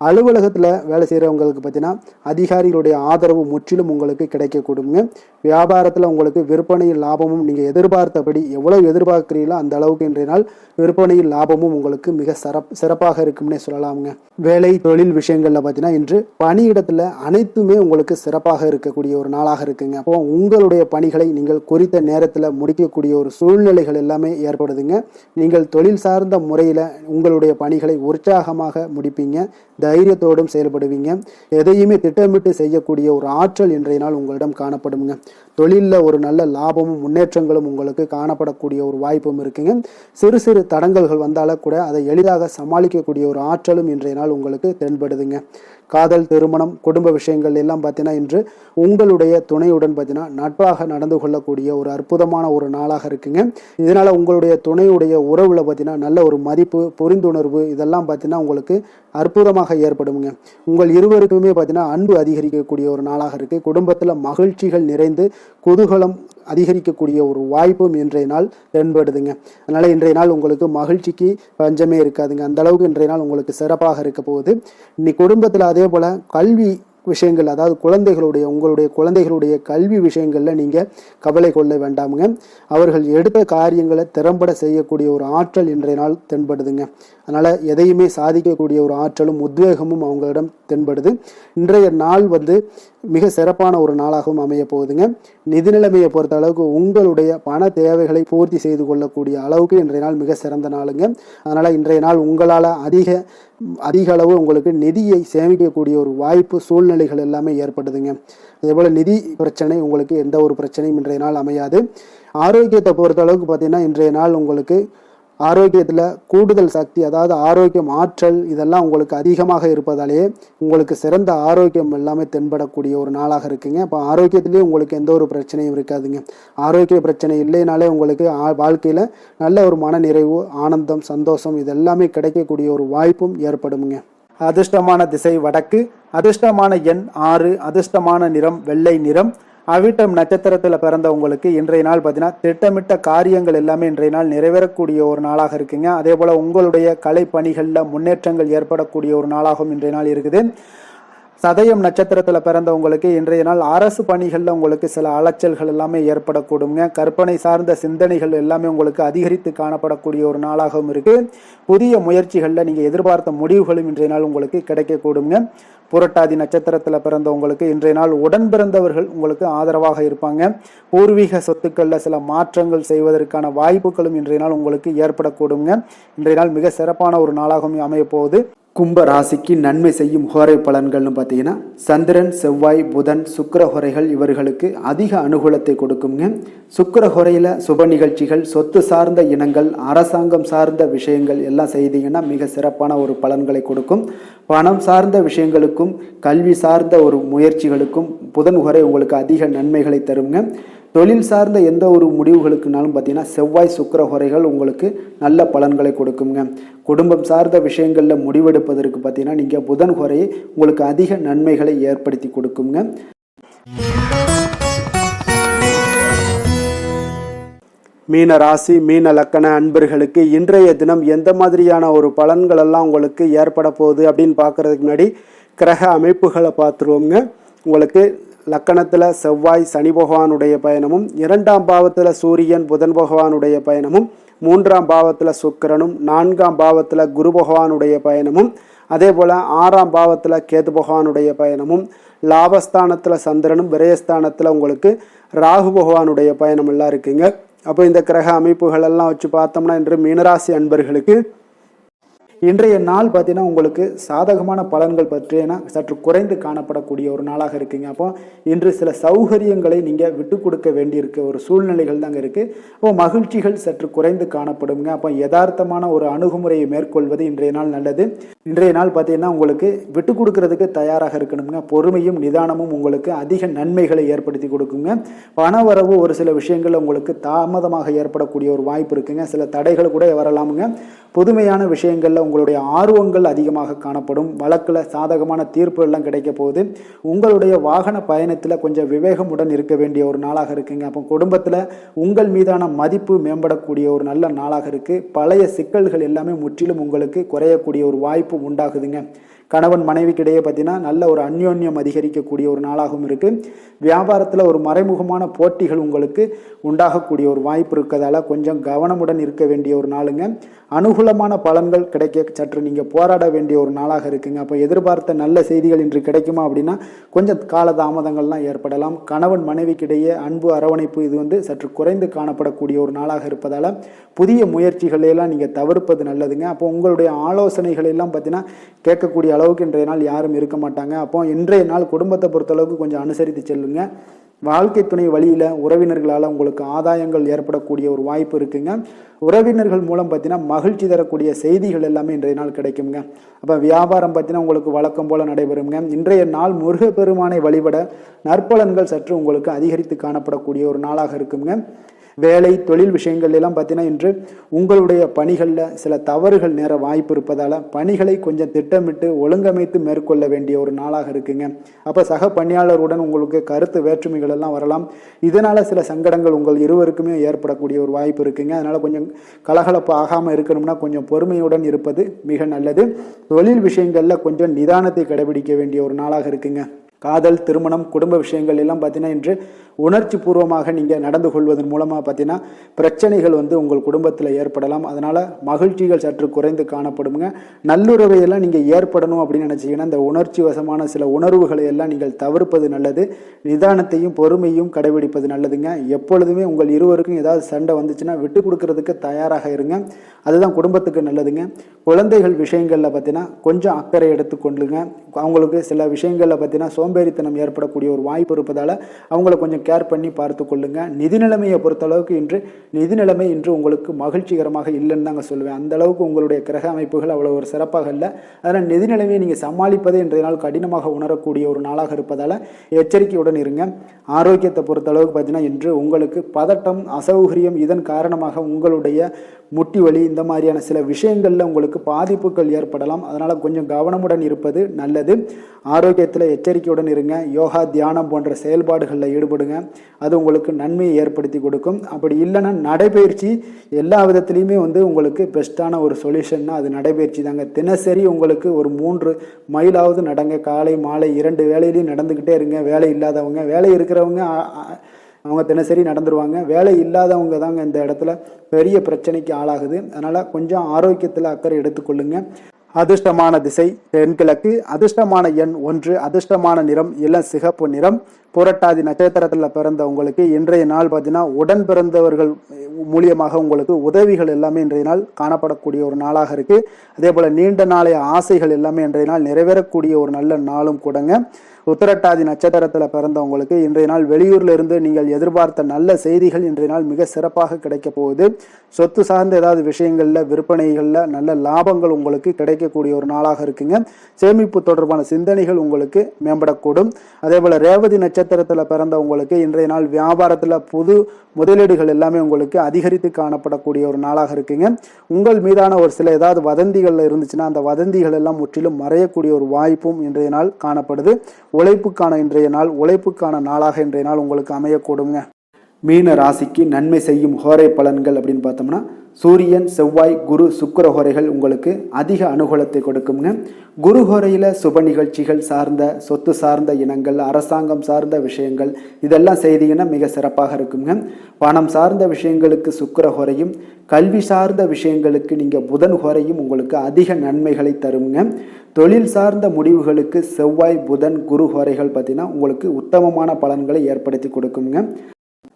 அலுவலகத்தில் வேலை செய்கிறவங்களுக்கு பார்த்தீங்கன்னா அதிகாரிகளுடைய ஆதரவு முற்றிலும் உங்களுக்கு கிடைக்கக்கூடுங்க. வியாபாரத்தில் உங்களுக்கு விற்பனையில் லாபமும் நீங்கள் எதிர்பார்த்தபடி எவ்வளவு எதிர்பார்க்கிறீங்களோ அந்த அளவுக்கு இன்றைய நாள் விற்பனையில் லாபமும் உங்களுக்கு மிக சிறப்பாக இருக்கும்னே சொல்லலாமுங்க. வேலை தொழில் விஷயங்கள்ல பார்த்தீங்கன்னா இன்று பணியிடத்துல அனைத்துமே உங்களுக்கு சிறப்பாக இருக்கக்கூடிய ஒரு நாளாக இருக்குங்க. அப்போ உங்களுடைய பணிகளை நீங்கள் குறித்த நேரத்தில் முடிக்கக்கூடிய ஒரு சூழ்நிலைகள் எல்லாமே ஏற்படுதுங்க. நீங்கள் தொழில் சார்ந்த முறையில் உங்களுடைய பணிகளை உற்சாகமாக முடிப்பீங்க. தைரியத்தோடும் செயல்படுவீங்க. எதையுமே திட்டமிட்டு செய்யக்கூடிய ஒரு ஆற்றல் இன்றைய நாள் உங்களிடம் காணப்படுங்க. தொழிலில் ஒரு நல்ல லாபமும் முன்னேற்றங்களும் உங்களுக்கு காணப்படக்கூடிய ஒரு வாய்ப்பும் இருக்குங்க. சிறு சிறு தடங்கல்கள் வந்தாலும் கூட அதை எளிதாக சமாளிக்கக்கூடிய ஒரு ஆற்றலும் இன்றைய நாள் உங்களுக்கு தென்படுதுங்க. காதல், திருமணம், குடும்ப விஷயங்கள் எல்லாம் பார்த்தீங்கன்னா இன்று உங்களுடைய துணையுடன் பார்த்தீங்கன்னா நட்பாக நடந்து கொள்ளக்கூடிய ஒரு அற்புதமான ஒரு நாளாக இருக்குங்க. இதனால உங்களுடைய துணையுடைய உறவுல பார்த்தீங்கன்னா நல்ல ஒரு மதிப்பு, புரிந்துணர்வு இதெல்லாம் பார்த்தீங்கன்னா உங்களுக்கு அற்புதமாக ஏற்படுங்க. உங்கள் இருவருக்குமே பார்த்தீங்கன்னா அன்பு அதிகரிக்கக்கூடிய ஒரு நாளாக இருக்கு. குடும்பத்தில் மகிழ்ச்சிகள் நிறைந்து குதூகலம் அதிகரிக்கக்கூடிய ஒரு வாய்ப்பும் இன்றைய நாள் தென்படுதுங்க. அதனால இன்றைய நாள் உங்களுக்கு மகிழ்ச்சிக்கு பஞ்சமே இருக்காதுங்க. அந்த அளவுக்கு இன்றைய நாள் உங்களுக்கு சிறப்பாக இருக்க போகுது. இன்னைக்கு குடும்பத்தில் அதே போல கல்வி விஷயங்கள், அதாவது உங்களுடைய குழந்தைகளுடைய கல்வி விஷயங்கள்ல நீங்க கவலை கொள்ள வேண்டாமுங்க. அவர்கள் எடுத்த காரியங்களை திறம்பட செய்யக்கூடிய ஒரு ஆற்றல் இன்றைய நாள் தென்படுதுங்க. அதனால எதையுமே சாதிக்கக்கூடிய ஒரு ஆற்றலும் உத்வேகமும் அவங்களிடம் தென்படுது. இன்றைய நாள் மிக சிறப்பான ஒரு நாளாகவும் அமைய போகுதுங்க. நிதி நிலைமையை பொறுத்த அளவுக்கு உங்களுடைய பண தேவைகளை பூர்த்தி செய்து கொள்ளக்கூடிய அளவுக்கு இன்றைய நாள் மிக சிறந்த நாளுங்க. அதனால இன்றைய நாள் உங்களால் அதிக அளவு உங்களுக்கு நிதியை சேமிக்கக்கூடிய ஒரு வாய்ப்பு சூழ்நிலைகள் எல்லாமே ஏற்படுதுங்க. அதே போல் நிதி பிரச்சனை உங்களுக்கு எந்த ஒரு பிரச்சனையும் இன்றைய நாள் அமையாது. ஆரோக்கியத்தை பொறுத்த அளவுக்கு பார்த்தீங்கன்னா இன்றைய நாள் உங்களுக்கு ஆரோக்கியத்தில் கூடுதல் சக்தி, அதாவது ஆரோக்கியம், ஆற்றல் இதெல்லாம் உங்களுக்கு அதிகமாக இருப்பதாலேயே உங்களுக்கு சிறந்த ஆரோக்கியம் எல்லாமே தென்படக்கூடிய ஒரு நாளாக இருக்குங்க. இப்போ ஆரோக்கியத்திலேயே உங்களுக்கு எந்த ஒரு பிரச்சனையும் இருக்காதுங்க. ஆரோக்கிய பிரச்சனை இல்லைனாலே உங்களுக்கு வாழ்க்கையில் நல்ல ஒரு மன நிறைவு, ஆனந்தம், சந்தோஷம் இதெல்லாமே கிடைக்கக்கூடிய ஒரு வாய்ப்பும் ஏற்படுங்க. அதிர்ஷ்டமான திசை வடக்கு, அதிர்ஷ்டமான எண் 6, அதிர்ஷ்டமான நிறம் வெள்ளை நிறம். அவிட்டம் நட்சத்திரத்தில் பிறந்த உங்களுக்கு இன்றைய நாள் பார்த்தீங்கன்னா திட்டமிட்ட காரியங்கள் எல்லாமே இன்றைய நாள் நிறைவேறக்கூடிய ஒரு நாளாக இருக்குங்க. அதே போல் உங்களுடைய கலை பணிகளில் முன்னேற்றங்கள் ஏற்படக்கூடிய ஒரு நாளாகவும் இன்றைய நாள் இருக்குது. சதயம் நட்சத்திரத்தில் பிறந்தவங்களுக்கு இன்றைய நாள் அரசு பணிகளில் உங்களுக்கு சில அலைச்சல்கள் எல்லாமே ஏற்படக்கூடுங்க. கற்பனை சார்ந்த சிந்தனைகள் எல்லாமே உங்களுக்கு அதிகரித்து காணப்படக்கூடிய ஒரு நாளாகவும் இருக்கு. புதிய முயற்சிகளில் நீங்கள் எதிர்பார்த்த முடிவுகளும் இன்றைய நாள் உங்களுக்கு கிடைக்கக்கூடுங்க. புரட்டாதி நட்சத்திரத்தில் பிறந்தவங்களுக்கு இன்றைய நாள் உடன் பிறந்தவர்கள் உங்களுக்கு ஆதரவாக இருப்பாங்க. பூர்வீக சொத்துக்களில் சில மாற்றங்கள் செய்வதற்கான வாய்ப்புகளும் இன்றைய நாள் உங்களுக்கு ஏற்படக்கூடுங்க. இன்றைய நாள் மிக சிறப்பான ஒரு நாளாகவும் அமைய போகுது. கும்ப ராசிக்கு நன்மை செய்யும் ஹோரை பலன்கள்னு பார்த்தீங்கன்னா சந்திரன், செவ்வாய், புதன், சுக்கிர ஹோரைகள் இவர்களுக்கு அதிக அனுகூலத்தை கொடுக்குங்க. சுக்கிர ஹோரையில் சுப நிகழ்ச்சிகள், சொத்து சார்ந்த இனங்கள், அரசாங்கம் சார்ந்த விஷயங்கள் எல்லாம் செய்தீங்கன்னா மிக சிறப்பான ஒரு பலன்களை கொடுக்கும். பணம் சார்ந்த விஷயங்களுக்கும் கல்வி சார்ந்த ஒரு முயற்சிகளுக்கும் புதன் ஹோரை உங்களுக்கு அதிக நன்மைகளை தருங்க. தொழில் சார்ந்த எந்த ஒரு முடிவுகளுக்குனாலும் பார்த்தீங்கன்னா செவ்வாய், சுக்கிர ஹோரைகள் உங்களுக்கு நல்ல பலன்களை கொடுக்குங்க. குடும்பம் சார்ந்த விஷயங்களில் முடிவெடுப்பதற்கு பார்த்தீங்கன்னா நீங்கள் புதன் ஹோரையை உங்களுக்கு அதிக நன்மைகளை ஏற்படுத்தி கொடுக்குங்க. மீன ராசி மீன லக்கண அன்பர்களுக்கு இன்றைய தினம் எந்த மாதிரியான ஒரு பலன்கள் எல்லாம் உங்களுக்கு ஏற்பட போகுது அப்படின்னு பார்க்கறதுக்கு முன்னாடி கிரக அமைப்புகளை பார்த்துருவோங்க. உங்களுக்கு லக்கணத்தில் செவ்வாய் சனி பகவானுடைய பயணமும், 2ஆம் பாவத்தில் சூரியன் புதன் பகவானுடைய பயணமும், 3ஆம் பாவத்தில் சுக்கிரனும், 4ஆம் பாவத்தில் குரு பகவானுடைய பயணமும், அதே போல் 6ஆம் பாவத்தில் கேது பகவானுடைய பயணமும், லாபஸ்தானத்தில் சந்திரனும், விரயஸ்தானத்தில் உங்களுக்கு ராகு பகவானுடைய பயணம் எல்லாம் இருக்குங்க. அப்போ இந்த கிரக அமைப்புகள் எல்லாம் வச்சு பார்த்தோம்னா இன்று மீனராசி அன்பர்களுக்கு இன்றைய நாள் பார்த்தீங்கன்னா உங்களுக்கு சாதகமான பலன்கள் பற்றினா சற்று குறைந்து காணப்படக்கூடிய ஒரு நாளாக இருக்குங்க. அப்போ இன்று சில சௌகரியங்களை நீங்கள் விட்டு கொடுக்க வேண்டியிருக்க ஒரு சூழ்நிலைகள் தாங்க இருக்குது. அப்போ மகிழ்ச்சிகள் சற்று குறைந்து காணப்படுங்க. அப்போ யதார்த்தமான ஒரு அணுகுமுறையை மேற்கொள்வது இன்றைய நாள் நல்லது. இன்றைய நாள் பார்த்தீங்கன்னா உங்களுக்கு விட்டு கொடுக்கறதுக்கு தயாராக இருக்கணுங்க. பொறுமையும் நிதானமும் உங்களுக்கு அதிக நன்மைகளை ஏற்படுத்தி கொடுக்குங்க. பண வரவு ஒரு சில விஷயங்கள் உங்களுக்கு தாமதமாக ஏற்படக்கூடிய ஒரு வாய்ப்பு இருக்குங்க. சில தடைகள் கூட வரலாமுங்க. புதுமையான விஷயங்களில் உங்களுடைய ஆர்வங்கள் அதிகமாக காணப்படும். வழக்கில் சாதகமான தீர்ப்பு எல்லாம் கிடைக்க போகுது. உங்களுடைய வாகன பயணத்தில் கொஞ்சம் விவேகமுடன் இருக்க வேண்டிய ஒரு நாளாக இருக்குங்க. அப்போ குடும்பத்தில் உங்கள் மீதான மதிப்பு மேம்படக்கூடிய ஒரு நல்ல நாளாக இருக்குது. பழைய சிக்கல்கள் எல்லாமே முற்றிலும் உங்களுக்கு குறையக்கூடிய ஒரு வாய்ப்பு உண்டாகுதுங்க. கணவன் மனைவிக்கிடையே பார்த்தீங்கன்னா நல்ல ஒரு அந்யோன்யம் அதிகரிக்கக்கூடிய ஒரு நாளாகவும் இருக்குது. வியாபாரத்தில் ஒரு மறைமுகமான போட்டிகள் உங்களுக்கு உண்டாகக்கூடிய ஒரு வாய்ப்பு இருக்கிறதால கொஞ்சம் கவனமுடன் இருக்க வேண்டிய ஒரு நாளுங்க. அனுகூலமான பலன்கள் கிடைக்க சற்று நீங்கள் போராட வேண்டிய ஒரு நாளாக இருக்குங்க. அப்போ எதிர்பார்த்த நல்ல செய்திகள் இன்று கிடைக்குமா அப்படின்னா கொஞ்சம் கால தாமதங்கள்லாம் ஏற்படலாம். கணவன் மனைவிக்கிடையே அன்பு அரவணைப்பு இது சற்று குறைந்து காணப்படக்கூடிய ஒரு நாளாக இருப்பதால் புதிய முயற்சிகளெல்லாம் நீங்கள் தவிர்ப்பது நல்லதுங்க. அப்போ உங்களுடைய ஆலோசனைகள் எல்லாம் பார்த்தீங்கன்னா கேட்கக்கூடிய அளவுக்கு இன்றைய நாள் யாரும் இருக்க மாட்டாங்க. அப்போ இன்றைய நாள் குடும்பத்தை பொறுத்தளவுக்கு கொஞ்சம் அனுசரித்து செல்லுங்க. வாழ்க்கை துணை வழியில் உறவினர்களால் உங்களுக்கு ஆதாயங்கள் ஏற்படக்கூடிய ஒரு வாய்ப்பு இருக்குங்க. உறவினர்கள் மூலம் பார்த்தீங்கன்னா மகிழ்ச்சி தரக்கூடிய செய்திகள் எல்லாமே இன்றைய நாள் கிடைக்குங்க. அப்போ வியாபாரம் பார்த்தீங்கன்னா உங்களுக்கு வழக்கம் போல் நடைபெறுங்க. இன்றைய நாள் முருகப்பெருமானை வழிபட நற்பலன்கள் சற்று உங்களுக்கு அதிகரித்து காணப்படக்கூடிய ஒரு நாளாக இருக்குங்க. வேலை தொழில் விஷயங்கள் எல்லாம் பார்த்தீங்கன்னா இன்று உங்களுடைய பணிகளில் சில தவறுகள் நேர வாய்ப்பு இருப்பதால் பணிகளை கொஞ்சம் திட்டமிட்டு ஒழுங்கமைத்து மேற்கொள்ள வேண்டிய ஒரு நாளாக இருக்குங்க. அப்போ சக பணியாளருடன் உங்களுக்கு கருத்து வேற்றுமைகள் எல்லாம் வரலாம். இதனால் சில சங்கடங்கள் உங்கள் இருவருக்குமே ஏற்படக்கூடிய ஒரு வாய்ப்பு இருக்குங்க. அதனால் கொஞ்சம் கலகலப்பு ஆகாமல் இருக்கணும்னா கொஞ்சம் பொறுமையுடன் இருப்பது மிக நல்லது. தொழில் விஷயங்களில் கொஞ்சம் நிதானத்தை கடைபிடிக்க வேண்டிய ஒரு நாளாக இருக்குங்க. காதல், திருமணம், குடும்ப விஷயங்கள் எல்லாம் பார்த்தீங்கன்னா இன்று உணர்ச்சி பூர்வமாக நீங்கள் நடந்து கொள்வதன் மூலமாக பார்த்தீங்கன்னா பிரச்சனைகள் உங்கள் குடும்பத்தில் ஏற்படலாம். அதனால் மகிழ்ச்சிகள் சற்று குறைந்து காணப்படுங்க. நல்லுறவையெல்லாம் நீங்கள் ஏற்படணும் அப்படின்னு நினச்சிங்கன்னா இந்த உணர்ச்சி வசமான சில உணர்வுகளை எல்லாம் நீங்கள் தவிர்ப்பது நல்லது. நிதானத்தையும் பொறுமையும் கடைபிடிப்பது நல்லதுங்க. எப்பொழுதுமே உங்கள் இருவருக்கும் ஏதாவது சண்டை வந்துச்சுன்னா விட்டு கொடுக்கறதுக்கு தயாராக இருங்க. அதுதான் குடும்பத்துக்கு நல்லதுங்க. குழந்தைகள் விஷயங்களில் பார்த்தீங்கன்னா கொஞ்சம் அக்கறை எடுத்துக்கொள்ளுங்க. அவங்களுக்கு சில விஷயங்களில் பார்த்தீங்கன்னா சோம்பேறித்தனம் ஏற்படக்கூடிய ஒரு வாய்ப்பு இருப்பதால் அவங்கள கொஞ்சம் கேர் பண்ணி பார்த்து கொள்ளுங்க. நிதி நிலைமையை பொறுத்தளவுக்கு நிதி நிலைமை இன்று உங்களுக்கு மகிழ்ச்சிகரமாக இல்லைன்னு தாங்க சொல்லுவேன். அந்த அளவுக்கு உங்களுடைய கிரக அமைப்புகள் அவ்வளோ ஒரு சிறப்பாக இல்லை. அதனால் நிதி நிலைமையை நீங்கள் சமாளிப்பதே இன்றைய நாள் கடினமாக உணரக்கூடிய ஒரு நாளாக இருப்பதால் எச்சரிக்கையுடன் இருங்க. ஆரோக்கியத்தை பொறுத்தளவுக்கு பார்த்தீங்கன்னா இன்று உங்களுக்கு பதட்டம், அசௌகரியம் இதன் காரணமாக உங்களுடைய முட்டி வலி இந்த மாதிரியான சில விஷயங்களில் உங்களுக்கு பாதிப்புகள் ஏற்படலாம். அதனால் கொஞ்சம் கவனமுடன் இருப்பது நல்லது. ஆரோக்கியத்தில் எச்சரிக்கையுடன் இருங்க. யோகா, தியானம் போன்ற செயல்பாடுகளில் ஈடுபடுங்க. அது உங்களுக்கு நன்மையை ஏற்படுத்தி கொடுக்கும். அப்படி இல்லைன்னா நடைபயிற்சி எல்லா விதத்துலேயுமே உங்களுக்கு பெஸ்ட்டான ஒரு சொல்யூஷன்னா அது நடைபயிற்சி தாங்க. தினசரி உங்களுக்கு ஒரு 3 மைலாவது நடங்க. காலை மாலை 2 வேலையிலையும் நடந்துக்கிட்டே இருங்க. வேலை இல்லாதவங்க, வேலை இருக்கிறவங்க அவங்க தினசரி நடந்துருவாங்க. வேலை இல்லாதவங்க தாங்க இந்த இடத்துல பெரிய பிரச்சனைக்கு ஆளாகுது. அதனால் கொஞ்சம் ஆரோக்கியத்தில் அக்கறை எடுத்துக்கொள்ளுங்க. அதிர்ஷ்டமான திசை தென்கிழக்கு, அதிர்ஷ்டமான எண் 1, அதிர்ஷ்டமான நிறம் இளம் சிகப்பு நிறம். புரட்டாதி நட்சத்திரத்தில் பிறந்த உங்களுக்கு இன்றைய நாள் பார்த்தீங்கன்னா உடன் பிறந்தவர்கள் மூலியமாக உங்களுக்கு உதவிகள் எல்லாமே இன்றைய நாள் காணப்படக்கூடிய ஒரு நாளாக இருக்குது. அதே போல் நீண்ட நாளைய ஆசைகள் எல்லாமே இன்றைய நாள் நிறைவேறக்கூடிய ஒரு நல்ல நாளும் கூடங்க. உத்திரட்டாதி நட்சத்திரத்தில் பிறந்தவங்களுக்கு இன்றைய நாள் வெளியூர்ல இருந்து நீங்கள் எதிர்பார்த்த நல்ல செய்திகள் இன்றைய நாள் மிக சிறப்பாக கிடைக்க போகுது. சொத்து சார்ந்த ஏதாவது விஷயங்கள்ல விற்பனைகள்ல நல்ல லாபங்கள் உங்களுக்கு கிடைக்கக்கூடிய ஒரு நாளாக இருக்குங்க. சேமிப்பு தொடர்பான சிந்தனைகள் உங்களுக்கு மேம்படக்கூடும். அதே போல ரேவதி நட்சத்திரத்தில் பிறந்தவங்களுக்கு இன்றைய நாள் வியாபாரத்தில் புது முதலீடுகள் எல்லாமே உங்களுக்கு அதிகரித்து காணப்படக்கூடிய ஒரு நாளாக இருக்குங்க. உங்கள் மீதான ஒரு சில ஏதாவது வதந்திகள் இருந்துச்சுன்னா அந்த வதந்திகள் எல்லாம் முற்றிலும் மறையக்கூடிய ஒரு வாய்ப்பும் இன்றைய நாள் காணப்படுது. உழைப்புக்கான இன்றைய நாள், உழைப்புக்கான நாளாக இன்றைய நாள் உங்களுக்கு அமையக்கூடுங்க. மீன ராசிக்கு நன்மை செய்யும் ஹோரை பலன்கள் அப்படின்னு பார்த்தோம்னா, சூரியன், செவ்வாய், குரு, சுக்கிர ஹோரைகள் உங்களுக்கு அதிக அனுகூலத்தை கொடுக்குங்க. குரு ஹோரையில் சுப நிகழ்ச்சிகள் சார்ந்த, சொத்து சார்ந்த இனங்கள், அரசாங்கம் சார்ந்த விஷயங்கள் இதெல்லாம் செய்தீங்கன்னா மிக சிறப்பாக இருக்குங்க. பணம் சார்ந்த விஷயங்களுக்கு சுக்கிர ஹோரையும், கல்வி சார்ந்த விஷயங்களுக்கு நீங்கள் புதன் ஹோரையும் உங்களுக்கு அதிக நன்மைகளை தருங்க. தொழில் சார்ந்த முடிவுகளுக்கு செவ்வாய், புதன், குரு ஹோரைகள் பார்த்தீங்கன்னா உங்களுக்கு உத்தமமான பலன்களை ஏற்படுத்தி கொடுக்குங்க.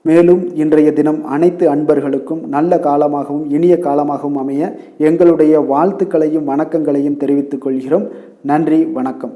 மேலும் இன்றைய தினம் அனைத்து அன்பர்களுக்கும் நல்ல காலமாகவும் இனிய காலமாகவும் அமைய எங்களுடைய வாழ்த்துக்களையும் வணக்கங்களையும் தெரிவித்துக் கொள்கிறோம். நன்றி, வணக்கம்.